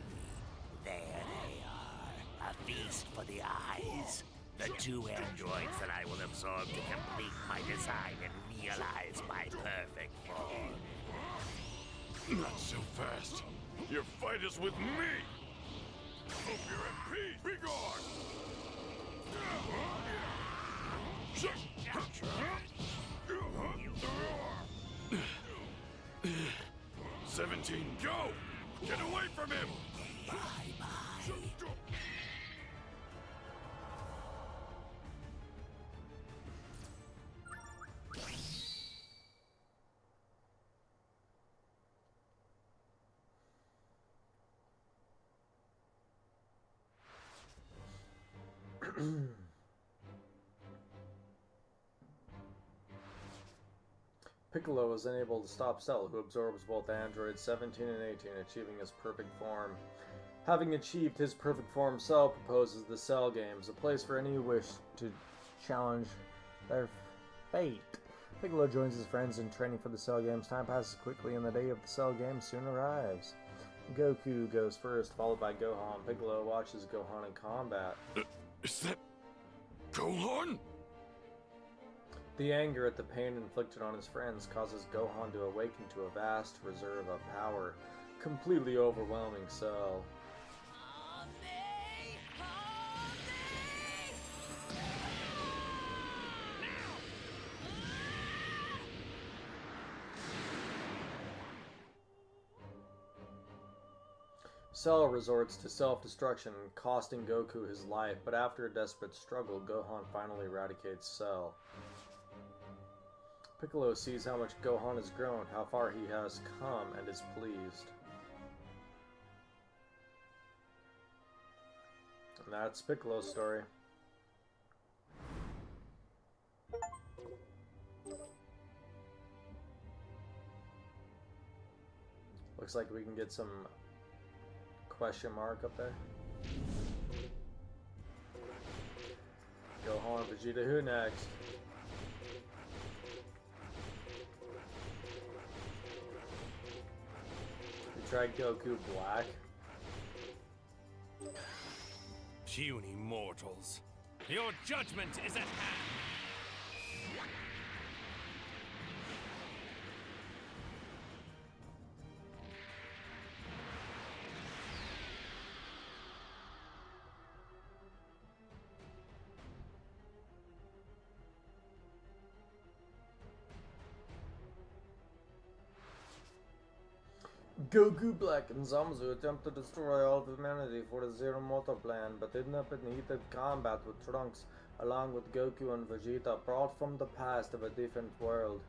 There they are. A feast for the eyes. The two androids that I will absorb to complete my design and realize my perfect form. Not so fast. Your fight is with me. Hope you're at peace. Be gone. 17, go! Get away from him! Bye-bye. Piccolo is unable to stop Cell, who absorbs both androids 17 and 18, achieving his perfect form. Having achieved his perfect form, Cell proposes the Cell Games, a place for any who wish to challenge their fate. Piccolo joins his friends in training for the Cell Games. Time passes quickly and the day of the Cell Games soon arrives. Goku goes first, followed by Gohan. Piccolo watches Gohan in combat. Is that Gohan? The anger at the pain inflicted on his friends causes Gohan to awaken to a vast reserve of power, completely overwhelming Cell. Cell resorts to self-destruction, costing Goku his life, but after a desperate struggle, Gohan finally eradicates Cell. Piccolo sees how much Gohan has grown, how far he has come, and is pleased. And that's Piccolo's story. Looks like we can get some question mark up there. Gohan, Vegeta, who next? We tried Goku Black. Puny mortals, your judgment is at hand. Goku Black and Zamasu attempt to destroy all of humanity for the Zero Mortal plan, but end up in heated combat with Trunks, along with Goku and Vegeta, brought from the past of a different world.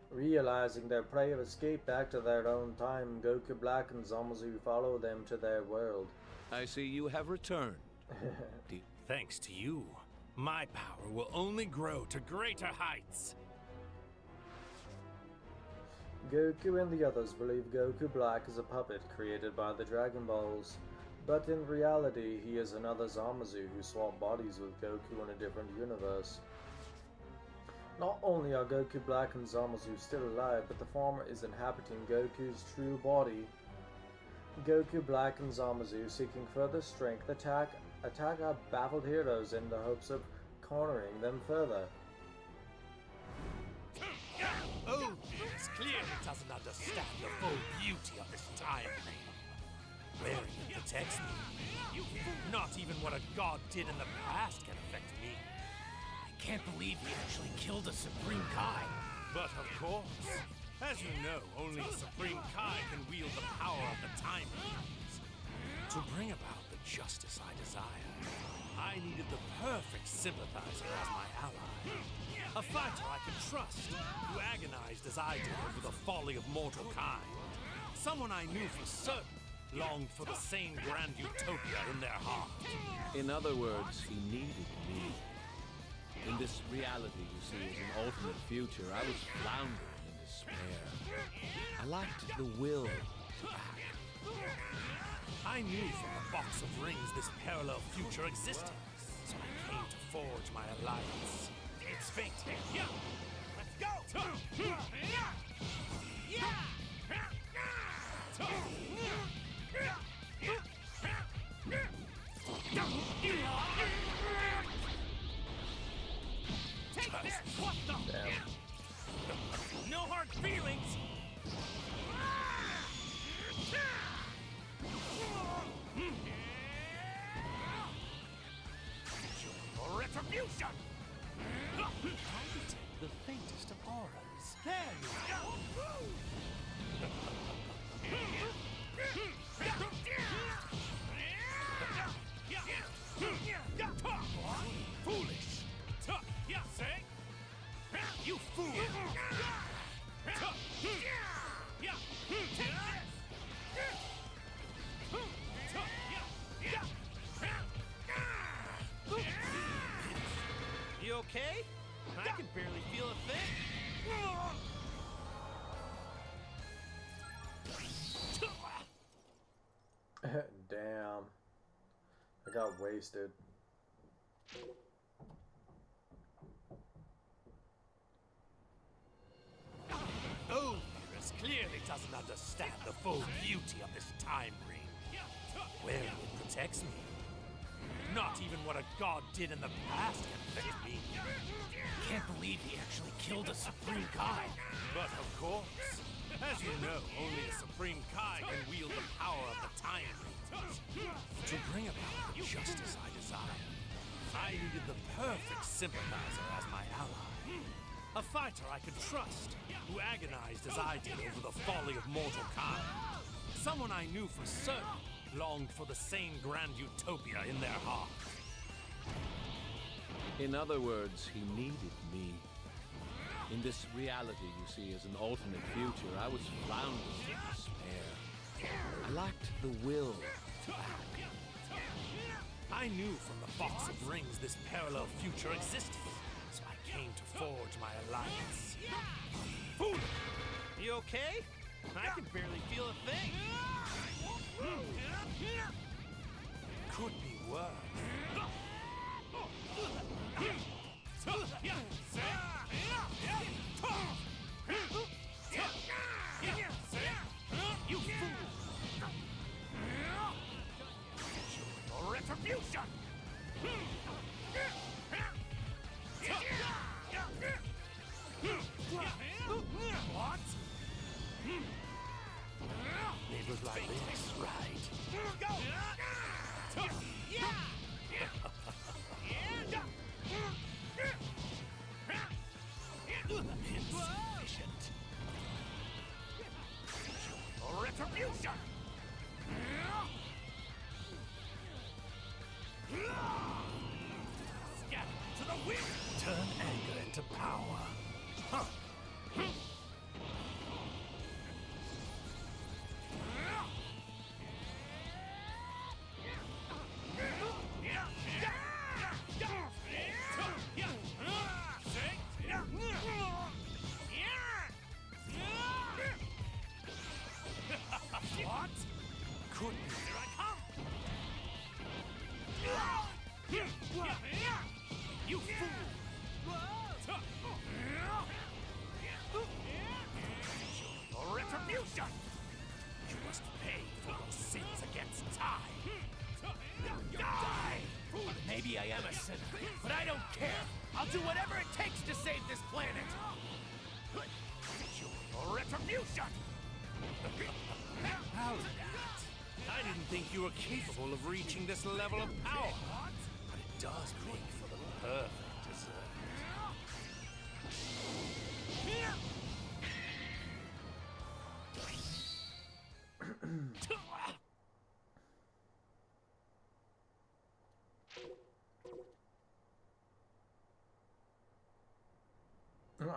Realizing their prey have escaped back to their own time, Goku Black and Zamasu follow them to their world. I see you have returned. Thanks to you, my power will only grow to greater heights. Goku and the others believe Goku Black is a puppet created by the Dragon Balls, but in reality he is another Zamasu who swapped bodies with Goku in a different universe. Not only are Goku Black and Zamasu still alive, but the former is inhabiting Goku's true body. Goku Black and Zamasu, seeking further strength, attack our baffled heroes in the hopes of cornering them further. Oh, this clearly doesn't understand the full beauty of this time. Where he protects me. Not even what a god did in the past can affect me. I can't believe he actually killed a Supreme Kai. But of course, as you know, only a Supreme Kai can wield the power of the time realms. To bring about the justice I desire, I needed the perfect sympathizer as my ally. A fighter I could trust, who agonized as I did over the folly of mortal kind. Someone I knew for certain longed for the same grand utopia in their heart. In other words, he needed me. In this reality you see as an alternate future, I was floundering in despair. I lacked the will to act. I knew from the box of rings this parallel future existed, so I came to forge my alliance. It's fate. Yeah. Let's go. What the? No hard feelings. Your retribution. The faintest of auras. There you go. Foolish. Say, you fool. You okay? I can barely feel a thing. Damn. I got wasted. Oh, Virus clearly doesn't understand the full beauty of this time ring. Well, it protects me. Not even what a god did in the past can affect me. Can't believe he actually killed a Supreme Kai. But of course, as you know, only a Supreme Kai can wield the power of the time rings. To bring about the justice I desire, I needed the perfect sympathizer as my ally. A fighter I could trust, who agonized as I did over the folly of mortal kind. Someone I knew for certain longed for the same grand utopia in their heart. In other words, he needed me. In this reality you see as an alternate future, I was floundering in despair. I lacked the will to act. I knew from the box of rings this parallel future existed, so I came to forge my alliance. Fool! You okay? I can barely feel a thing. Could be worse. You fool! Your retribution! What? It was like this, right? Go! Turn anger into power. Huh. What? Goodness, here I come! You fool! Your retribution! You must pay for your sins against time. Die! Maybe I am a sinner, but I don't care. I'll do whatever it takes to save this planet. Your retribution! How's that? I didn't think you were capable of reaching this level of power. But it does make for the perfect dessert.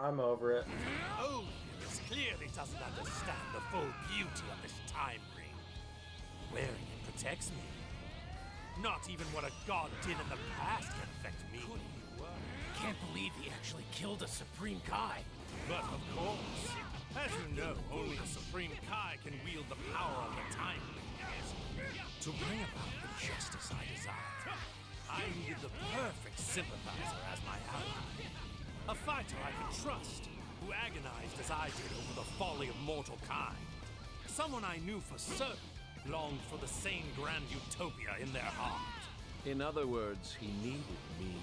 I'm over it. Oh, this clearly doesn't understand the full beauty of this time ring. Wearing it protects me. Not even what a god did in the past can affect me. Can't believe he actually killed a Supreme Kai. But of course, as you know, only a Supreme Kai can wield the power of the time ring. To bring about the justice I desire, I needed the perfect sympathizer as my ally. A fighter I could trust, who agonized as I did over the folly of mortal kind. Someone I knew for certain longed for the same grand utopia in their heart. In other words, he needed me.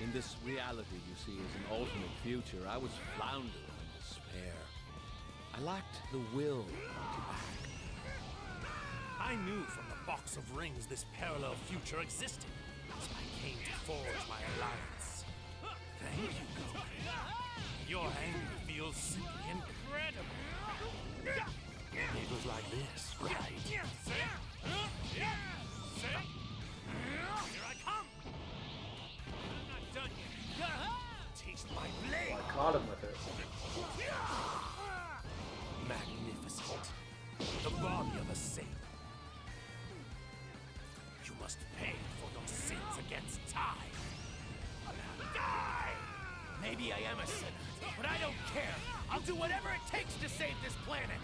In this reality you see as an alternate future, I was floundering in despair. I lacked the will to act. I knew from the box of rings this parallel future existed, so I came to forge my alliance. Thank you, Goku. Your anger feels simply incredible. It was like this, right? Here I come! I'm not done yet. Taste my blade! I caught him with it. Magnificent. The body of a saint. You must pay for your sins against time. Die! Maybe I am a sinner, but I don't care. I'll do whatever it takes to save this planet.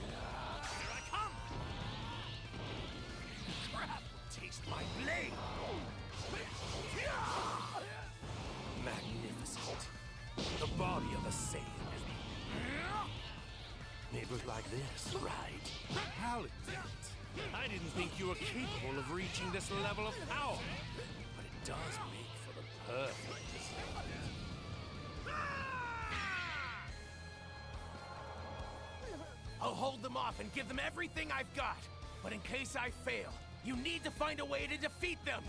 Here I come! Crap! Taste my blade! Magnificent. The body of a Saiyan. It was like this, right? How it did it. I didn't think you were capable of reaching this level of power. But it does make for the perfect dessert. I'll hold them off and give them everything I've got. But in case I fail, you need to find a way to defeat them.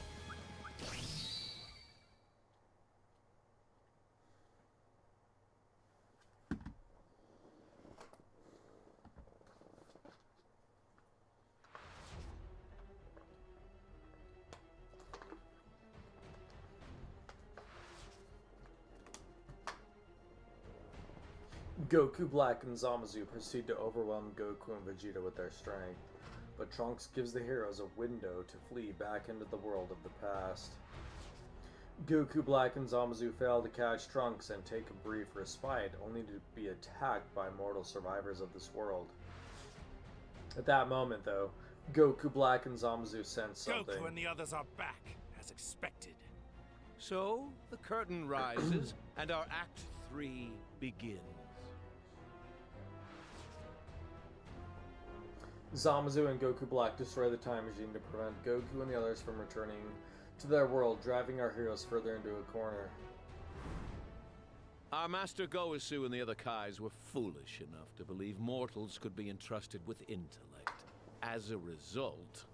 Goku Black and Zamasu proceed to overwhelm Goku and Vegeta with their strength, but Trunks gives the heroes a window to flee back into the world of the past. Goku Black and Zamasu fail to catch Trunks and take a brief respite, only to be attacked by mortal survivors of this world. At that moment, though, Goku Black and Zamasu sense something. Goku and the others are back, as expected. So, the curtain rises, and our Act 3 begins. Zamasu and Goku Black destroy the time machine to prevent Goku and the others from returning to their world, driving our heroes further into a corner. Our Master Goesu and the other Kais were foolish enough to believe mortals could be entrusted with intellect. As a result,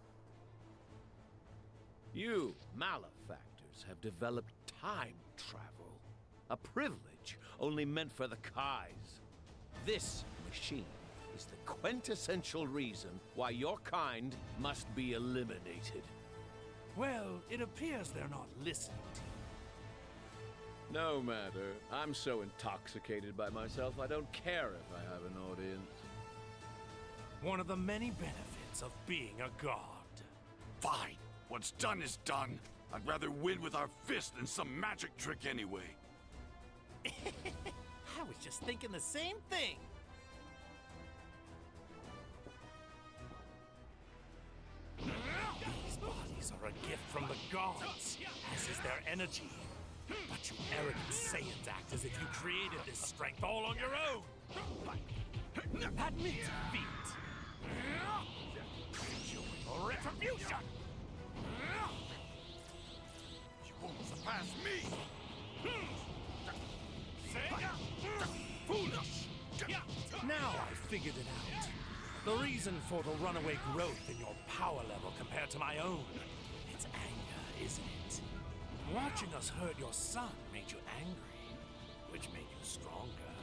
you, malefactors, have developed time travel. A privilege only meant for the Kais. This machine is the quintessential reason why your kind must be eliminated. Well, it appears they're not listening to you. No matter. I'm so intoxicated by myself, I don't care if I have an audience. One of the many benefits of being a god. Fine. What's done is done. I'd rather win with our fist than some magic trick anyway. I was just thinking the same thing. These bodies are a gift from the gods, as is their energy. But you arrogant Saiyans act as if you created this strength all on your own. Admit defeat. Your retribution. You won't surpass me. Foolish! Now I figured it out. The reason for the runaway growth in your power level compared to my own. It's anger, isn't it? Watching us hurt your son made you angry, which made you stronger.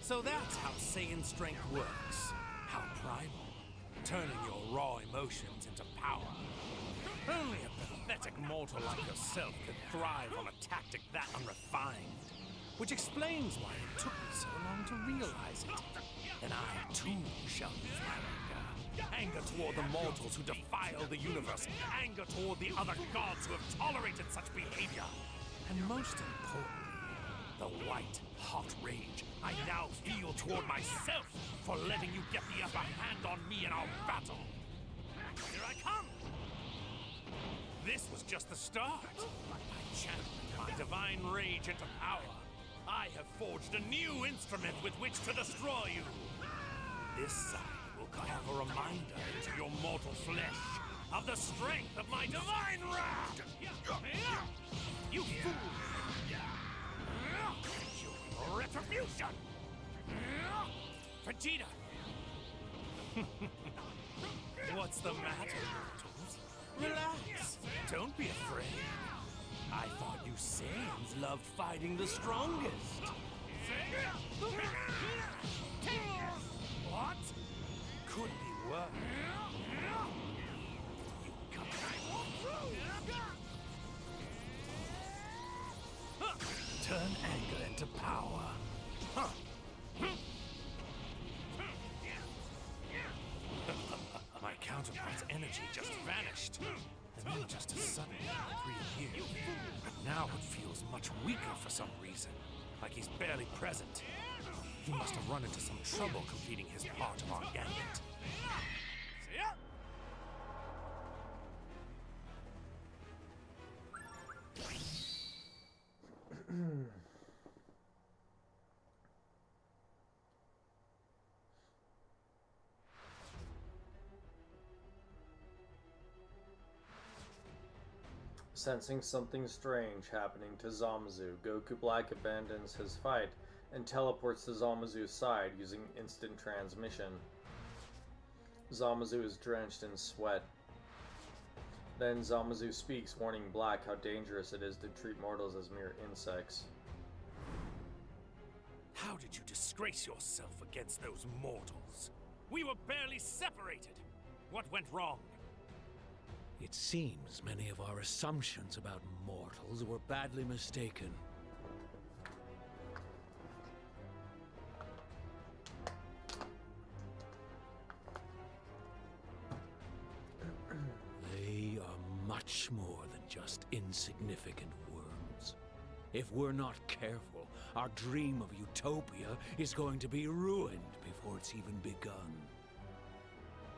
So that's how Saiyan strength works. How primal. Turning your raw emotions into power. Only a pathetic mortal like yourself could thrive on a tactic that unrefined. Which explains why it took me so long to realize it. And I, too, shall use my anger. Anger toward the mortals who defile the universe. Anger toward the other gods who have tolerated such behavior. And most importantly, the white, hot rage I now feel toward myself for letting you get the upper hand on me in our battle. Here I come! This was just the start. By channeling my divine rage into power, I have forged a new instrument with which to destroy you. This side will carve a reminder into your mortal flesh of the strength of my divine wrath. You fool! Your retribution! Vegeta! What's the matter, mortals? Relax. Don't be afraid. I thought you Saiyans loved fighting the strongest. What? Could be worse. You come Turn anger into power. My counterpart's energy just vanished. And then just as suddenly it reappeared. But now it feels much weaker for some reason. Like he's barely present. He must have run into some trouble completing his part of our gambit. See ya! Sensing something strange happening to Zamazu, Goku Black abandons his fight and teleports to Zamazu's side using instant transmission. Zamazu is drenched in sweat. Then Zamazu speaks, warning Black how dangerous it is to treat mortals as mere insects. How did you disgrace yourself against those mortals? We were barely separated. What went wrong? It seems many of our assumptions about mortals were badly mistaken. They are much more than just insignificant worms. If we're not careful, our dream of utopia is going to be ruined before it's even begun.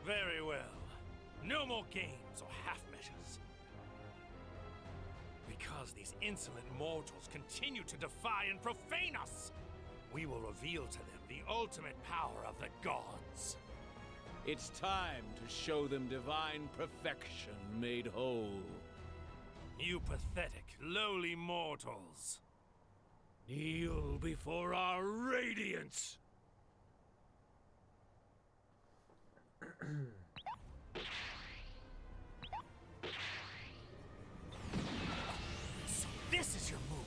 Very well. No more games or half-measures. Because these insolent mortals continue to defy and profane us, we will reveal to them the ultimate power of the gods. It's time to show them divine perfection made whole. You pathetic, lowly mortals. Kneel before our radiance! So this is your move.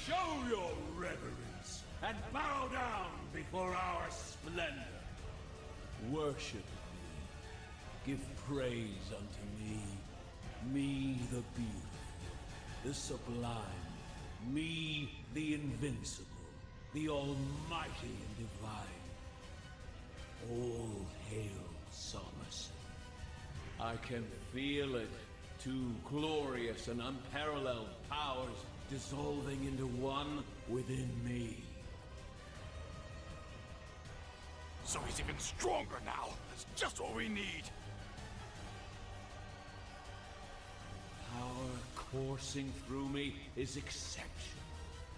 Show your reverence and bow down before our splendor. Worship me. Give praise unto me, me the beautiful. the sublime, me, the invincible, the almighty and divine. All hail Summerson. I can feel it. Two glorious and unparalleled powers dissolving into one within me. So he's even stronger now. That's just what we need. Power coursing through me is exceptional.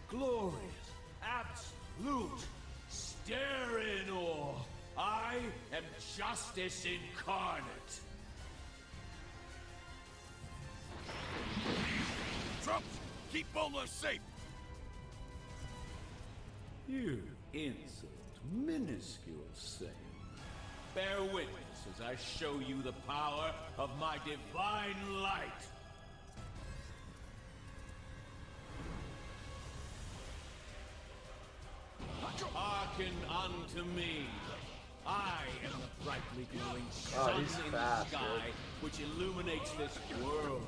Glorious, absolute. Stare in awe. I am justice incarnate. Trumps, keep Bowler safe. You insult, minuscule Saiyan. Bear witness as I show you the power of my divine light. Hearken unto me. I am the brightly glowing sun in the sky, which illuminates this world.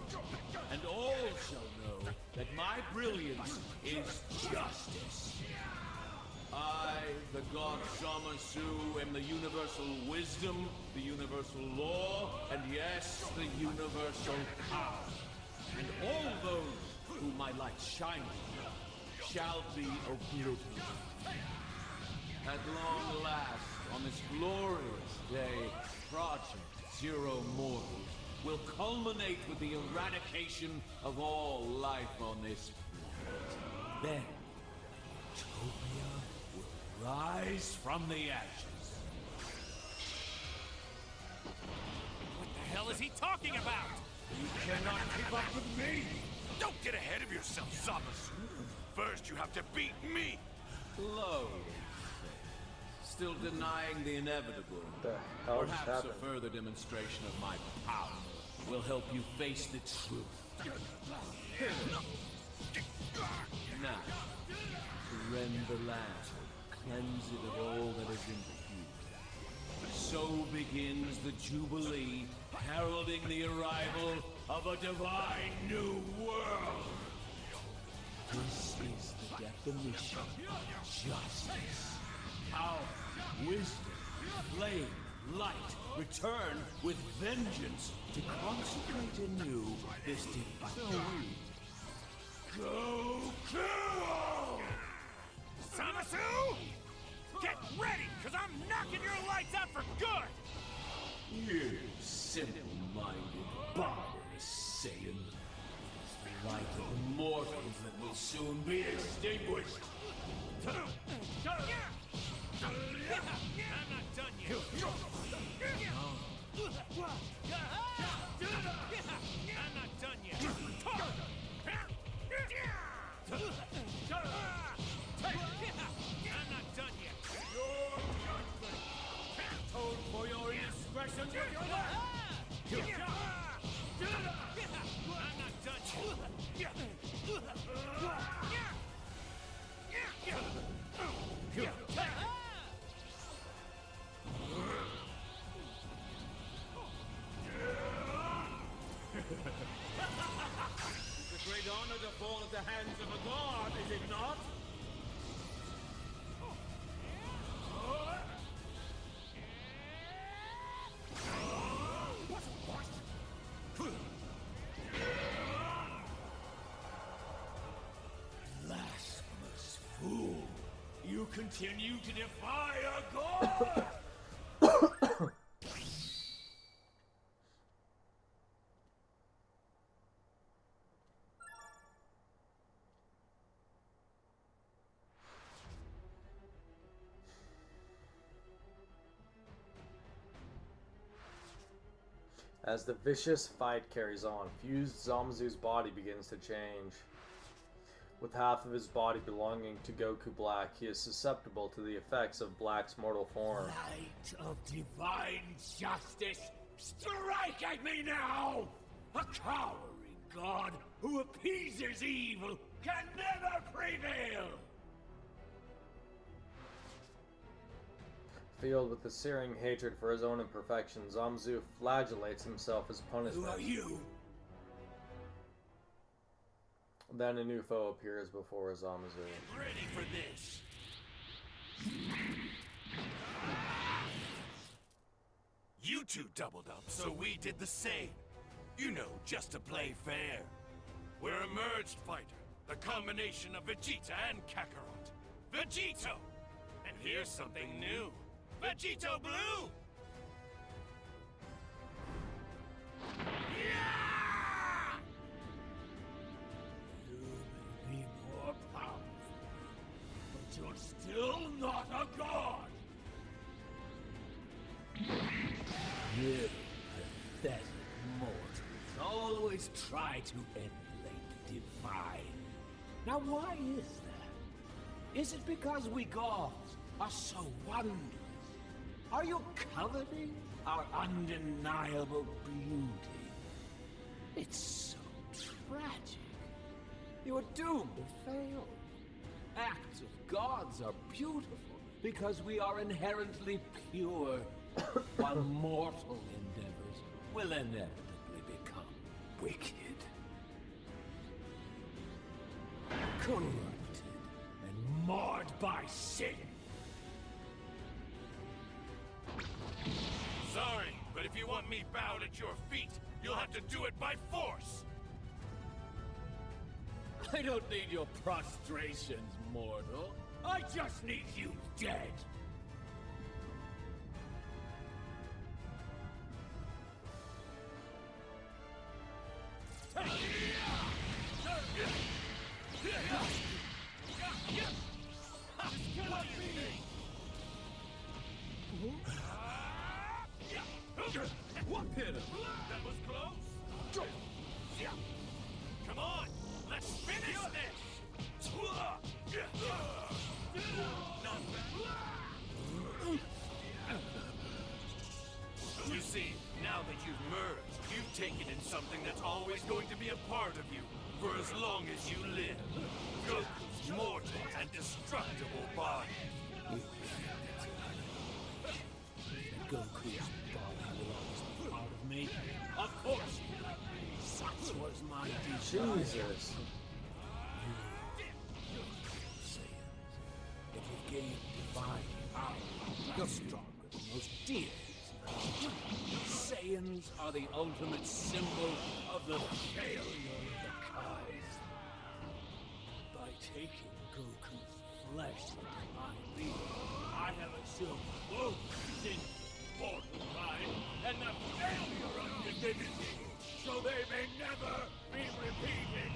And all shall know that my brilliance is justice. I, the god Zamasu, am the universal wisdom, the universal law, and yes, the universal power. And all those whom my light shines on shall be obliterated. At long last, on this glorious day, Project Zero Mortals will culminate with the eradication of all life on this planet. Then, Utopia will rise from the ashes. What the hell is he talking about? You cannot keep up with me! Don't get ahead of yourself, Zamasu! First you have to beat me! Slowly. Still denying the inevitable. Perhaps a further demonstration of my power will help you face the truth. Now, rend the land, cleanse it of all that is impure. So begins the Jubilee, heralding the arrival of a divine new world. This is the definition of justice. Power, wisdom, flame, light, return with vengeance to consecrate anew this divine. Goku! Zamasu! Get ready, because I'm knocking your lights out for good! You simple-minded, barbarous Saiyan. It is the light of the mortals that will soon be extinguished. I'm not done yet. I'm not done yet. I'm not done yet. Your judgment, told for your indiscretion with your life. I'm not done yet. It's a great honor to fall at the hands of a god, is it not? Blasphemous fool! You continue to defy a god! As the vicious fight carries on, fused Zamazu's body begins to change. With half of his body belonging to Goku Black, he is susceptible to the effects of Black's mortal form. Light of divine justice, strike at me now! A cowering god who appeases evil can never prevail! Filled with the searing hatred for his own imperfections, Zamasu flagellates himself as punishment. Who are you? Then a new foe appears before Zamasu. Ready for this. You two doubled up, so we did the same. You know, just to play fair. We're a merged fighter, the combination of Vegeta and Kakarot. Vegito! And here's something new. Vegito Blue! Yeah! You may be more powerful, but you're still not a god! You pathetic mortals always try to emulate the divine. Now why is that? Is it because we gods are so wondrous? Are you coveting our undeniable beauty? It's so tragic. You are doomed to fail. Acts of gods are beautiful because we are inherently pure, while mortal endeavors will inevitably become wicked, corrupted, and marred by sin. Sorry, but if you want me bowed at your feet, you'll have to do it by force! I don't need your prostrations, mortal. I just need you dead. What hit him? That was close. Come on, let's finish this. You see, now that you've merged, you've taken in something that's always going to be a part of you for as long as you live. Goku's mortal and destructible body. Goku's body will always be part of me. Of course! Such was my desire. Jesus. Saiyans, if you've gained divine power, you're stronger than most deities. Saiyans are the ultimate symbol of the failure of the Kais. By taking Goku's flesh into my being, I have assumed both sin, mortal kind, and the failure of divinity, so they may never be repeated.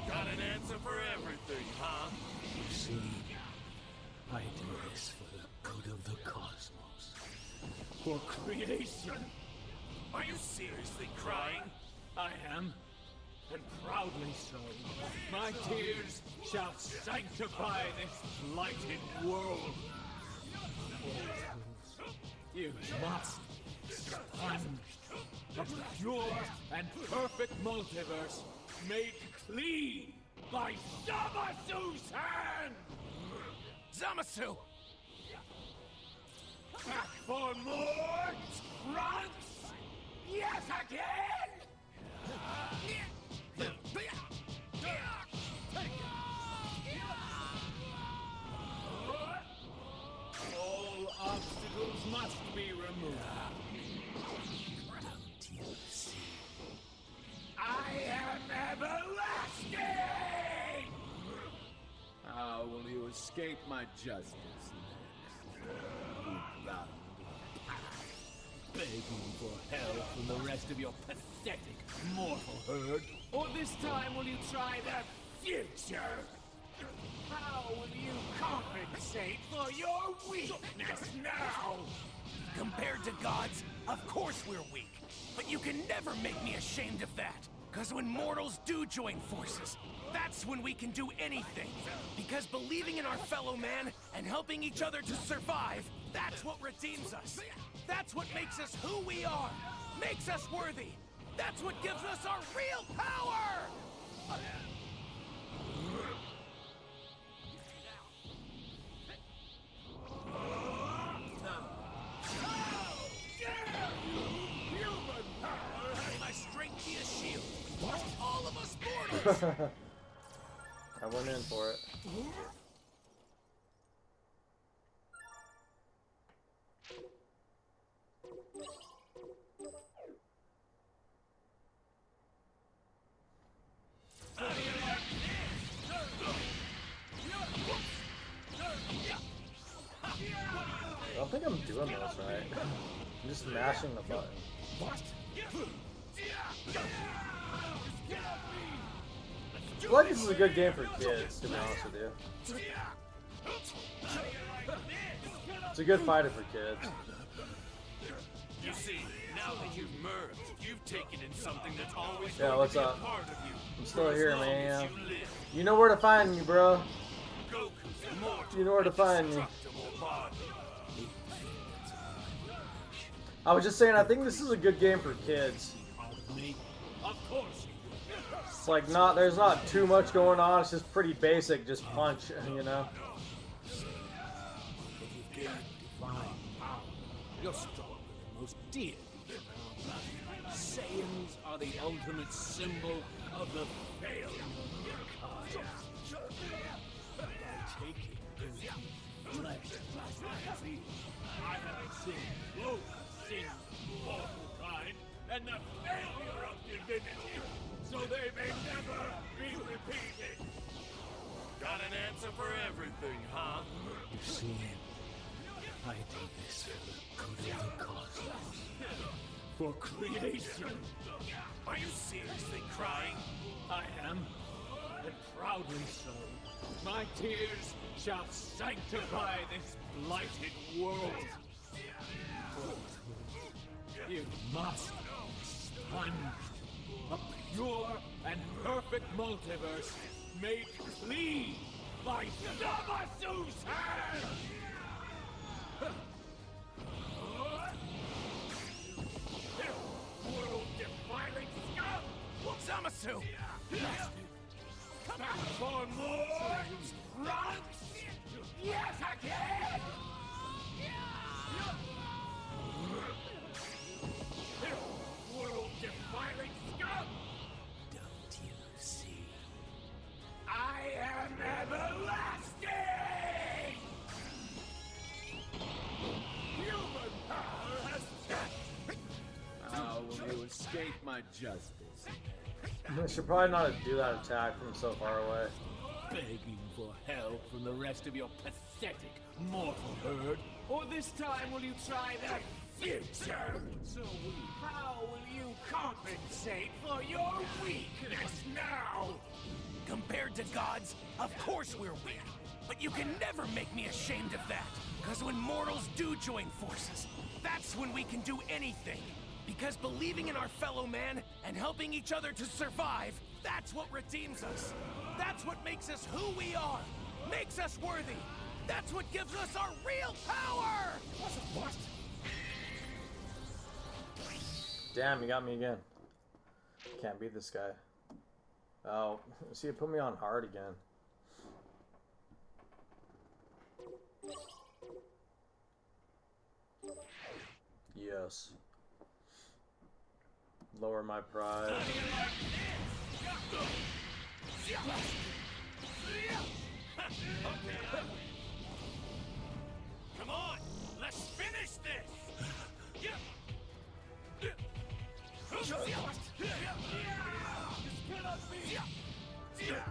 Got an answer for everything, huh? You see, I do this for the good of the cosmos. For creation. Are you seriously crying? I am, and proudly so. My tears shall sanctify this blighted world. You must sponge a pure and perfect multiverse made clean by Zamasu's hand! Zamasu! Back for more trunks? Yes, again! All obstacles must be removed. Don't you see? I am everlasting! How will you escape my justice next? Bound begging for help from the rest of your pathetic mortal herd? Or this time will you try the future? How will you compensate for your weakness now? Compared to gods, of course we're weak. But you can never make me ashamed of that. Because when mortals do join forces, that's when we can do anything. Because believing in our fellow man and helping each other to survive, that's what redeems us. That's what makes us who we are. Makes us worthy. That's what gives us our real power! May my strength be a shield. All of us mortals! went in for it. I don't think I'm doing this right. I'm just mashing the button. I feel like this is a good game for kids, to be honest with you. It's a good fighter for kids. You see, now that you've merged, you've taken in something that's always Yeah, going what's to be up? a part of you. I'm still For as here, long as man. you live. You know where to find me, bro. Goku's immortal You know where to and find me. indestructible body. I was just saying, I think this is a good game for kids. Of course. It's like there's not too much going on. It's just pretty basic, just punch, you know. You're stronger than most deities. Saiyans are the ultimate symbol of the failure of mankind. By taking Goku's flesh, I have sinned both sins of mortal kind and the failure of divinity, so they may never be repeated. Got an answer for everything, huh? You see, I do this for the good of the cosmos. For creation. Are you seriously crying? I am, and proudly so. My tears shall sanctify this blighted world. You must sponge a pure and perfect multiverse made clean by Zamasu's hand! World-defining scum! Zamasu! Come back for more! Run! Yes, I can! World-defining scum! Don't you see? I am everlasting! Human power has How will you escape my justice? I should probably not do that attack from so far away. begging for help from the rest of your pathetic mortal herd? Or this time will you try that future? So how will you compensate for your weakness now? Compared to gods, of course we're weak. But you can never make me ashamed of that. Because when mortals do join forces, that's when we can do anything. Because believing in our fellow man and helping each other to survive, that's what redeems us. That's what makes us who we are. Makes us worthy. That's what gives us our real power! What? Damn, you got me again. Can't beat this guy. Oh, see, it put me on hard again. Yes. Lower my pride. Come on, let's finish this!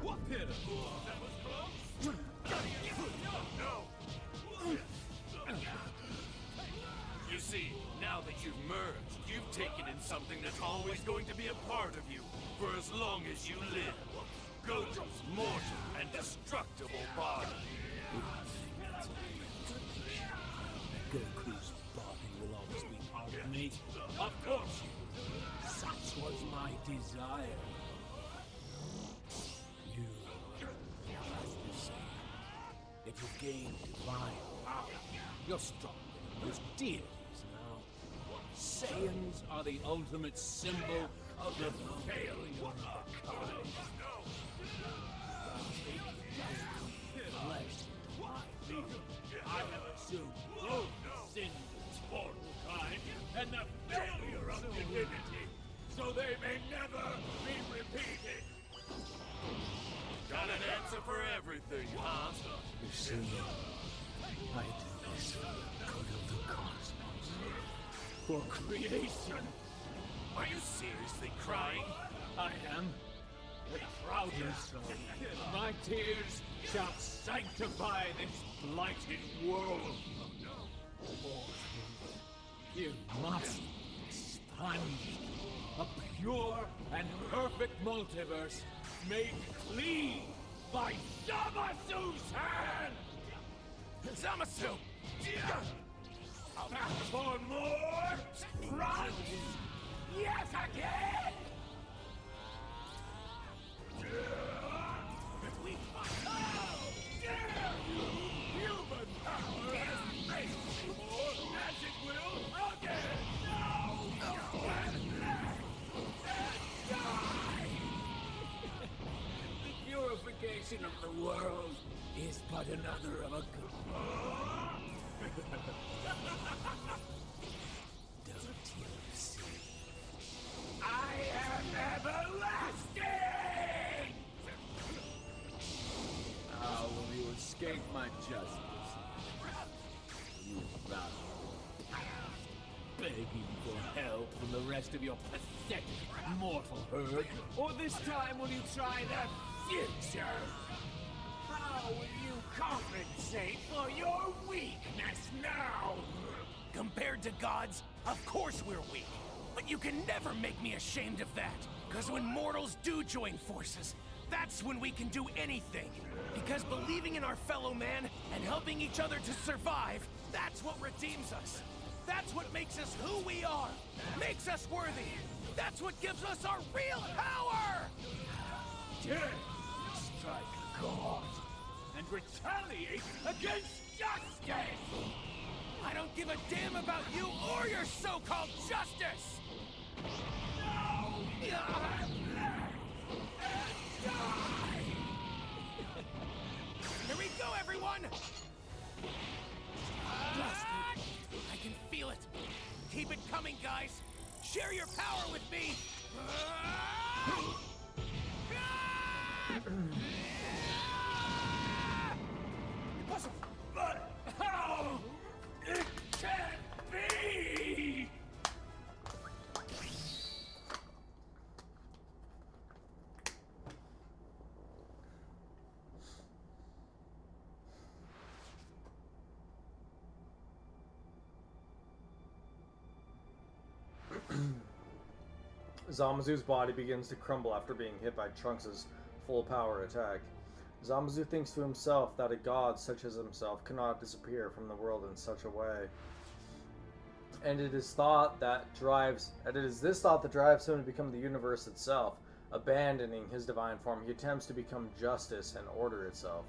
What hit him? That was close? No! You see, now that you've merged, you've taken in something that's always going to be a part of you, for as long as you live. Goku's mortal and destructible body. Goku's body will always be part of me. Of course, such was my desire. You, as to say, that you gain divine power. You're stronger than those deities now. Saiyans are the ultimate symbol of the failure of the kind. I have assumed both the sins of mortal kind and the failure of divinity, so they may never be repeated. Got got an answer for everything, huh? You see, I do this for the good of the cosmos. For creation. Are you seriously crying? I am. Proudly so. My tears shall sanctify this blighted world. Mortals, you must expunge a pure and perfect multiverse made clean by Zamasu's hand! Zamasu! For more runs? Yes, I can! We How dare you! Human power has made more as it will again! The purification of the world is but another of a good. Don't you see? I am everlasting! How will you escape my justice? You foul. Begging for help from the rest of your pathetic mortal herd? Or this time will you try the future? How will you compensate for your weakness now? Compared to gods, of course we're weak. But you can never make me ashamed of that. Because when mortals do join forces, that's when we can do anything. Because believing in our fellow man and helping each other to survive, that's what redeems us. That's what makes us who we are. Makes us worthy. That's what gives us our real power! Dare strike a god and retaliate against justice! I don't give a damn about you or your so-called justice! Now, Here we go, everyone! I can feel it. Keep it coming, guys. Share your power with me. Impossible! But how? It can't be! Zamazu's body begins to crumble after being hit by Trunks' full power attack. Zamazu thinks to himself that a god such as himself cannot disappear from the world in such a way. And it is this thought that drives him to become the universe itself. Abandoning his divine form, he attempts to become justice and order itself.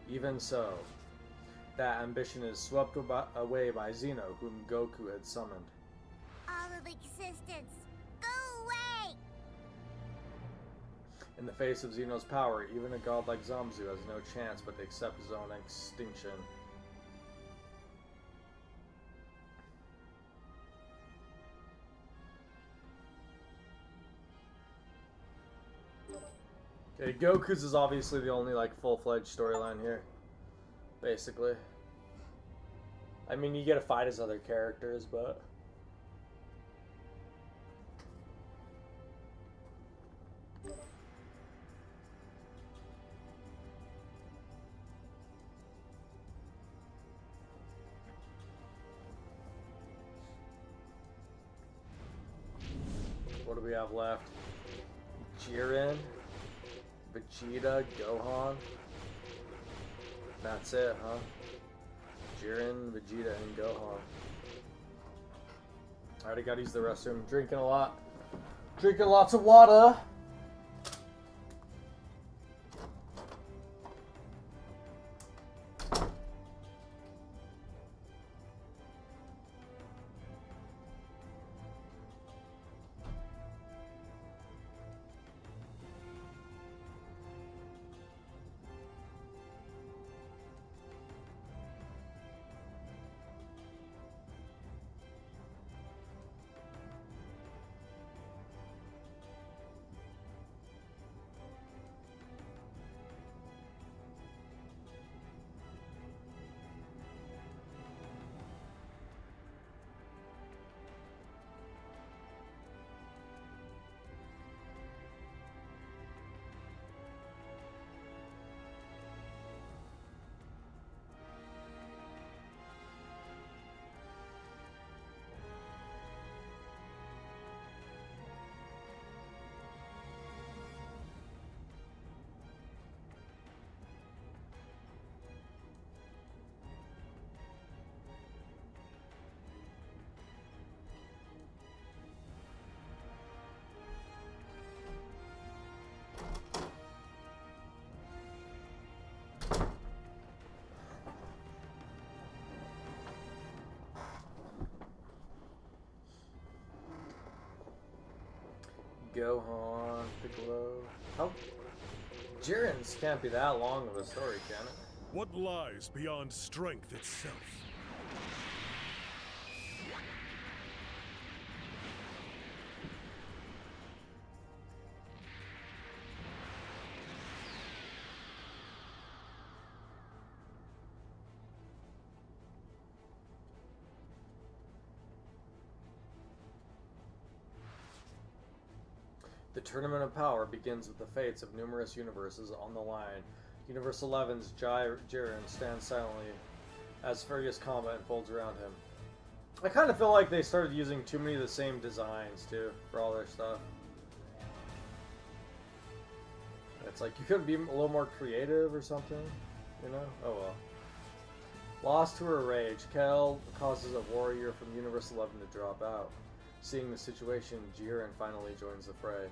Even so, that ambition is swept away by Xeno, whom Goku had summoned. All of existence, go away! In the face of Xeno's power, even a god like Zamazu has no chance but to accept his own extinction. Okay, Goku's is obviously the only, like, full-fledged storyline here. Basically. I mean, you get to fight as other characters, but... What do we have left? Jiren, Vegeta, Gohan. That's it, huh? Jiren, Vegeta, and Gohan. I already gotta use the restroom. Drinking a lot. Drinking lots of water. Gohan, Piccolo. How? Jiren's can't be that long of a story, can it? What lies beyond strength itself? The Tournament of Power begins with the fates of numerous universes on the line. Universe 11's Jiren stands silently as furious combat unfolds around him. I kind of feel like they started using too many of the same designs, too, for all their stuff. It's like, you couldn't be a little more creative or something, you know? Oh well. Lost to her rage, Kel causes a warrior from Universe 11 to drop out. Seeing the situation, Jiren finally joins the fray.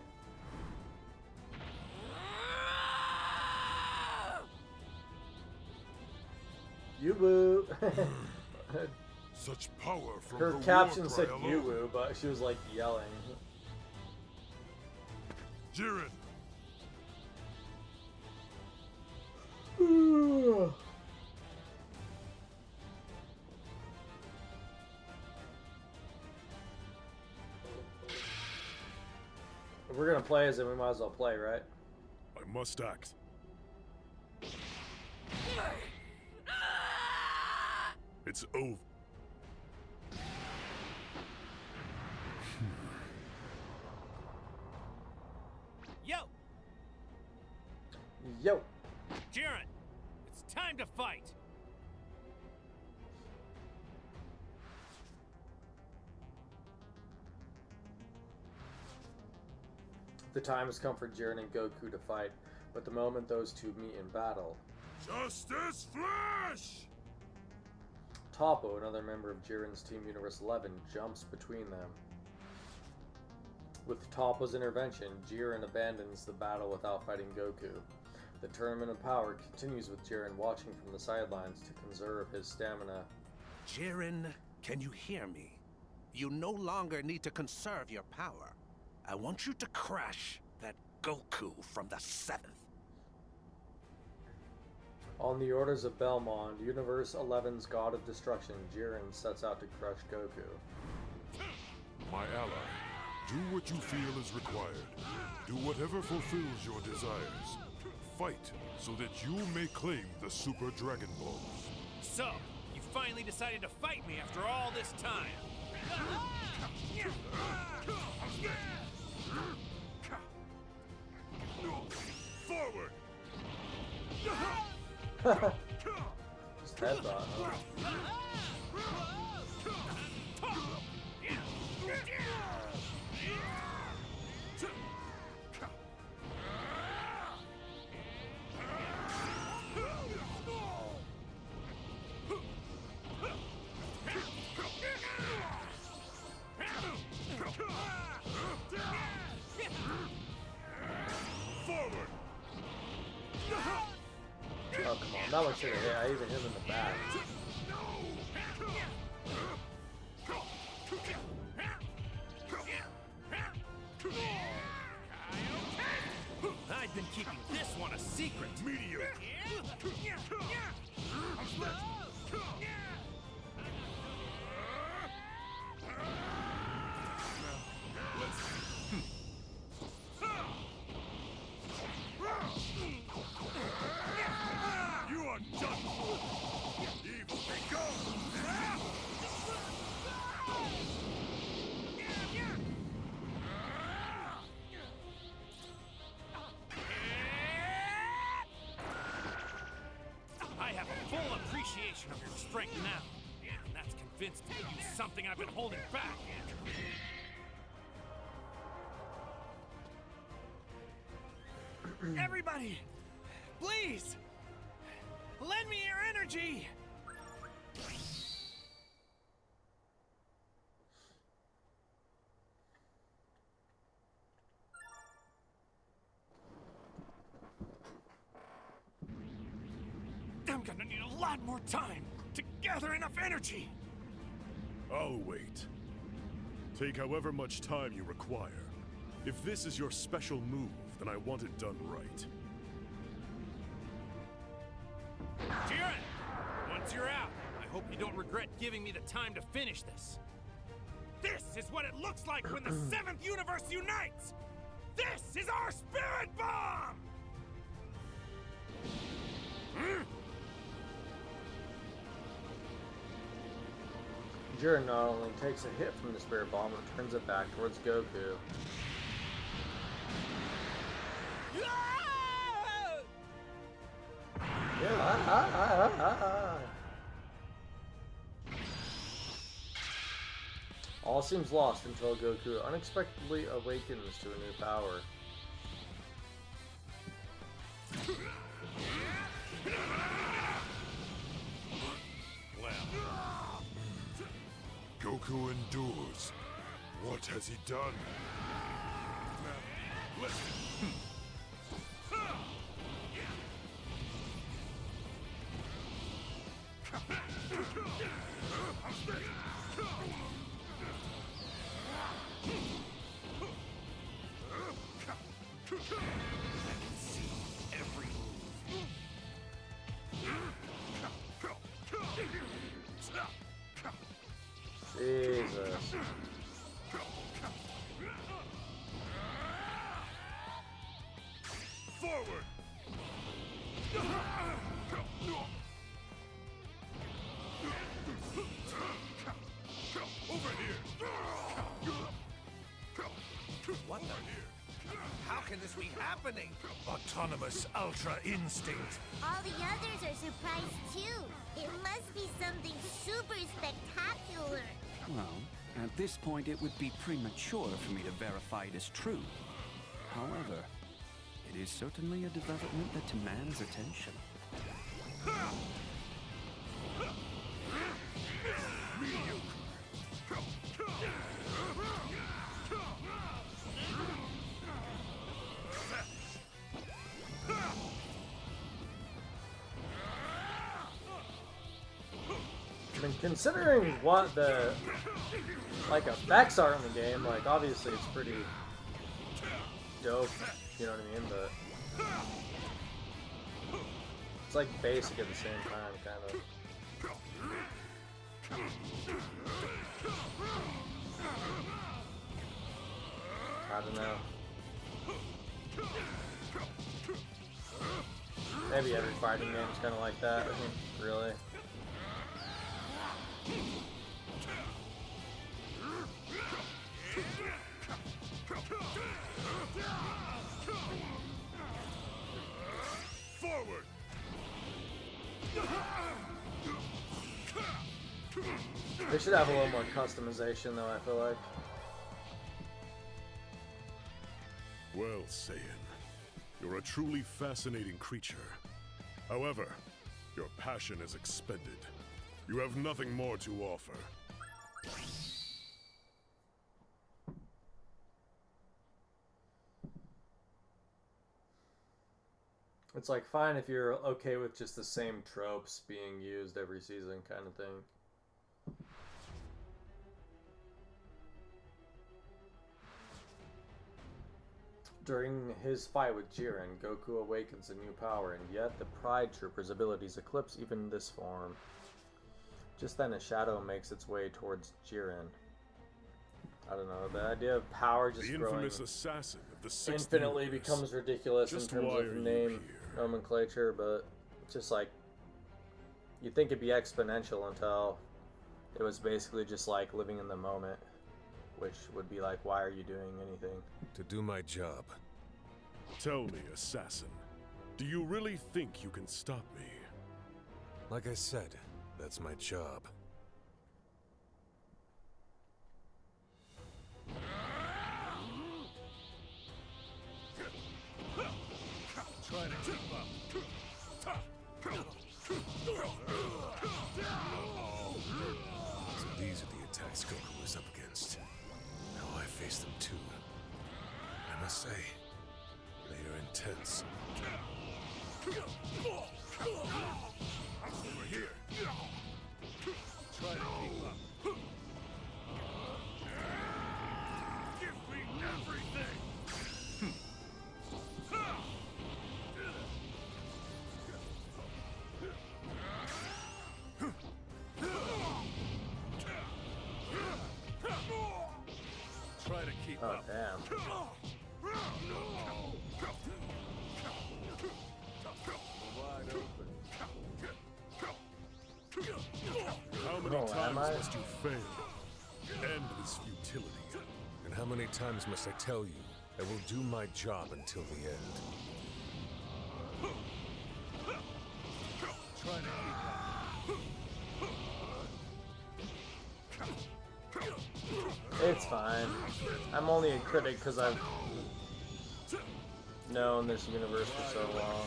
Yu-Woo! Such power from her caption said Yu-Woo, but she was like yelling. Jiren! If we're gonna play as it, we might as well play, right? I must act. It's over. Yo! Yo! Jiren! It's time to fight! The time has come for Jiren and Goku to fight, but the moment those two meet in battle... Justice Flash! Toppo, another member of Jiren's Team Universe 11, jumps between them. With Toppo's intervention, Jiren abandons the battle without fighting Goku. The Tournament of Power continues with Jiren watching from the sidelines to conserve his stamina. Jiren, can you hear me? You no longer need to conserve your power. I want you to crush that Goku from the 7th. On the orders of Belmond, Universe 11's God of Destruction, Jiren sets out to crush Goku. My ally, do what you feel is required. Do whatever fulfills your desires. Fight so that you may claim the Super Dragon Balls. So, you finally decided to fight me after all this time. Forward! Just headbutt, huh? Oh, come on. That one should have hit. I even hit him in the back. I've been keeping this one a secret. Meteor! You are done for! Evil be gone! I have a full appreciation of your strength now. And that's convinced me to use something I've been holding back. Everybody, please, lend me your energy. I'm gonna need a lot more time to gather enough energy. I'll wait. Take however much time you require. If this is your special move, then I want it done right. Jiren! Once you're out, I hope you don't regret giving me the time to finish this. This is what it looks like when the 7th universe unites! This is our spirit bomb! Jiren not only takes a hit from the spirit bomb, but turns it back towards Goku. All seems lost until Goku unexpectedly awakens to a new power. Goku endures. What has he done? Jesus. Forward! Over here! What the? How can this be happening? Autonomous Ultra Instinct. All the others are surprised too. It must be something super spectacular. Well, at this point it would be premature for me to verify it as true. However, it is certainly a development that demands attention. I mean, considering what the effects are in the game, like obviously it's pretty dope, you know what I mean, but it's like basic at the same time, kind of. I don't know. Maybe every fighting game's kind of like that, I mean, really. Forward! They should have a little more customization, though, I feel like. Well, Saiyan, you're a truly fascinating creature. However, your passion is expended. You have nothing more to offer. It's like fine if you're okay with just the same tropes being used every season kind of thing. During his fight with Jiren, Goku awakens a new power, and yet the Pride Trooper's abilities eclipse even this form. Just then a shadow makes its way towards Jiren. I don't know, the idea of power just the growing infamous assassin of the sixth infinitely universe. becomes ridiculous Just in terms why of are you name here? nomenclature, but it's just like, you'd think it'd be exponential until it was basically just like living in the moment, which would be like, why are you doing anything? To do my job. Tell me, assassin, do you really think you can stop me? Like I said, that's my job. Try to keep up. So these are the attacks Goku was up against. Now I face them too. I must say, they are intense. Over here. Try to keep up. Give me everything. damn. How many Oh, am times I? must you fail? End this futility. And how many times must I tell you I will do my job until the end? Try to It's fine. I'm only a critic because I've known this universe for so long.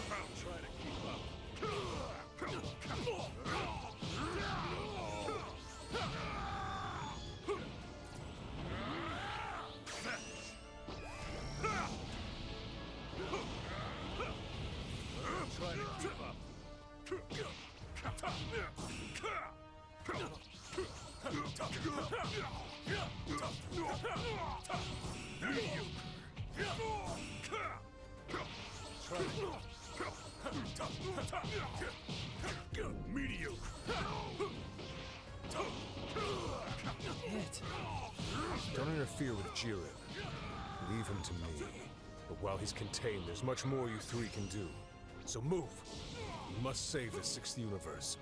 Mediocre. Don't interfere with Jiren. Leave him to me. But while he's contained, there's much more you three can do. So move. You must save the 6th universe.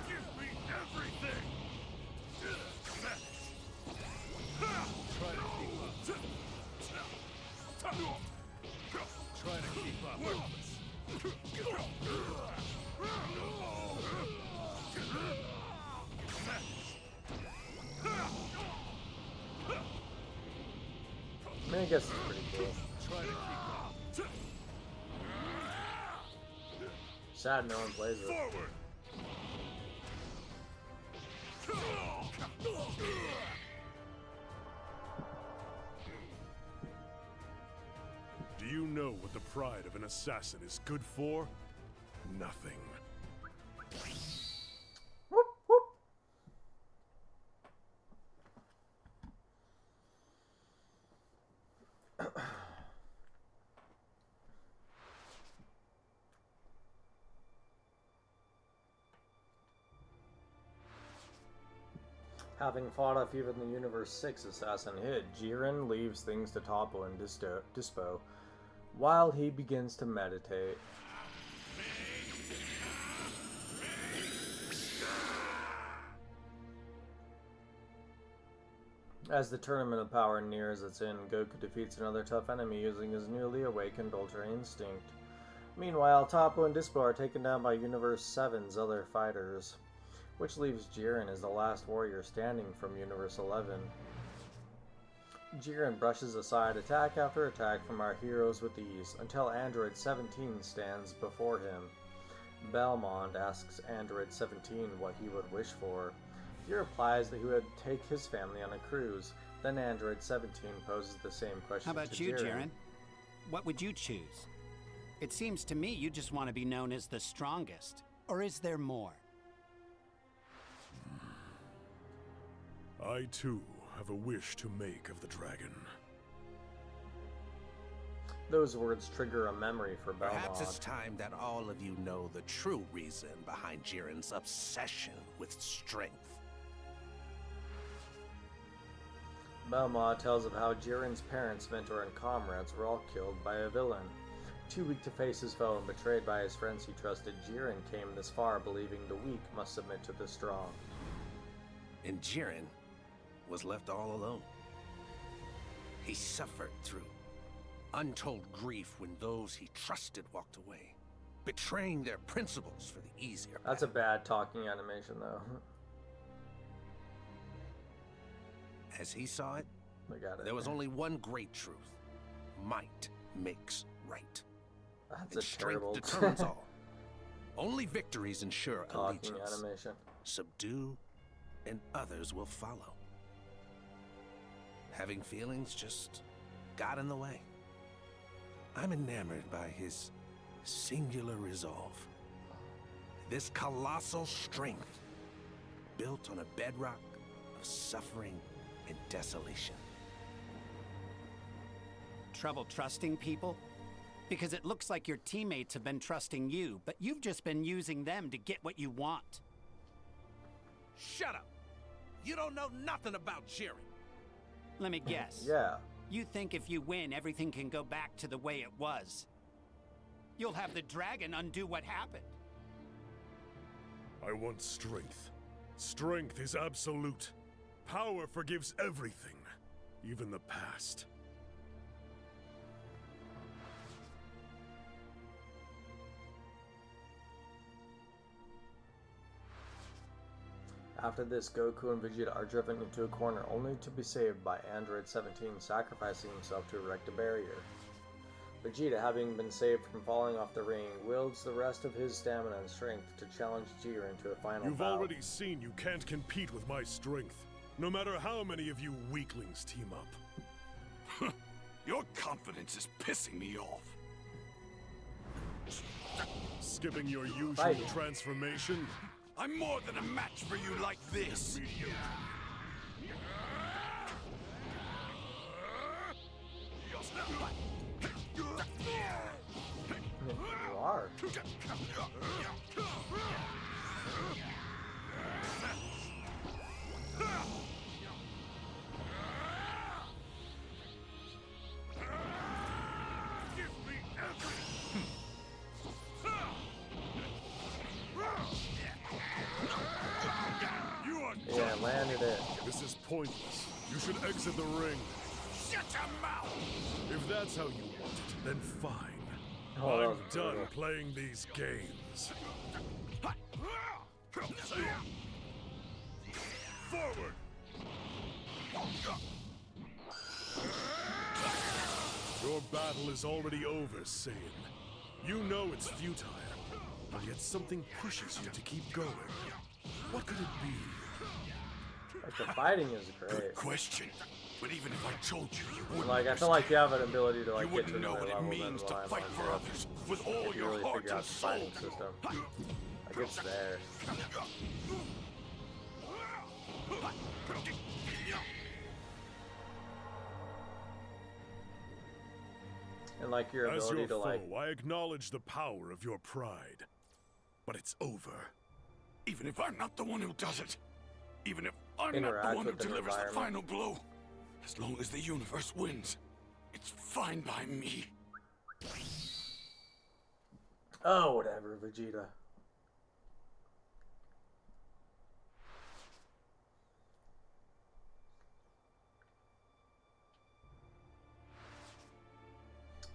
give me everything. Try to keep up. I mean, I guess it's pretty cool. Try to keep up. Sad no one plays it. Forward. Do you know what the pride of an assassin is good for? Nothing. Whoop, whoop. Having fought off even the Universe 6 assassin hit, Jiren leaves things to Toppo and Dispo while he begins to meditate. As the Tournament of Power nears its end, Goku defeats another tough enemy using his newly awakened Ultra Instinct. Meanwhile, Toppo and Dispo are taken down by Universe 7's other fighters, which leaves Jiren as the last warrior standing from Universe 11. Jiren brushes aside attack after attack from our heroes with ease, until Android 17 stands before him. Belmont asks Android 17 what he would wish for. He replies that he would take his family on a cruise. Then Android 17 poses the same question How about to you, Jiren. Jiren? What would you choose? It seems to me you just want to be known as the strongest. Or is there more? I too have a wish to make of the dragon. Those words trigger a memory for Belmont. Perhaps it's time that all of you know the true reason behind Jiren's obsession with strength. Belmont tells of how Jiren's parents, mentor, and comrades were all killed by a villain. Too weak to face his foe and betrayed by his friends he trusted, Jiren came this far believing the weak must submit to the strong. And Jiren was left all alone. He suffered through untold grief when those he trusted walked away, betraying their principles for the easier. That's a bad talking animation, though. As he saw it, there was only one great truth. Might makes right. That's and a terrible strength determines all. Only victories ensure talking allegiance. animation. Subdue, and others will follow. Having feelings just got in the way. I'm enamored by his singular resolve. This colossal strength, built on a bedrock of suffering and desolation. Trouble trusting people? Because it looks like your teammates have been trusting you, but you've just been using them to get what you want. Shut up! You don't know nothing about Jiren. Let me guess. Yeah. You think if you win, everything can go back to the way it was? You'll have the dragon undo what happened. I want strength. Strength is absolute. Power forgives everything, even the past. After this, Goku and Vegeta are driven into a corner only to be saved by Android 17 sacrificing himself to erect a barrier. Vegeta, having been saved from falling off the ring, wields the rest of his stamina and strength to challenge Jiren to a final You've bout. already seen you can't compete with my strength, no matter how many of you weaklings team up. Your confidence is pissing me off. Skipping your usual Fighting. transformation? I'm more than a match for you like this. You are. Yeah, landed it. This is pointless. You should exit the ring. Shut your mouth! If that's how you want it, then fine. Oh, that I'm was done brutal. playing these games. Forward! Your battle is already over, Saiyan. You know it's futile, but yet something pushes you to keep going. What could it be? Like, the fighting is great. Good question. But even if I told you, you wouldn't Like, I feel like you have an ability to, You like, get to wouldn't know another what it level means than to what I'm fight on for here. others with all If you your really heart figure out and the soul. fighting system. Like, it's there. And, like, your As ability your to, foe, like... I acknowledge the power of your pride. But it's over. Even if I'm not the one who does it. Even if I'm not Interact the one who with the delivers the final environment. blow. As long as the universe wins, it's fine by me. Oh, whatever, Vegeta.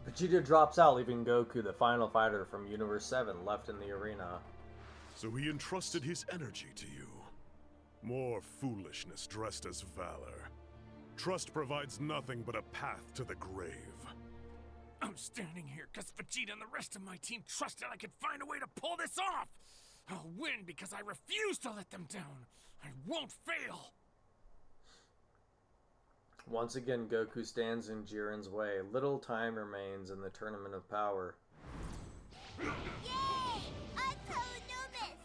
Vegeta drops out, leaving Goku, the final fighter from Universe 7, left in the arena. So he entrusted his energy to you. More foolishness dressed as valor. Trust provides nothing but a path to the grave. I'm standing here because Vegeta and the rest of my team trusted I could find a way to pull this off. I'll win because I refuse to let them down. I won't fail. Once again, Goku stands in Jiren's way. Little time remains in the Tournament of Power. Yay! Autonomous!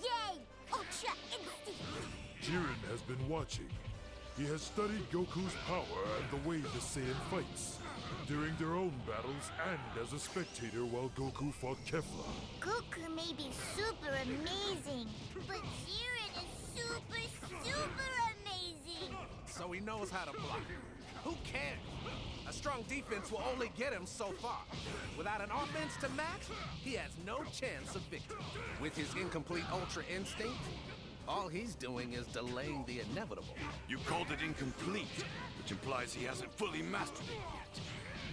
Yay! Ultra Instinct! Jiren has been watching. He has studied Goku's power and the way the Saiyan fights. During their own battles and as a spectator while Goku fought Kefla. Goku may be super amazing, but Jiren is super amazing! So he knows how to block. Who cares? A strong defense will only get him so far. Without an offense to match, he has no chance of victory. With his incomplete Ultra Instinct, all he's doing is delaying the inevitable. You called it incomplete, which implies he hasn't fully mastered it yet.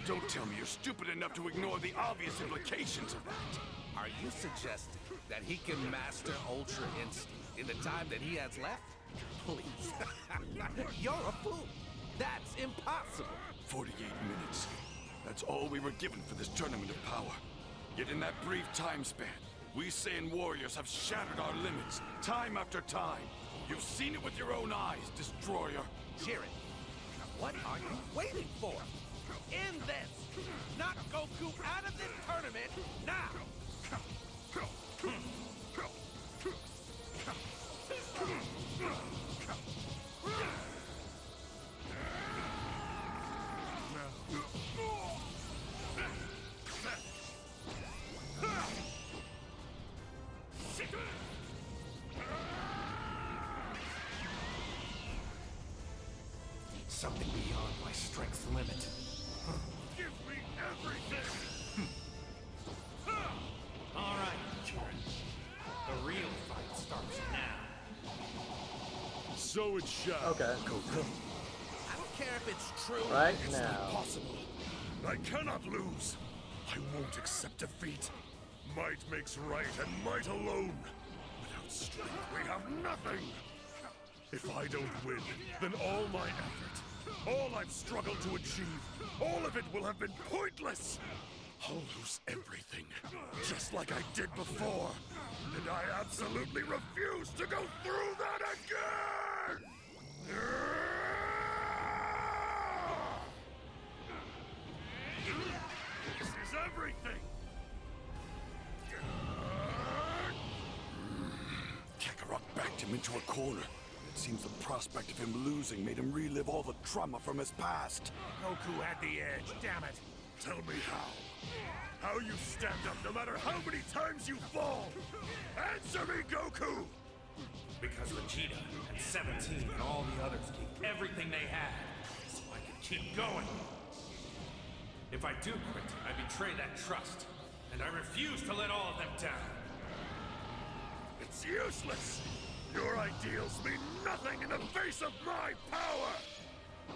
Don't tell me you're stupid enough to ignore the obvious implications of that. Are you suggesting that he can master Ultra Instinct in the time that he has left? Please. You're a fool. That's impossible. 48 minutes. That's all we were given for this Tournament of Power. Yet in that brief time span, we Saiyan warriors have shattered our limits, time after time. You've seen it with your own eyes, Destroyer. Jiren, what are you waiting for? End this! Knock Goku out of this tournament now! something beyond my strength's limit. Give me everything! All right, Jiren. The real fight starts now. So it shall. Okay. Goku. I don't care if it's true. Right It's now. not possible. I cannot lose. I won't accept defeat. Might makes right, and might alone. Without strength, we have nothing. If I don't win, then all my effort, all I've struggled to achieve, all of it will have been pointless. I'll lose everything, just like I did before. And I absolutely refuse to go through that again! This is everything! Kakarot backed him into a corner. It seems the prospect of him losing made him relive all the trauma from his past. Goku had the edge, damn it. Tell me how. How you stand up no matter how many times you fall! Answer me, Goku! Because Vegeta and 17 and all the others gave everything they had so I could keep going. If I do quit, I betray that trust, and I refuse to let all of them down. It's useless! Your ideals mean nothing in the face of my power!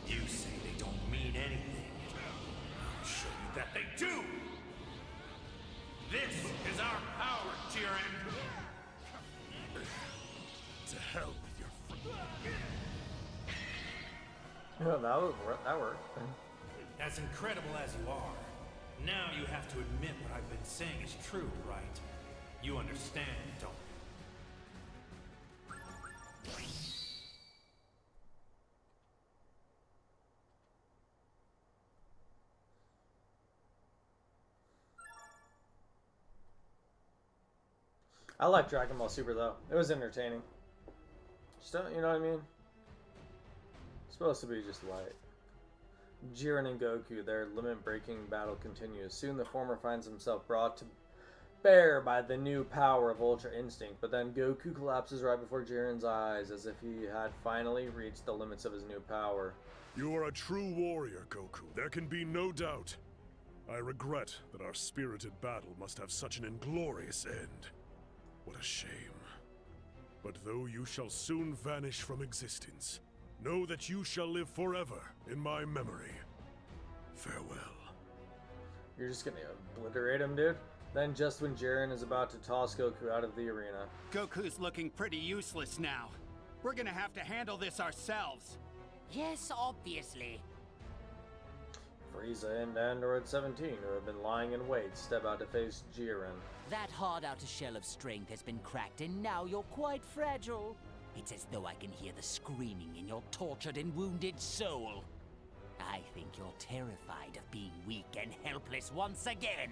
You say they don't mean anything. I'll show you that they do! This is our power, Jiren! To hell with your Yeah, that worked. As incredible as you are, now you have to admit what I've been saying is true, right? You understand, don't you? I like Dragon Ball Super though. It was entertaining. Still, you know what I mean? It's supposed to be just light. Jiren and Goku, their limit-breaking battle continues. Soon the former finds himself brought to bear by the new power of Ultra Instinct, but then Goku collapses right before Jiren's eyes as if he had finally reached the limits of his new power. You are a true warrior, Goku. There can be no doubt. I regret that our spirited battle must have such an inglorious end. What a shame. But though you shall soon vanish from existence, know that you shall live forever in my memory. Farewell. You're just gonna obliterate him, dude? Then just when Jiren is about to toss Goku out of the arena. Goku's looking pretty useless now. We're gonna have to handle this ourselves. Yes, obviously. Frieza and Android 17, who have been lying in wait, step out to face Jiren. That hard outer shell of strength has been cracked, and now you're quite fragile. It's as though I can hear the screaming in your tortured and wounded soul. I think you're terrified of being weak and helpless once again.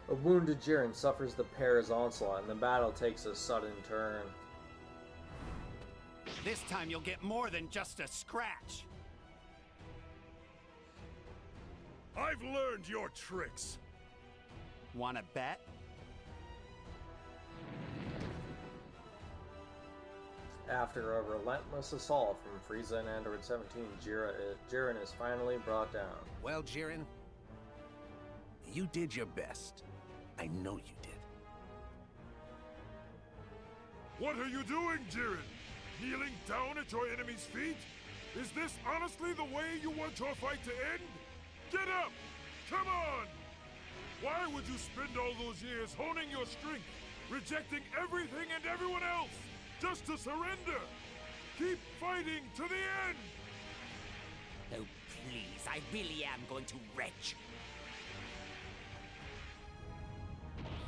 A wounded Jiren suffers the pair's onslaught, and the battle takes a sudden turn. This time you'll get more than just a scratch. I've learned your tricks. Wanna bet? After a relentless assault from Frieza and Android 17, Jiren is finally brought down. Well, Jiren, you did your best. I know you did. What are you doing, Jiren? Kneeling down at your enemy's feet? Is this honestly the way you want your fight to end? Get up! Come on! Why would you spend all those years honing your strength, rejecting everything and everyone else, just to surrender? Keep fighting to the end! Oh, please, I really am going to retch.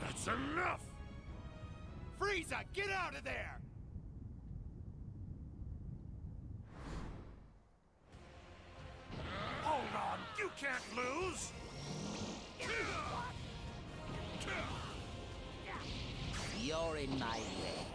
That's enough! Frieza, get out of there! Hold on, you can't lose! You're in my way.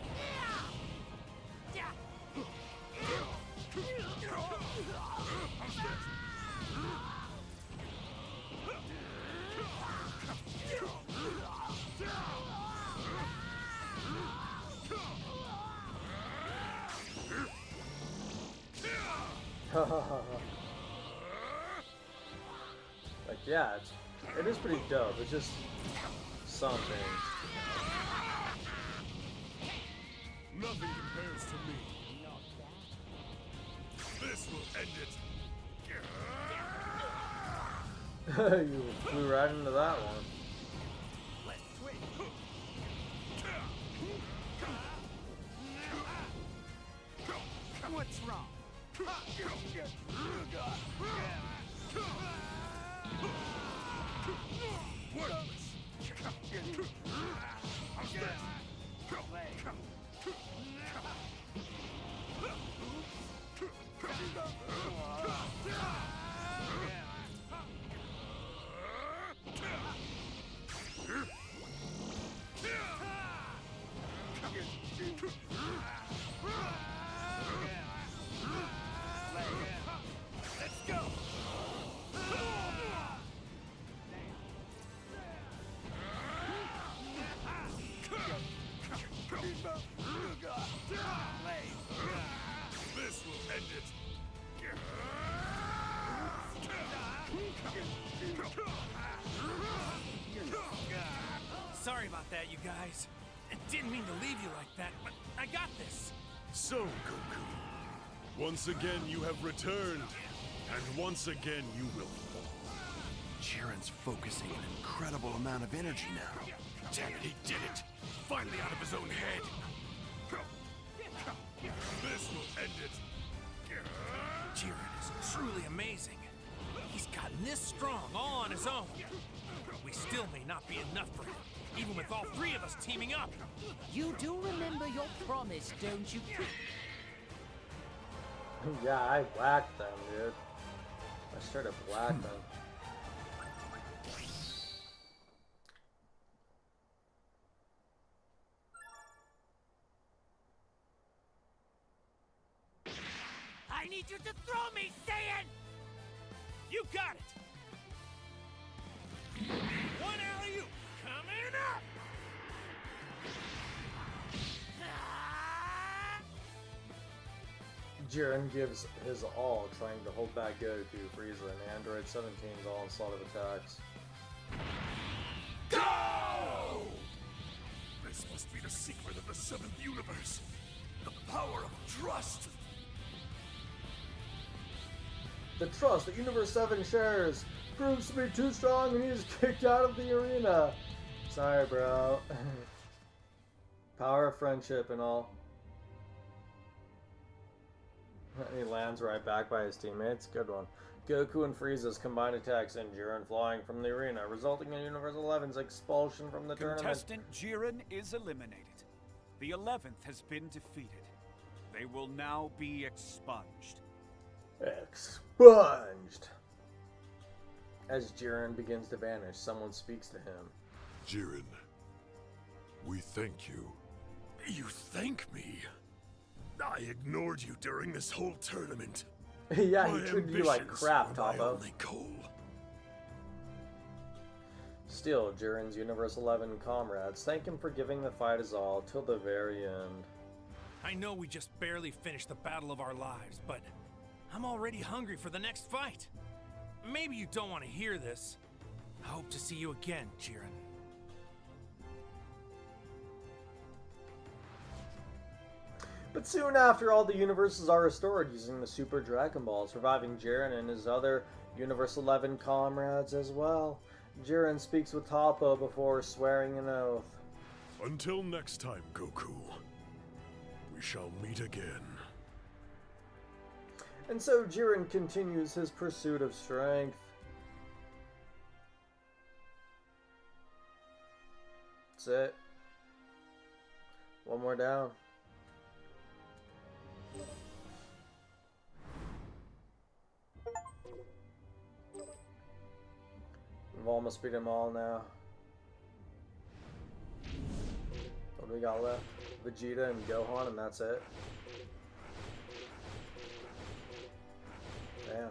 Like, yeah, it is pretty dope. It's just some things. Nothing compares to me. This will end it. You flew right into that one. What's wrong? This will end it. Sorry about that, you guys. I didn't mean to leave you like that, but I got this. So, Goku, once again you have returned, and once again you will fall. Jiren's focusing an incredible amount of energy now. Damn it, he did it! Finally out of his own head! This will end it. Jiren is truly amazing. He's gotten this strong all on his own. We still may not be enough for him, even with all three of us teaming up. You do remember your promise, don't you? Yeah, I whacked them, dude. I straight up whacked them. I need you to throw me, Saiyan! You got it! One alley-oop coming up! Jiren gives his all trying to hold back Goku, Frieza, and Android 17's onslaught of attacks. Go! This must be the secret of the seventh universe. The power of trust. The trust that Universe 7 shares proves to be too strong and he is kicked out of the arena. Sorry, bro. Power of friendship and all. And he lands right back by his teammates. Good one. Goku and Frieza's combined attacks and Jiren flying from the arena, resulting in Universe 11's expulsion from the tournament. Contestant Jiren is eliminated. The 11th has been defeated. They will now be expunged. Expunged! As Jiren begins to vanish, someone speaks to him. Jiren, we thank you. You thank me? I ignored you during this whole tournament. Yeah, My he treated you like ambitions crap, were my Toppo. only goal. Still, Jiren's Universe 11 comrades thank him for giving the fight his all till the very end. I know we just barely finished the battle of our lives, but I'm already hungry for the next fight. Maybe you don't want to hear this. I hope to see you again, Jiren. But soon after, all the universes are restored using the Super Dragon Balls, reviving Jiren and his other Universe 11 comrades as well. Jiren speaks with Toppo before swearing an oath. Until next time, Goku. We shall meet again. And so Jiren continues his pursuit of strength. That's it. One more down. We've almost beat them all now. What do we got left? Vegeta and Gohan, and that's it. Damn.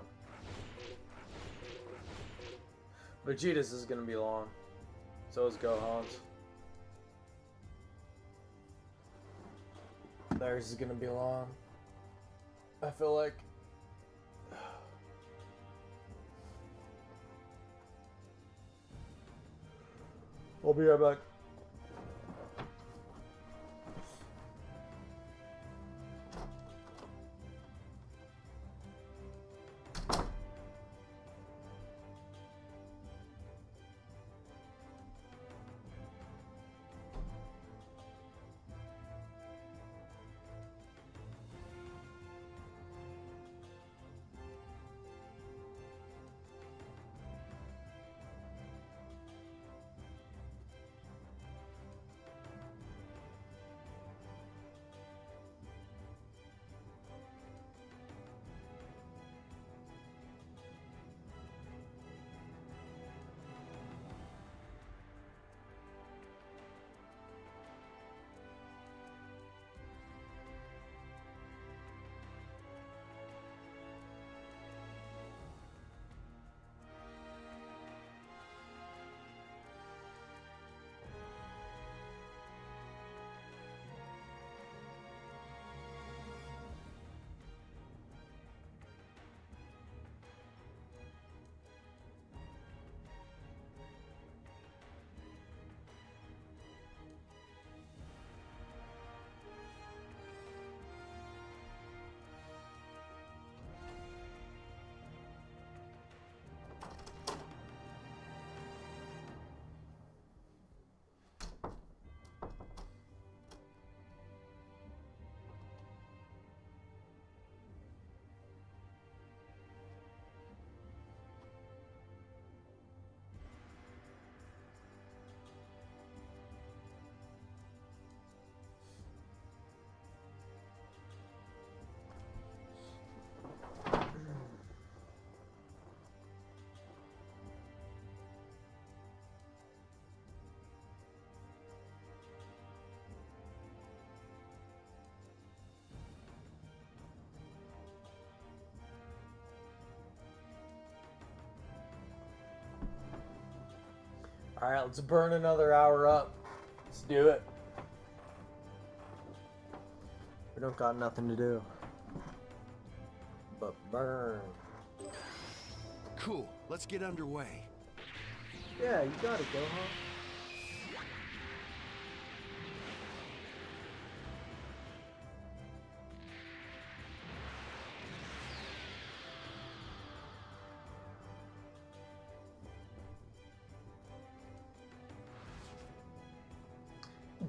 Vegeta's is gonna be long. So is Gohan's. Theirs is gonna be long. I feel like I'll be right back. Alright, let's burn another hour up. Let's do it. We don't got nothing to do. But burn. Cool, let's get underway. Yeah, you got it, Gohan.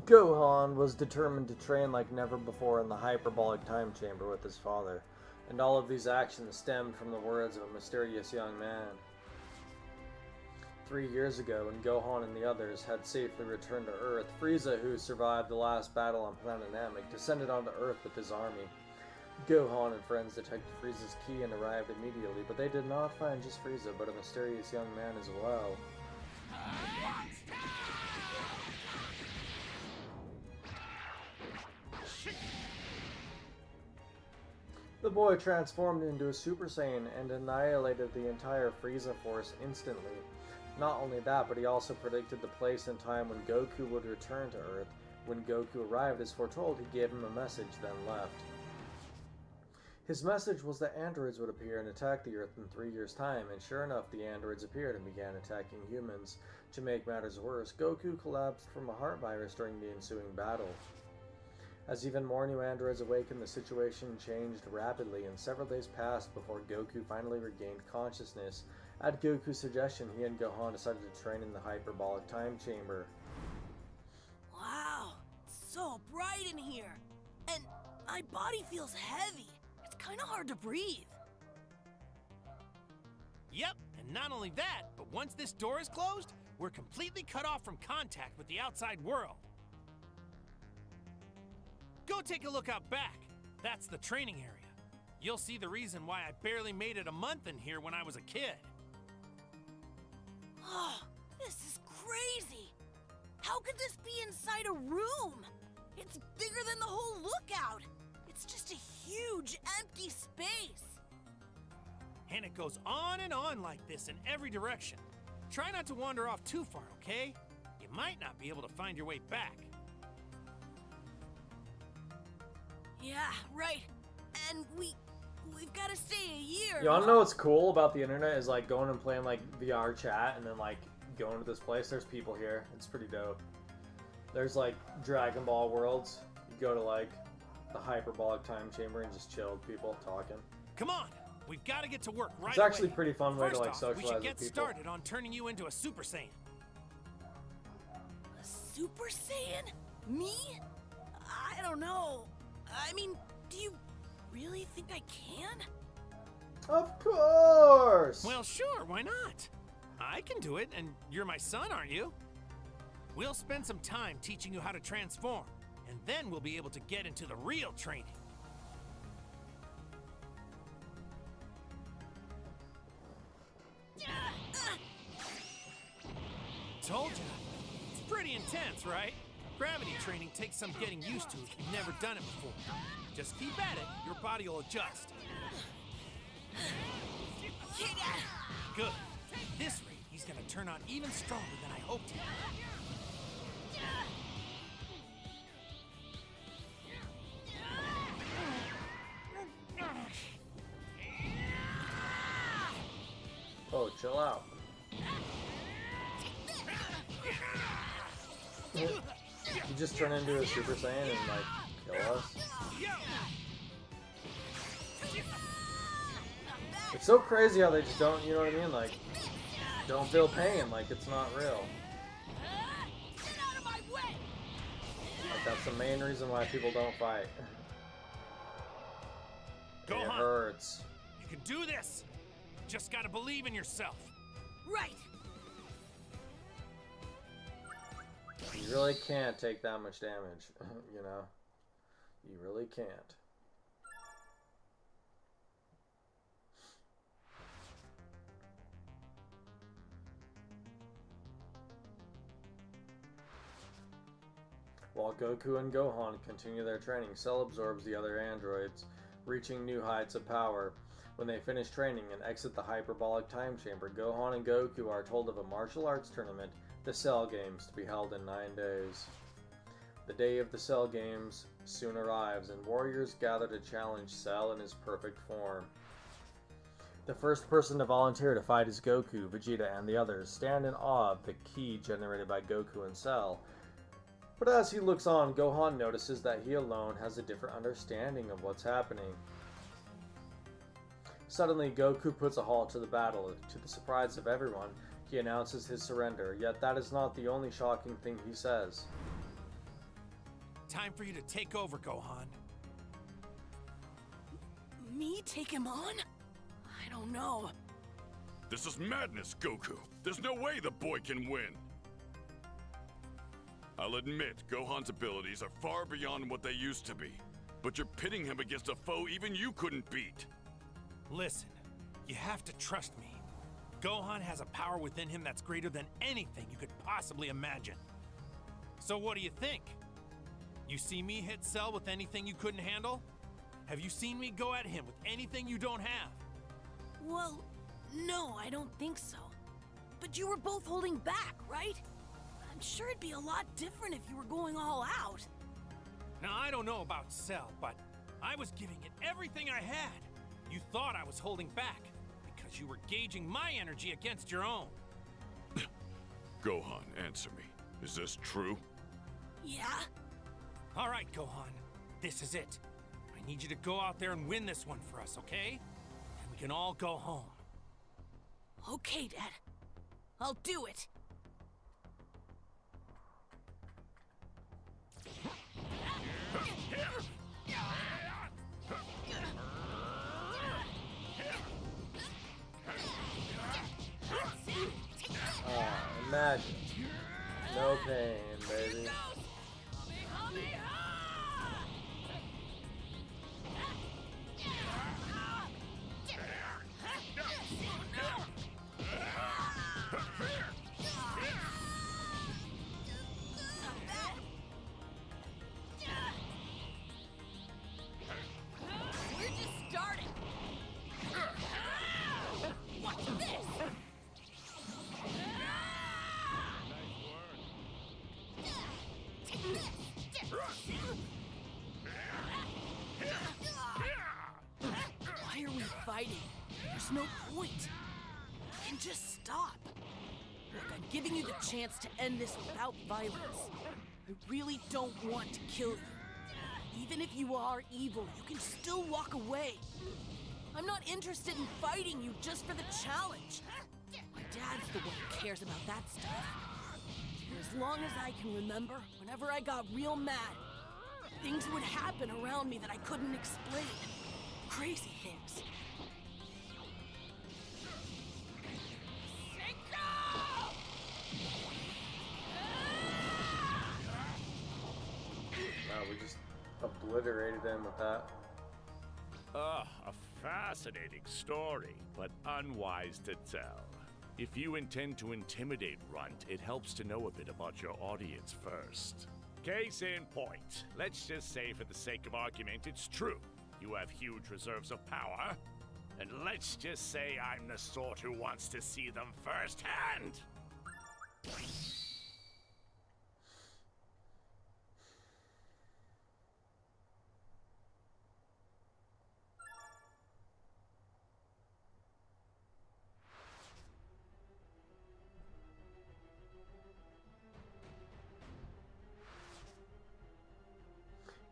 Gohan was determined to train like never before in the hyperbolic time chamber with his father, and all of these actions stemmed from the words of a mysterious young man. 3 years ago, when Gohan and the others had safely returned to Earth, Frieza, who survived the last battle on planet Namek, descended onto Earth with his army. Gohan and friends detected Frieza's key and arrived immediately, but they did not find just Frieza, but a mysterious young man as well. The boy transformed into a Super Saiyan and annihilated the entire Frieza force instantly. Not only that, but he also predicted the place and time when Goku would return to Earth. When Goku arrived as foretold, he gave him a message, then left. His message was that androids would appear and attack the Earth in 3 years' time, and sure enough, the androids appeared and began attacking humans. To make matters worse, Goku collapsed from a heart virus during the ensuing battle. As even more new androids awakened, the situation changed rapidly, and several days passed before Goku finally regained consciousness. At Goku's suggestion, he and Gohan decided to train in the hyperbolic time chamber. Wow, it's so bright in here, and my body feels heavy. It's kind of hard to breathe. Yep, and not only that, but once this door is closed, we're completely cut off from contact with the outside world. Go take a look out back. That's the training area. You'll see the reason why I barely made it a month in here when I was a kid. Oh, this is crazy. How could this be inside a room? It's bigger than the whole lookout. It's just a huge empty space. And it goes on and on like this in every direction. Try not to wander off too far, okay? You might not be able to find your way back. Yeah, right. And we've got to stay a year. You wanna know what's cool about the internet is like going and playing like VR chat and then like go into this place. There's people here. It's pretty dope. There's like Dragon Ball worlds. You go to like the hyperbolic time chamber and just chill with people talking. Come on, we've got to get to work right It's actually away. a pretty fun way to First like off, socialize we should with get people. started on turning you into a Super Saiyan. A Super Saiyan? Me? I don't know. I mean, do you really think I can? Of course! Well, sure, why not? I can do it, and you're my son, aren't you? We'll spend some time teaching you how to transform, and then we'll be able to get into the real training. Told you. It's pretty intense, right? Gravity training takes some getting used to if you've never done it before. Just keep at it, your body will adjust. Good. At this rate, he's gonna turn out even stronger than I hoped he would. Oh, chill out. You just turn into a Super Saiyan and like kill us? It's so crazy how they just don't, you know what I mean? Like, don't feel pain, like it's not real. Like, that's the main reason why people don't fight. Go It on. hurts. You can do this. Just gotta believe in yourself. Right. You really can't take that much damage, you know? You really can't. While Goku and Gohan continue their training, Cell absorbs the other androids, reaching new heights of power. When they finish training and exit the hyperbolic time chamber, Gohan and Goku are told of a martial arts tournament, the Cell Games, to be held in 9 days. The day of the Cell Games soon arrives, and warriors gather to challenge Cell in his perfect form. The first person to volunteer to fight is Goku. Vegeta and the others stand in awe of the ki generated by Goku and Cell. But as he looks on, Gohan notices that he alone has a different understanding of what's happening. Suddenly, Goku puts a halt to the battle. To the surprise of everyone, he announces his surrender, yet that is not the only shocking thing he says. Time for you to take over, Gohan. Me take him on? I don't know. This is madness, Goku. There's no way the boy can win. I'll admit, Gohan's abilities are far beyond what they used to be. But you're pitting him against a foe even you couldn't beat. Listen, you have to trust me. Gohan has a power within him that's greater than anything you could possibly imagine. So what do you think? You see me hit Cell with anything you couldn't handle? Have you seen me go at him with anything you don't have? Well, no, I don't think so. But you were both holding back, right? I'm sure it'd be a lot different if you were going all out. Now, I don't know about Cell, but I was giving it everything I had. You thought I was holding back because you were gauging my energy against your own. Gohan, answer me. Is this true? Yeah? All right, Gohan. This is it. I need you to go out there and win this one for us, okay? And we can all go home. Okay, Dad. I'll do it. Imagine. No pain, baby. We're just starting. Watch this. Why are we fighting? There's no point. We can just stop. Look, I'm giving you the chance to end this without violence. I really don't want to kill you. Even if you are evil, you can still walk away. I'm not interested in fighting you just for the challenge. My dad's the one who cares about that stuff. And as long as I can remember, whenever I got real mad, things would happen around me that I couldn't explain. Crazy things. Wow, we just obliterated him with that. A fascinating story, but unwise to tell. If you intend to intimidate Runt, it helps to know a bit about your audience first. Case in point, let's just say for the sake of argument it's true. You have huge reserves of power, and let's just say I'm the sort who wants to see them firsthand.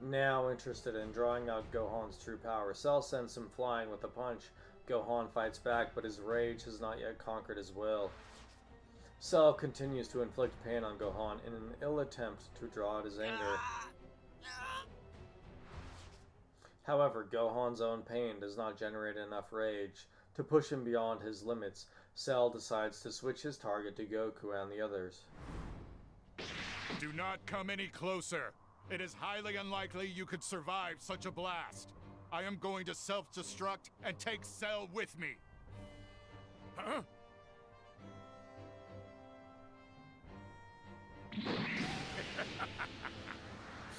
Now interested in drawing out Gohan's true power, Cell sends him flying with a punch. Gohan fights back, but his rage has not yet conquered his will. Cell continues to inflict pain on Gohan in an ill attempt to draw out his anger. However, Gohan's own pain does not generate enough rage to push him beyond his limits. Cell decides to switch his target to Goku and the others. Do not come any closer. It is highly unlikely you could survive such a blast. I am going to self-destruct and take Cell with me. Huh?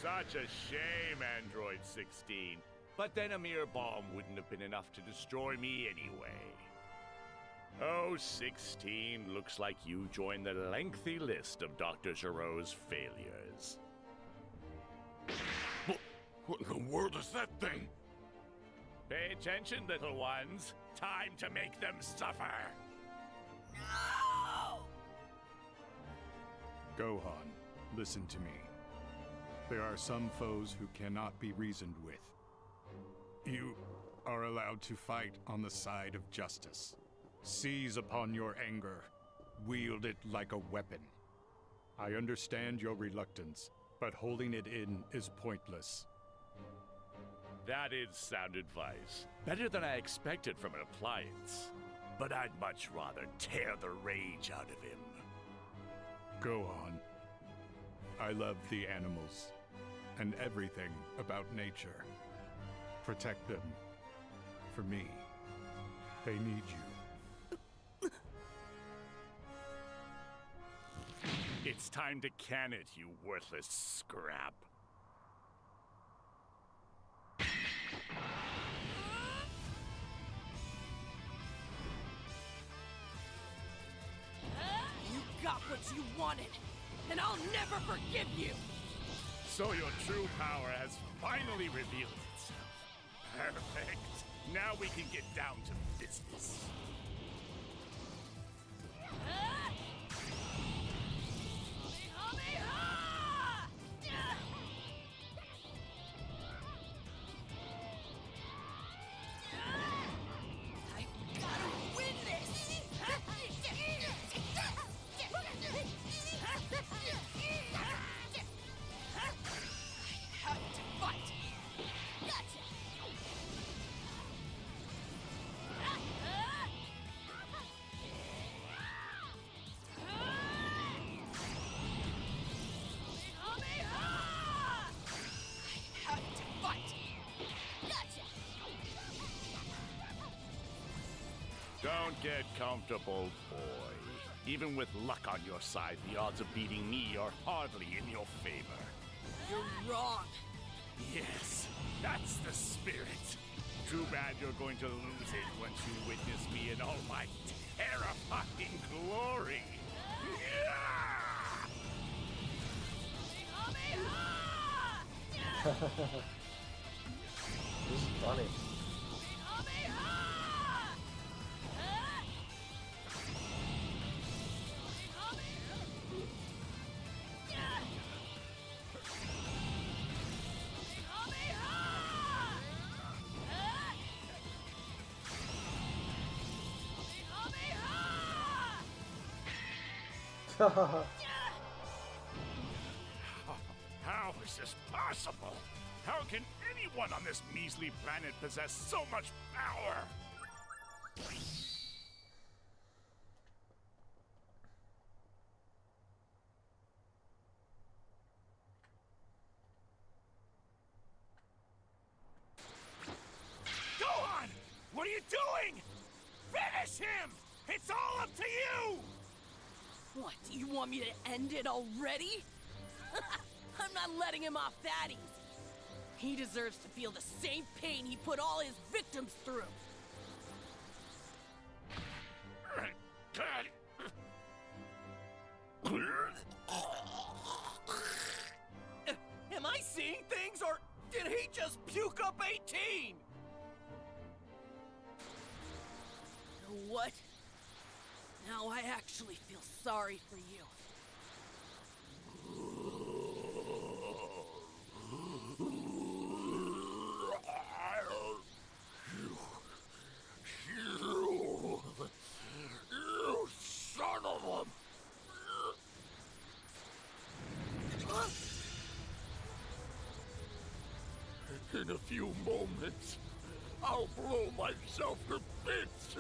Such a shame, Android 16. But then a mere bomb wouldn't have been enough to destroy me anyway. Oh, 16, looks like you joined the lengthy list of Dr. Giro's failures. What in the world is that thing? Pay attention, little ones. Time to make them suffer. No! Gohan, listen to me. There are some foes who cannot be reasoned with. You are allowed to fight on the side of justice. Seize upon your anger. Wield it like a weapon. I understand your reluctance, but holding it in is pointless. That is sound advice. Better than I expected from an appliance. But I'd much rather tear the rage out of him. Gohan, I love the animals and everything about nature. Protect them. For me, they need you. It's time to can it, you worthless scrap. You got what you wanted, and I'll never forgive you! So your true power has finally revealed itself. Perfect. Now we can get down to business. Don't get comfortable, boy. Even with luck on your side, the odds of beating me are hardly in your favor. You're wrong. Yes, that's the spirit. Too bad you're going to lose it once you witness me in all my terrifying glory. This is funny. How is this possible? How can anyone on this measly planet possess so much power? Gohan! What are you doing? Finish him! It's all up to you! What, do you want me to end it already? I'm not letting him off that easy. He deserves to feel the same pain he put all his victims through. Am I seeing things, or did he just puke up 18? You know what? Now I actually feel sorry for you. You son of a... In a few moments, I'll blow myself to bits.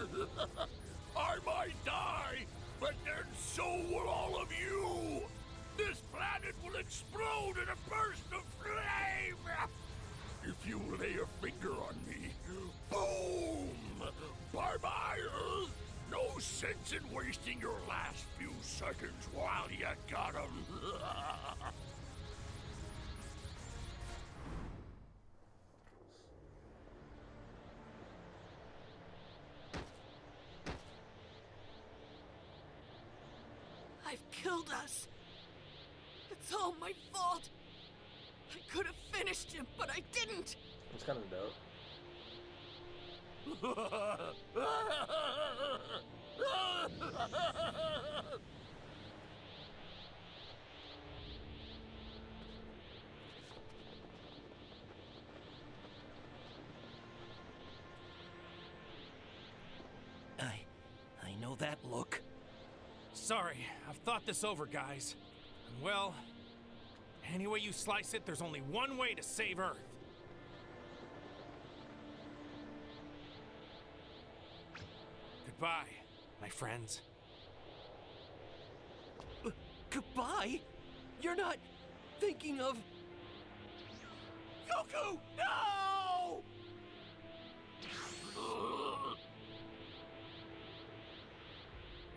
I might die, but then so will all of you. This planet will explode in a burst of flame. If you lay a finger on me, boom! Bye-bye, Earth. No sense in wasting your last few seconds while you got 'em. I've killed us. It's all my fault. I could have finished him, but I didn't. It's kind of dope. I know that look. Sorry, I've thought this over, guys. And well, any way you slice it, there's only one way to save Earth. Goodbye, my friends. Goodbye? You're not thinking of... Goku, no!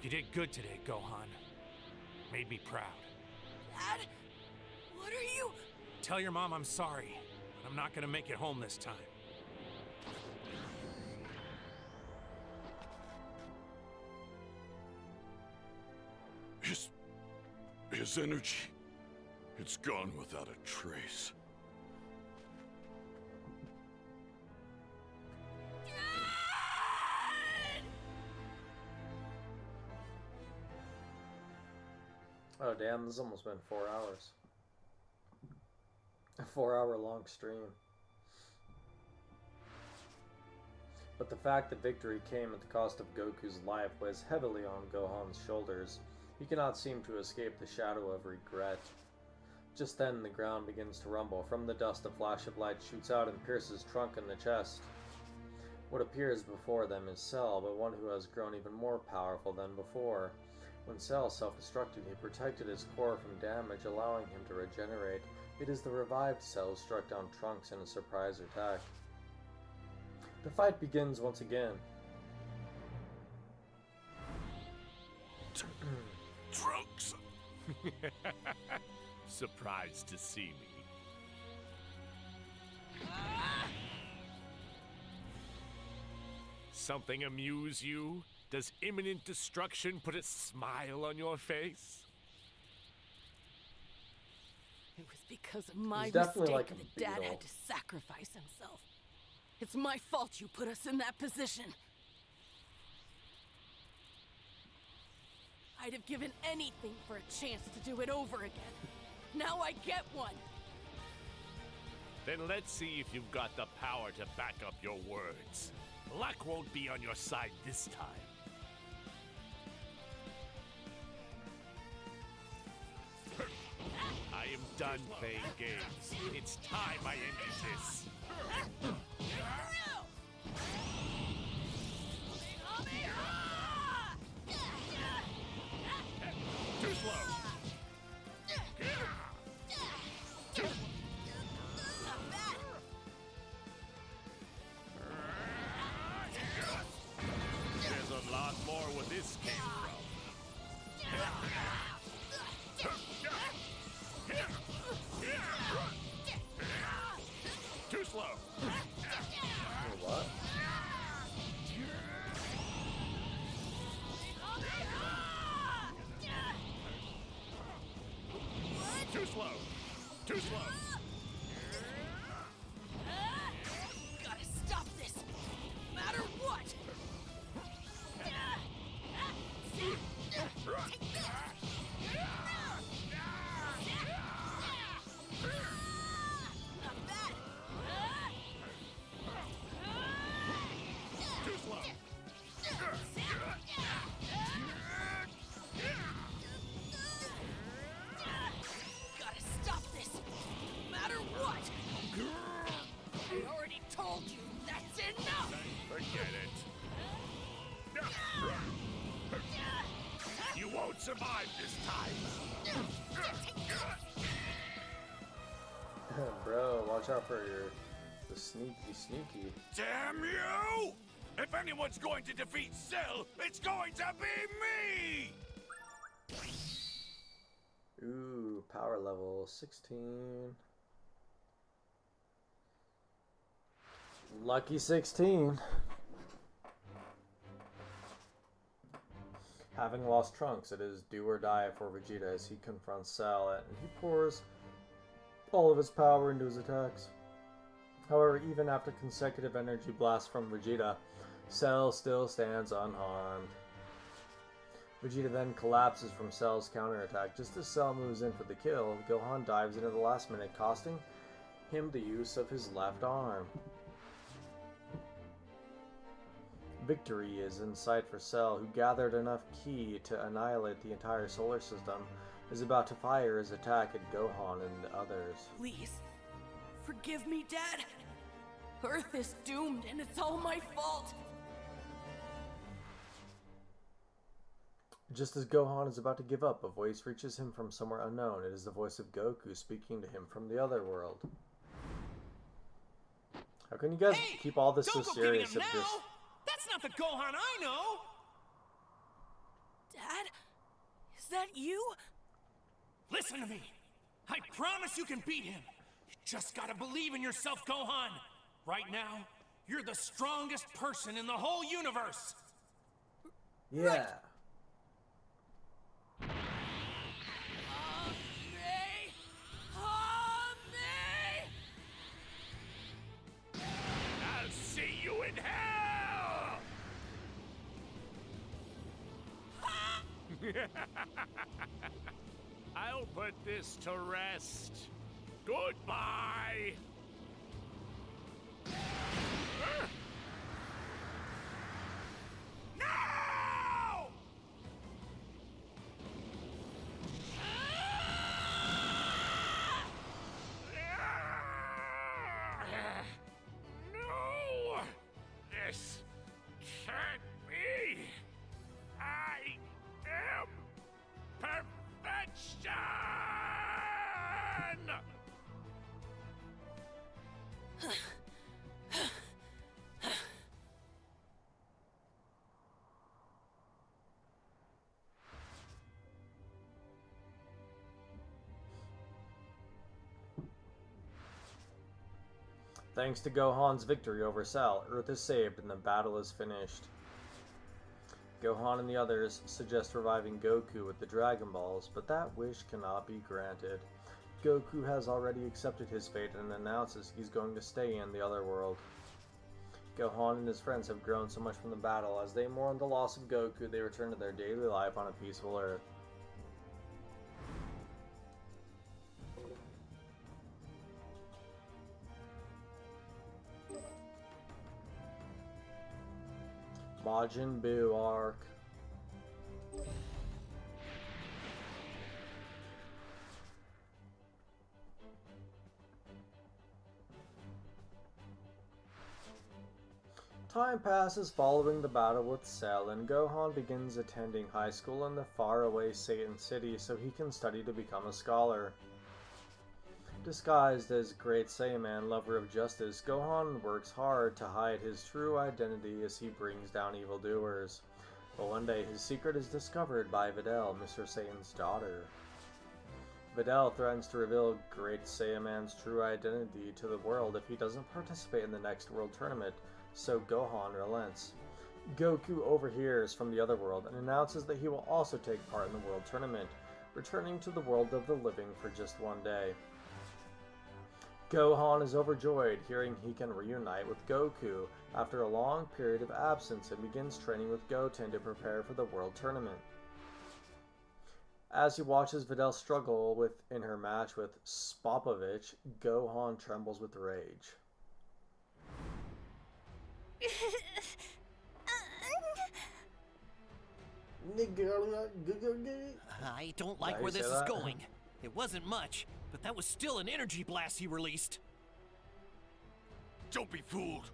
You did good today, Gohan. Made me proud. Dad? What are you... Tell your mom I'm sorry, but I'm not gonna make it home this time. His energy, it's gone without a trace. Oh damn, this has almost been 4 hours. A 4-hour long stream. But the fact that victory came at the cost of Goku's life weighs heavily on Gohan's shoulders. He cannot seem to escape the shadow of regret. Just then, the ground begins to rumble. From the dust, a flash of light shoots out and pierces Trunk in the chest. What appears before them is Cell, but one who has grown even more powerful than before. When Cell self-destructed, he protected his core from damage, allowing him to regenerate. It is the revived Cell who struck down Trunks in a surprise attack. The fight begins once again. Trunks! Surprised to see me. Something amuse you? Does imminent destruction put a smile on your face? It was because of my He's definitely mistake like a that Dad beetle. had to sacrifice himself. It's my fault you put us in that position. I'd have given anything for a chance to do it over again. Now I get one. Then let's see if you've got the power to back up your words. Luck won't be on your side this time. done playing games. It's time I ended this. Too slow. There's a lot more where this came from. Too slow. What? Too slow. Too slow. Gotta stop this, no matter what. Too slow. Gotta stop this, no matter what. I already told you, that's enough. Forget it. You won't survive this time. Bro, watch out for the sneaky. Damn you! If anyone's going to defeat Cell, it's going to be me! Ooh, power level 16. Lucky 16. Having lost Trunks, it is do or die for Vegeta as he confronts Cell and he pours all of his power into his attacks. However, even after consecutive energy blasts from Vegeta, Cell still stands unharmed. Vegeta then collapses from Cell's counterattack. Just as Cell moves in for the kill, Gohan dives in at the last minute, costing him the use of his left arm. Victory is in sight for Cell, who gathered enough ki to annihilate the entire solar system, is about to fire his attack at Gohan and the others. Please, forgive me, Dad. Earth is doomed, and it's all my fault. Just as Gohan is about to give up, a voice reaches him from somewhere unknown. It is the voice of Goku speaking to him from the other world. How can you guys keep all this so serious if this... That's not the Gohan I know! Dad? Is that you? Listen to me! I promise you can beat him! You just gotta believe in yourself, Gohan! Right now, you're the strongest person in the whole universe! Yeah. Right. I'll see you in hell! I'll put this to rest. Goodbye! No! No! This can't be! I am perfection! Thanks to Gohan's victory over Cell, Earth is saved and the battle is finished. Gohan and the others suggest reviving Goku with the Dragon Balls, but that wish cannot be granted. Goku has already accepted his fate and announces he's going to stay in the other world. Gohan and his friends have grown so much from the battle. As they mourn the loss of Goku, they return to their daily life on a peaceful Earth. Majin Buu arc. Time passes following the battle with Cell, and Gohan begins attending high school in the faraway Satan City so he can study to become a scholar. Disguised as Great Saiyaman, lover of justice, Gohan works hard to hide his true identity as he brings down evildoers. But one day his secret is discovered by Videl, Mr. Satan's daughter. Videl threatens to reveal Great Saiyaman's true identity to the world if he doesn't participate in the next world tournament, so Gohan relents. Goku overhears from the other world and announces that he will also take part in the world tournament, returning to the world of the living for just one day. Gohan is overjoyed, hearing he can reunite with Goku after a long period of absence, and begins training with Goten to prepare for the World Tournament. As he watches Videl struggle in her match with Spopovich, Gohan trembles with rage. I don't like where this is going. It wasn't much, but that was still an energy blast he released. Don't be fooled.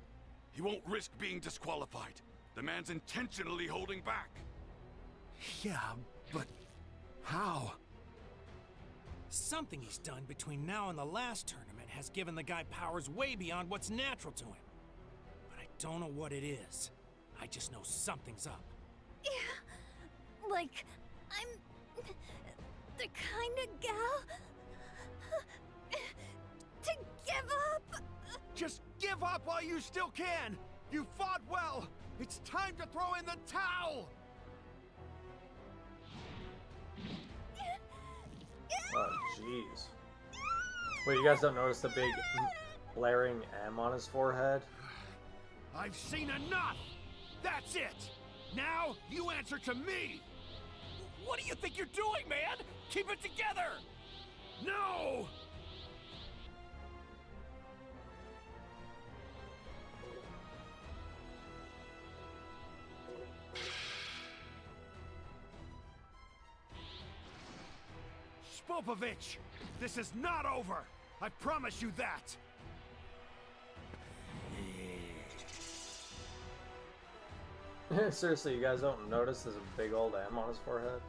He won't risk being disqualified. The man's intentionally holding back. Yeah, but how? Something he's done between now and the last tournament has given the guy powers way beyond what's natural to him. But I don't know what it is. I just know something's up. Yeah, like, I'm the kind of gal to give up. Just give up while you still can. You fought well. It's time to throw in the towel. Oh, jeez. Wait, you guys don't notice the big blaring M on his forehead? I've seen enough. That's it. Now you answer to me. What do you think you're doing, man? Keep it together! No! Spopovich, this is not over. I promise you that. Seriously, you guys don't notice there's a big old M on his forehead?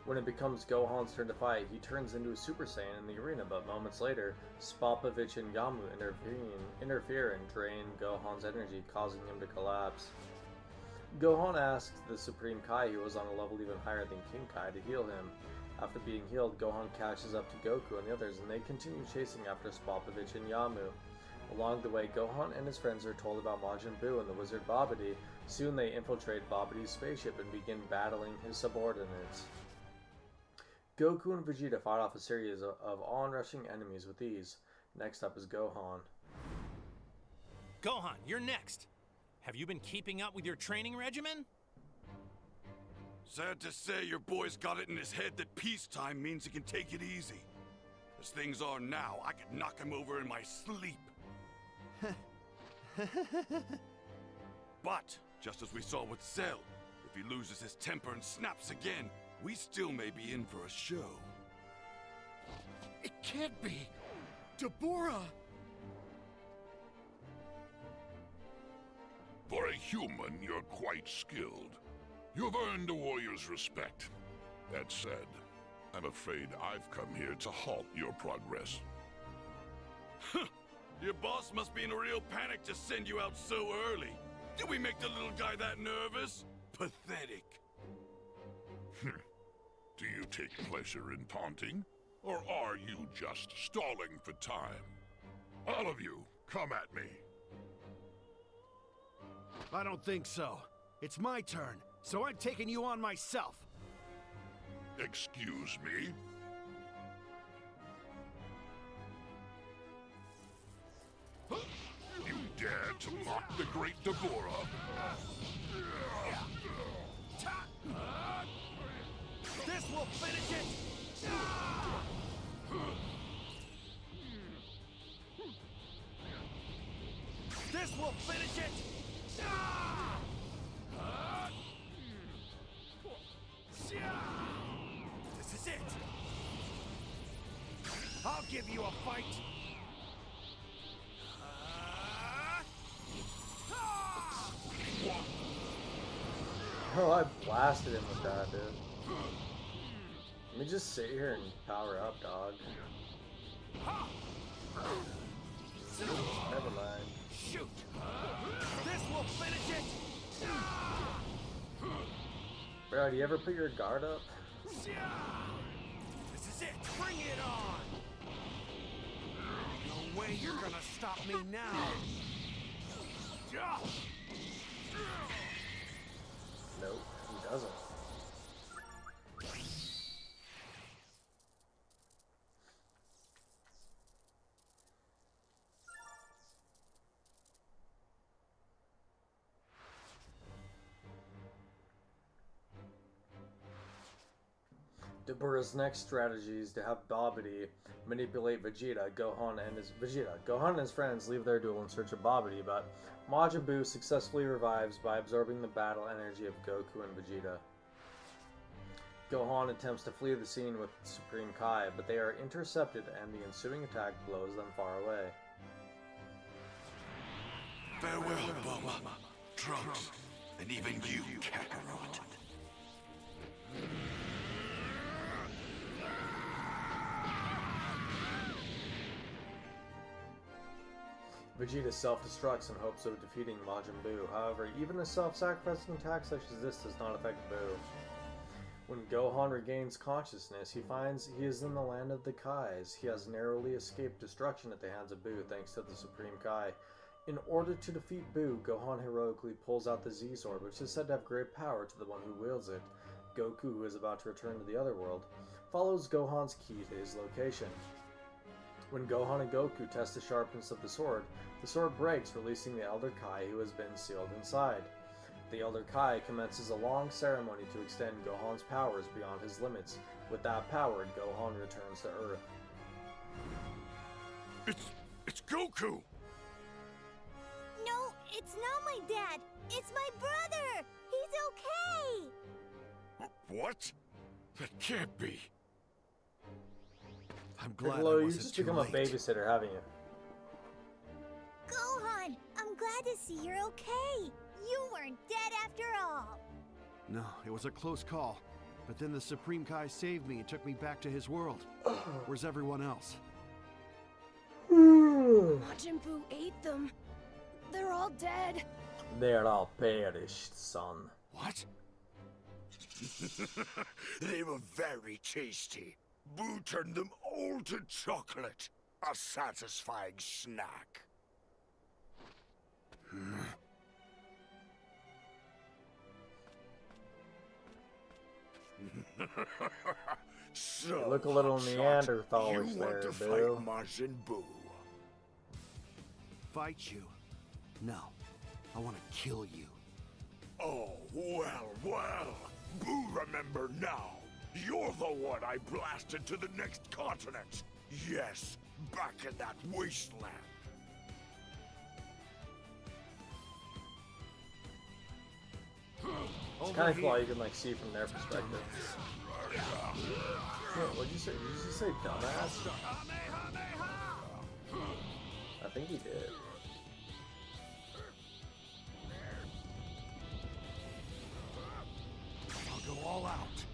When it becomes Gohan's turn to fight, he turns into a Super Saiyan in the arena, but moments later, Spopovich and Yamu interfere and drain Gohan's energy, causing him to collapse. Gohan asks the Supreme Kai, who was on a level even higher than King Kai, to heal him. After being healed, Gohan catches up to Goku and the others, and they continue chasing after Spopovich and Yamu. Along the way, Gohan and his friends are told about Majin Buu and the wizard Babidi. Soon they infiltrate Babidi's spaceship and begin battling his subordinates. Goku and Vegeta fight off a series of on-rushing enemies with ease. Next up is Gohan. Gohan, you're next. Have you been keeping up with your training regimen? Sad to say, your boy's got it in his head that peacetime means he can take it easy. As things are now, I could knock him over in my sleep. But, just as we saw with Cell, if he loses his temper and snaps again, we still may be in for a show. It can't be! Deborah! For a human, you're quite skilled. You've earned a warrior's respect. That said, I'm afraid I've come here to halt your progress. Your boss must be in a real panic to send you out so early. Did we make the little guy that nervous? Pathetic. Do you take pleasure in taunting? Or are you just stalling for time? All of you, come at me. I don't think so. It's my turn, so I'm taking you on myself. Excuse me? You dare to mock the great Deborah? This will finish it! This will finish it! This is it! I'll give you a fight. Oh, I blasted him with that, dude. Let me just sit here and power up, dog. Never mind. Shoot! This will finish it! Bro, do you ever put your guard up? This is it! Bring it on! No way you're gonna stop me now! Nope, he doesn't. Dabura's next strategy is to have Babidi manipulate Vegeta. Gohan and his friends leave their duel in search of Babidi, but Majin Buu successfully revives by absorbing the battle energy of Goku and Vegeta. Gohan attempts to flee the scene with Supreme Kai, but they are intercepted and the ensuing attack blows them far away. Farewell, Bulma, Trunks, and even you, Kakarot. Vegeta self-destructs in hopes of defeating Majin Buu. However, even a self-sacrificing attack such as this does not affect Buu. When Gohan regains consciousness, he finds he is in the land of the Kais. He has narrowly escaped destruction at the hands of Buu thanks to the Supreme Kai. In order to defeat Buu, Gohan heroically pulls out the Z-Sword, which is said to have great power to the one who wields it. Goku, who is about to return to the other world, follows Gohan's key to his location. When Gohan and Goku test the sharpness of the sword breaks, releasing the Elder Kai who has been sealed inside. The Elder Kai commences a long ceremony to extend Gohan's powers beyond his limits. With that power, Gohan returns to Earth. It's Goku! No, it's not my dad. It's my brother. He's okay. What? That can't be. I'm glad Piccolo, I you wasn't just too become a late. babysitter, haven't you? Gohan, I'm glad to see you're okay. You weren't dead after all. No, it was a close call. But then the Supreme Kai saved me and took me back to his world. Where's everyone else? Majin Buu ate them. They're all dead. They're all perished, son. What? They were very tasty. Boo turned them all to chocolate. A satisfying snack. So, You look a little Hotshot, Neanderthalish you want there, to Boo. fight Majin Buu? Fight you? No. I want to kill you. Oh, well. Boo, remember now. You're the one I blasted to the next continent. Yes, back in that wasteland. It's kind of cool how you can like see from their perspective. What'd you say? Did you just say dumbass? I think he did. I'll go all out.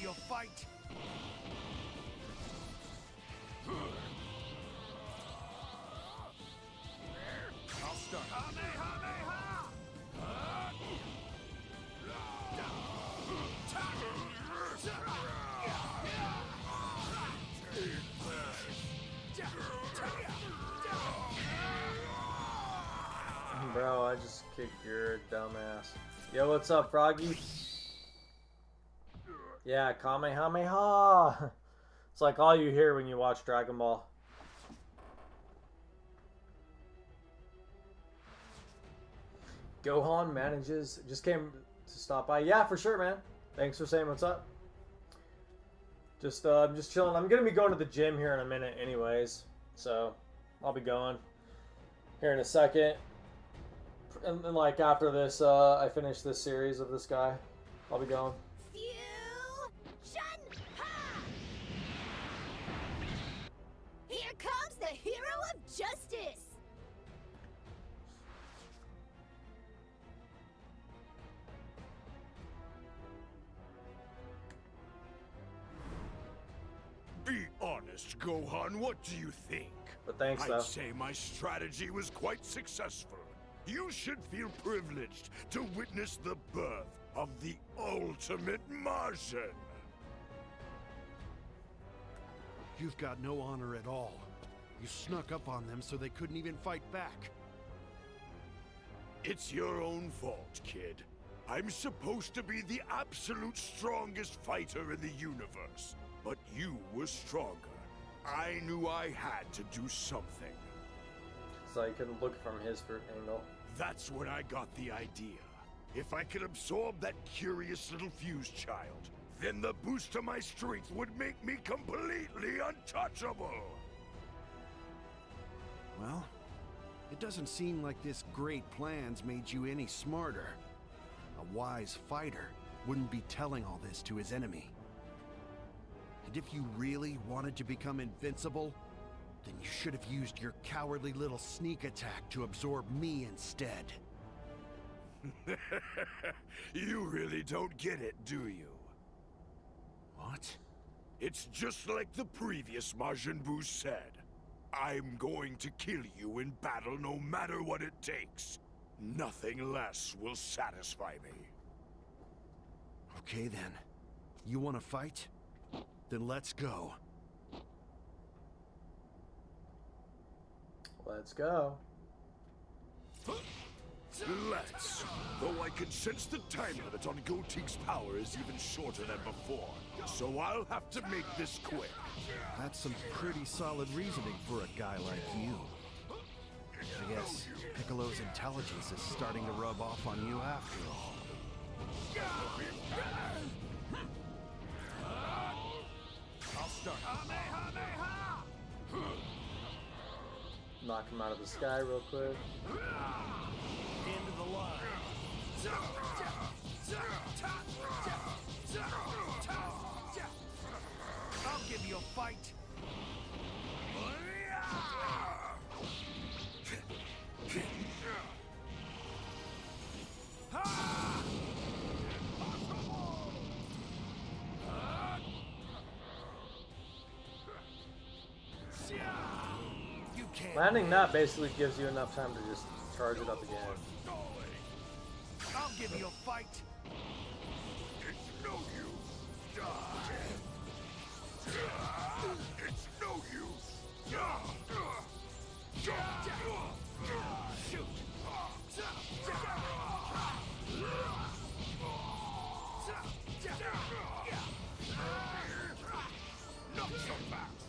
your fight. I'll start. Bro, I just kicked your dumbass. Yo, what's up, Froggy? Yeah, Kamehameha! It's like all you hear when you watch Dragon Ball. Gohan manages, just came to stop by. Yeah, for sure, man. Thanks for saying what's up. I'm just chilling. I'm gonna be going to the gym here in a minute anyways, so I'll be going here in a second. And then, like, after this, I finish this series of this guy, I'll be going. Here comes the hero of justice! Be honest, Gohan, what do you think? But thanks, I'd though. say my strategy was quite successful. You should feel privileged to witness the birth of the ultimate Martian. You've got no honor at all. You snuck up on them so they couldn't even fight back. It's your own fault, kid. I'm supposed to be the absolute strongest fighter in the universe, but you were stronger. I knew I had to do something. So you can look from his angle. That's when I got the idea. If I could absorb that curious little fuse child, then the boost to my strength would make me completely untouchable. Well, it doesn't seem like this great plan's made you any smarter. A wise fighter wouldn't be telling all this to his enemy. And if you really wanted to become invincible, then you should have used your cowardly little sneak attack to absorb me instead. You really don't get it, do you? What? It's just like the previous Majin Buu said. I'm going to kill you in battle no matter what it takes. Nothing less will satisfy me. Okay then. You want to fight? Then let's go. Let's go. Let's. Though I can sense the time limit on Gotenks' power is even shorter than before, so I'll have to make this quick. That's some pretty solid reasoning for a guy like you. I guess Piccolo's intelligence is starting to rub off on you after all. I'll start. Knock him out of the sky real quick. End of the line. I'll give you a fight. Landing that basically gives you enough time to just charge it up again. I'll give you a fight. It's no use. It's no use. Shoot. Not so fast.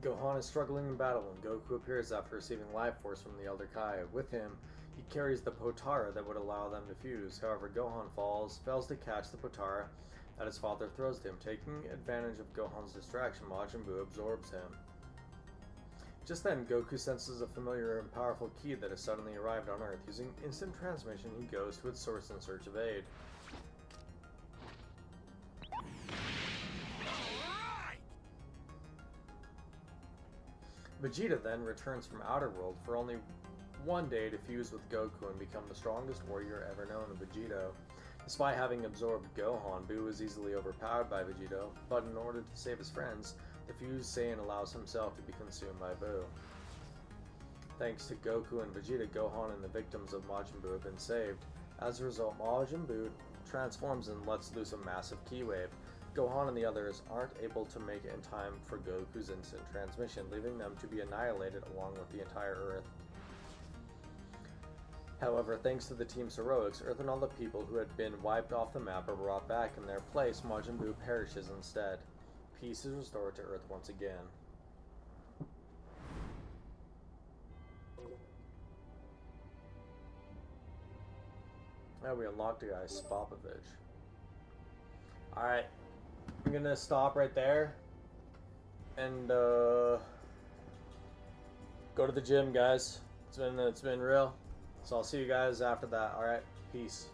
Gohan is struggling in battle when Goku appears after receiving life force from the Elder Kai. With him, he carries the Potara that would allow them to fuse. However, Gohan fails to catch the Potara that his father throws to him. Taking advantage of Gohan's distraction, Majin Buu absorbs him. Just then, Goku senses a familiar and powerful ki that has suddenly arrived on Earth. Using instant transmission, he goes to its source in search of aid. Vegeta then returns from Outer World for only one day to fuse with Goku and become the strongest warrior ever known in Vegito. Despite having absorbed Gohan, Buu is easily overpowered by Vegito, but in order to save his friends, the fused Saiyan allows himself to be consumed by Buu. Thanks to Goku and Vegeta, Gohan and the victims of Majin Buu have been saved. As a result, Majin Buu transforms and lets loose a massive ki wave. Gohan and the others aren't able to make it in time for Goku's instant transmission, leaving them to be annihilated along with the entire Earth. However, thanks to the team's heroics, Earth and all the people who had been wiped off the map are brought back. In their place, Majin Buu perishes instead. Peace is restored to Earth once again. Now we unlocked a guy, Spopovich. Alright. I'm gonna stop right there and go to the gym, guys. It's been real. So I'll see you guys after that. Alright, peace.